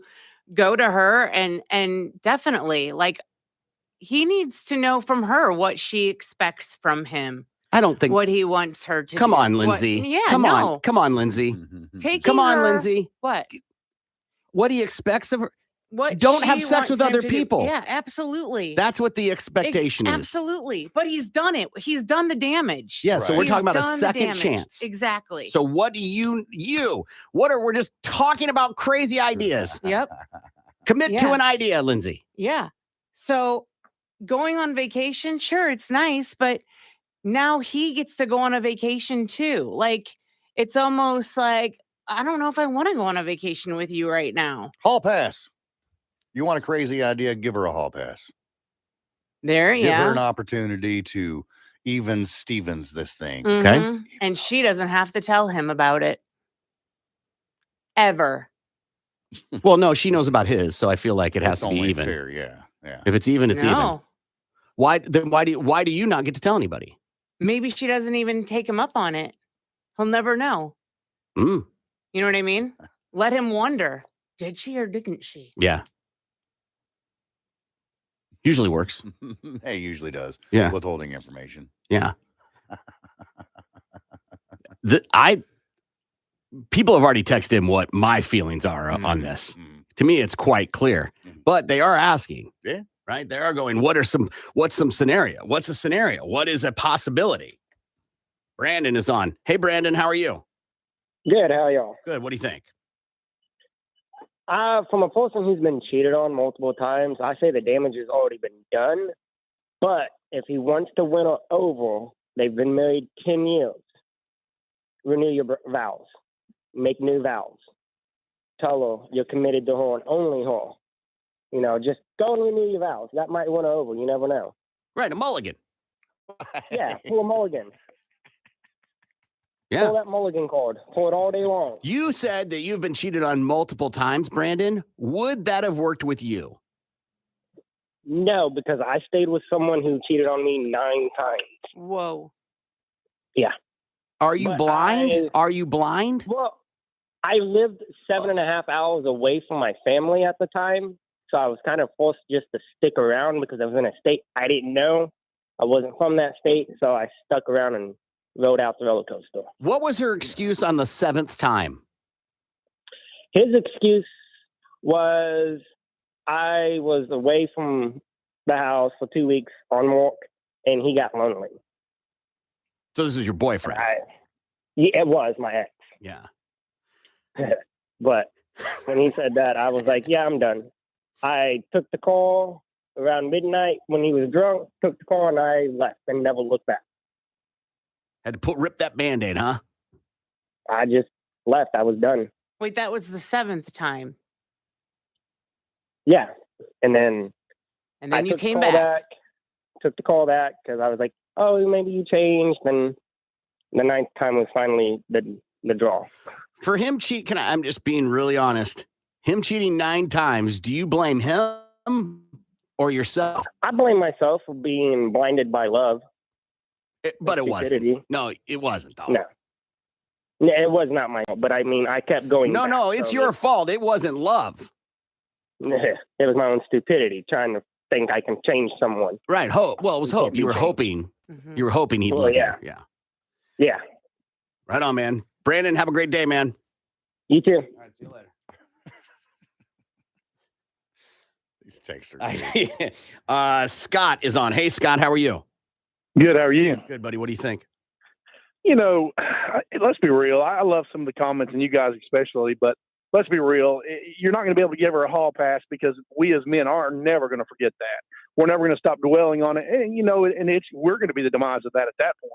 go to her and definitely, like, he needs to know from her what she expects from him. I don't think. what he wants her to Come do. on, What- Lindsay. yeah, Come no. on. Come on, Lindsay. Taking Come on, her- Lindsay. What? What he expects of her? What Don't have she sex with wants him other to do. people. Yeah, absolutely. That's what the expectation is. Absolutely. But he's done it. He's done the damage. Yeah, so we're He's talking about a done the second damage. chance. Exactly. So what do we're just talking about crazy ideas. Yep. Commit to Yeah. an idea, Lindsay. Yeah. So going on vacation, sure, it's nice, but now he gets to go on a vacation too. Like, it's almost like, I don't know if I want to go on a vacation with you right now. Hall pass. You want a crazy idea? Give her a hall pass. There, Give yeah. her an opportunity to even Stevens this thing. Mhm. And she doesn't have to tell him about it. Ever. Well, no, she knows about his, so I feel like it has It's to be only even. fair, yeah. If it's even, it's even. No. Why do you not get to tell anybody? Maybe she doesn't even take him up on it. He'll never know. Mm, You know what I mean? Let him wonder. Did she or didn't she? yeah. Usually works. Hey, usually does. Yeah. Withholding information. Yeah. People have already texted him what my feelings are on this. To me, it's quite clear. But they are asking. Yeah. Right? They are going, what's some scenario? What's a scenario? What is a possibility? Brandon is on. Hey, Brandon, how are you? Good. How are y'all? Good. What do you think? From a person who's been cheated on multiple times, I say the damage has already been done. But if he wants to win her over, they've been married 10 years. Renew your vows. Make new vows. Tell her you're committed to her and only her. You know, just go and renew your vows. That might win her over. You never know. Right, a mulligan. Yeah, pull a mulligan. Yeah. Pull that mulligan card. Pull it all day long. You said that you've been cheated on multiple times, Brandon. Would that have worked with you? No, because I stayed with someone who cheated on me 9 times. Whoa. Yeah. Are you But blind? Are you blind? Well, I lived 7.5 hours away from my family at the time. So I was kind of forced just to stick around because I was in a state I didn't know. I wasn't from that state. So I stuck around and rode out the roller coaster. What was her excuse on the 7th time? His excuse was I was away from the house for 2 weeks on walk and he got lonely. So this is your boyfriend? Yeah, it was my ex. Yeah. But when he said that, I was like, yeah, I'm done. I took the call around midnight when he was drunk, took the call, and I left and never looked back. Had to rip that Band-Aid, huh? I just left. I was done. Wait, that was the 7th time. Yeah. And then I you took the came call back. Took the call back because I was like, oh, maybe you changed. And the 9th time was finally the draw. For him I'm just being really honest. Him cheating 9 times, do you blame him or yourself? I blame myself for being blinded by love. But it stupidity. wasn't. No, it wasn't, though. No. It was not my fault, but I mean, I kept going back, No, it's so your fault. It wasn't love. It was my own stupidity trying to think I can change someone. Right. Hope. Well, it was hope. You were hoping. You were hoping he'd love you. Yeah. Yeah. Right on, man. Brandon, have a great day, man. You too. All right. See you later. These texts are Scott is on. Hey, Scott, how are you? Good. How are you? Good, buddy. What do you think? You know, let's be real. I love some of the comments, and you guys especially, but let's be real. You're not going to be able to give her a hall pass because we as men are never going to forget that. We're never going to stop dwelling on it. And, you know, we're going to be the demise of that at that point.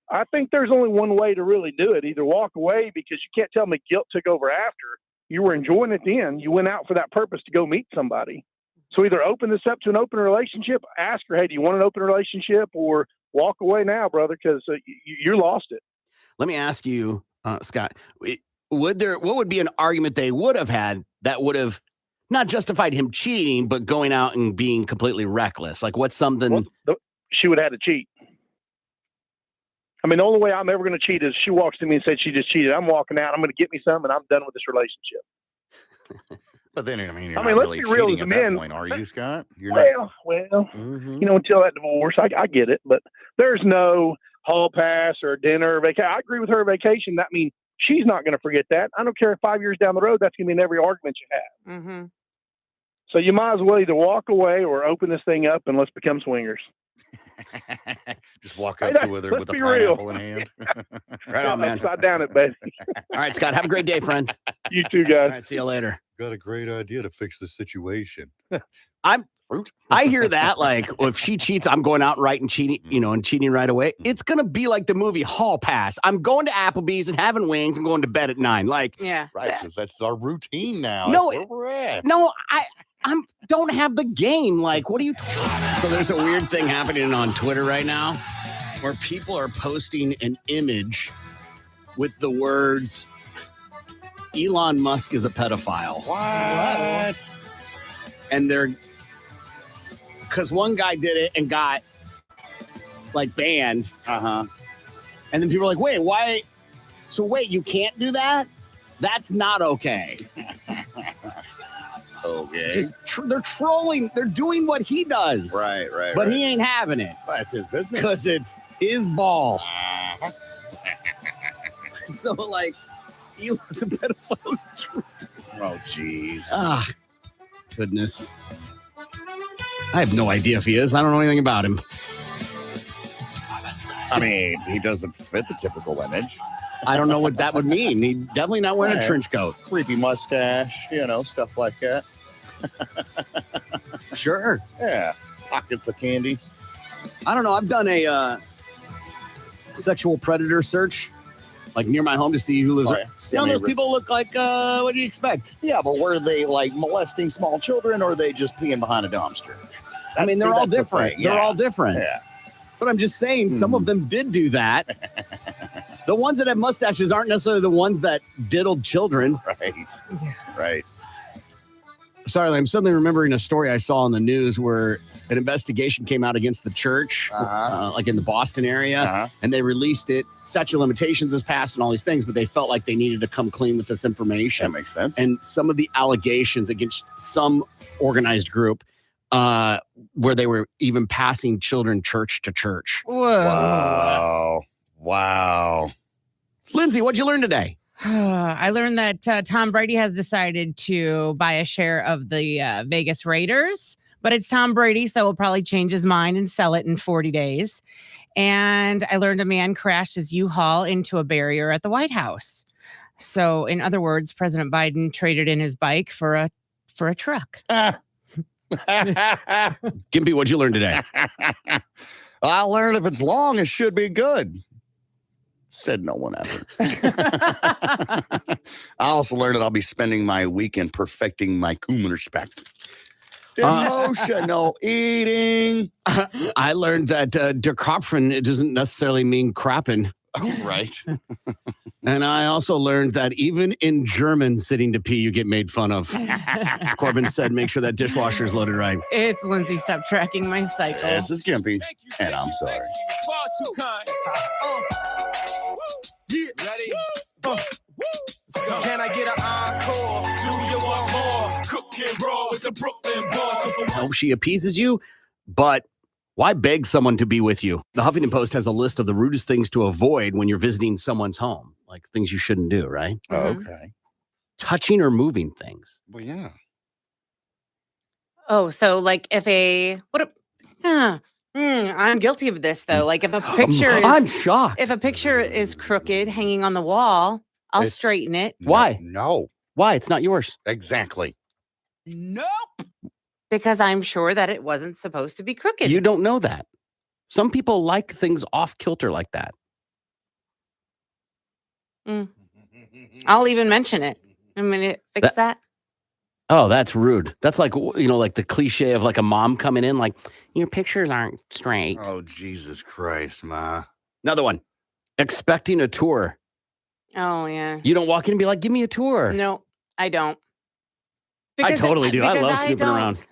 I think there's only one way to really do it. Either walk away because you can't tell me guilt took over after. You were enjoying it then. You went out for that purpose to go meet somebody. So either open this up to an open relationship, ask her, hey, do you want an open relationship, or walk away now, brother, because you lost it. Let me ask you, Scott, what would be an argument they would have had that would have not justified him cheating, but going out and being completely reckless? Like what's something? Well, she would have had to cheat. I mean, the only way I'm ever going to cheat is she walks to me and says she just cheated. I'm walking out. I'm going to get me some, and I'm done with this relationship. But then, I mean, you're I mean, not let's really be real cheating as at a that man. point, are you, Scott? You're Well, you know, until that divorce, I get it. But there's no hall pass or a dinner or vacation. I agree with her vacation. That means she's not going to forget that. I don't care if 5 years down the road, that's going to be in every argument you have. Mm-hmm. So you might as well either walk away or open this thing up and let's become swingers. Just walk up to her with a pineapple in hand. Right on, man. Upside down it, baby. All right, Scott, have a great day, friend. You too, guys. All right, see you later. Got a great idea to fix the situation. I hear that, like, well, if she cheats, I'm going out right and cheating, and cheating right away. It's gonna be like the movie Hall Pass. I'm going to Applebee's and having wings and going to bed at 9. Like, yeah, right, because that's our routine now. No, That's where we're at. No, I'm don't have the game. Like, what are you So there's a weird thing happening on Twitter right now where people are posting an image with the words Elon Musk is a pedophile. What? And they're because one guy did it and got like banned. And then people are like, wait, why? So wait, you can't do that? That's not okay. Okay. Just they're trolling. They're doing what he does. Right. But he ain't having it. Well, it's his business. Because it's his ball. So, like, Elon's a pedophile's truth. Oh, jeez. Ah, goodness. I have no idea if he is. I don't know anything about him. I mean, he doesn't fit the typical image. I don't know what that would mean. He's definitely not wearing a trench coat. Creepy mustache, stuff like that. Sure. Yeah. Pockets of candy. I don't know. I've done a sexual predator search, like near my home to see who lives there. Those people look like, what do you expect? Yeah, but were they like molesting small children or are they just peeing behind a dumpster? I mean, they're all different. They're all different. Yeah. But I'm just saying, some of them did do that. The ones that have mustaches aren't necessarily the ones that diddled children. Right. Sorry, I'm suddenly remembering a story I saw on the news where an investigation came out against the church, like in the Boston area, and they released it. Statute of limitations has passed and all these things, but they felt like they needed to come clean with this information. That makes sense. And some of the allegations against some organized group where they were even passing children church to church. Whoa. Wow. Lindsay, what'd you learn today? I learned that Tom Brady has decided to buy a share of the Vegas Raiders, but it's Tom Brady, so he'll probably change his mind and sell it in 40 days. And I learned a man crashed his U-Haul into a barrier at the White House. So, in other words, President Biden traded in his bike for a truck. Gimpy, what'd you learn today? I learned if it's long, it should be good. Said no one ever. I also learned that I'll be spending my weekend perfecting my Kuhn respect. Emotional eating. I learned that der Kopfen, it doesn't necessarily mean Krappen. Right. And I also learned that even in German, sitting to pee, you get made fun of. Corbin said, make sure that dishwasher is loaded right. It's Lindsay. Stop tracking my cycle. This is Gimpy, and I'm sorry. Far too kind. Ready? Can I get an encore? Do you want more? Cook and roll with the Brooklyn boss. I hope she appeases you, but why beg someone to be with you? The Huffington Post has a list of the rudest things to avoid when you're visiting someone's home, like things you shouldn't do, right? Okay. Touching or moving things. Well, yeah. Oh, so like if I'm guilty of this though. Like if a picture I'm shocked. If a picture is crooked hanging on the wall, I'll It's- straighten it. Why? No. Why? It's not yours. Exactly. Nope. Because I'm sure that it wasn't supposed to be crooked. You don't know that. Some people like things off kilter like that. I'll even mention it. I'm gonna fix that. Oh, that's rude. That's like, like the cliche of like a mom coming in, like, your pictures aren't straight. Oh, Jesus Christ, Ma. Another one. Expecting a tour. Oh yeah. You don't walk in and be like, give me a tour. No, I don't. I totally do. I because love snooping don't- around.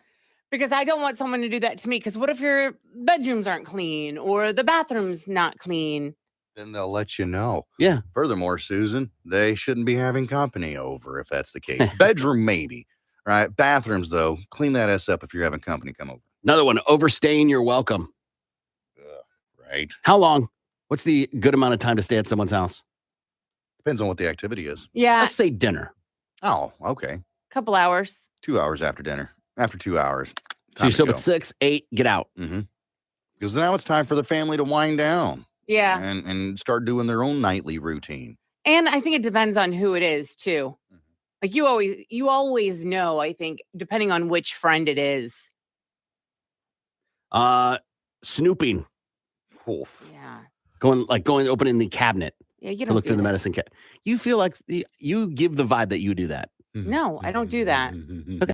Because I don't want someone to do that to me. Because what if your bedrooms aren't clean or the bathroom's not clean? Then they'll let you know. Yeah. Furthermore, Susan, they shouldn't be having company over if that's the case. Bedroom, maybe. Right. Bathrooms, though, clean that ass up if you're having company come over. Another one. Overstaying your welcome. Right. How long? What's the good amount of time to stay at someone's house? Depends on what the activity is. Yeah, Let's say dinner. Oh, okay. couple hours. 2 hours after dinner. After 2 hours. So you show up at 6, 8, get out. Mm-hmm. Because now it's time for the family to wind down. Yeah. And start doing their own nightly routine. And I think it depends on who it is too. Like you always know, I think, depending on which friend it is. Snooping. Oof. Yeah. Going opening the cabinet. Yeah, you to don't look do through the that. medicine cabinet. You feel like you give the vibe that you do that. No, I don't do that. Okay.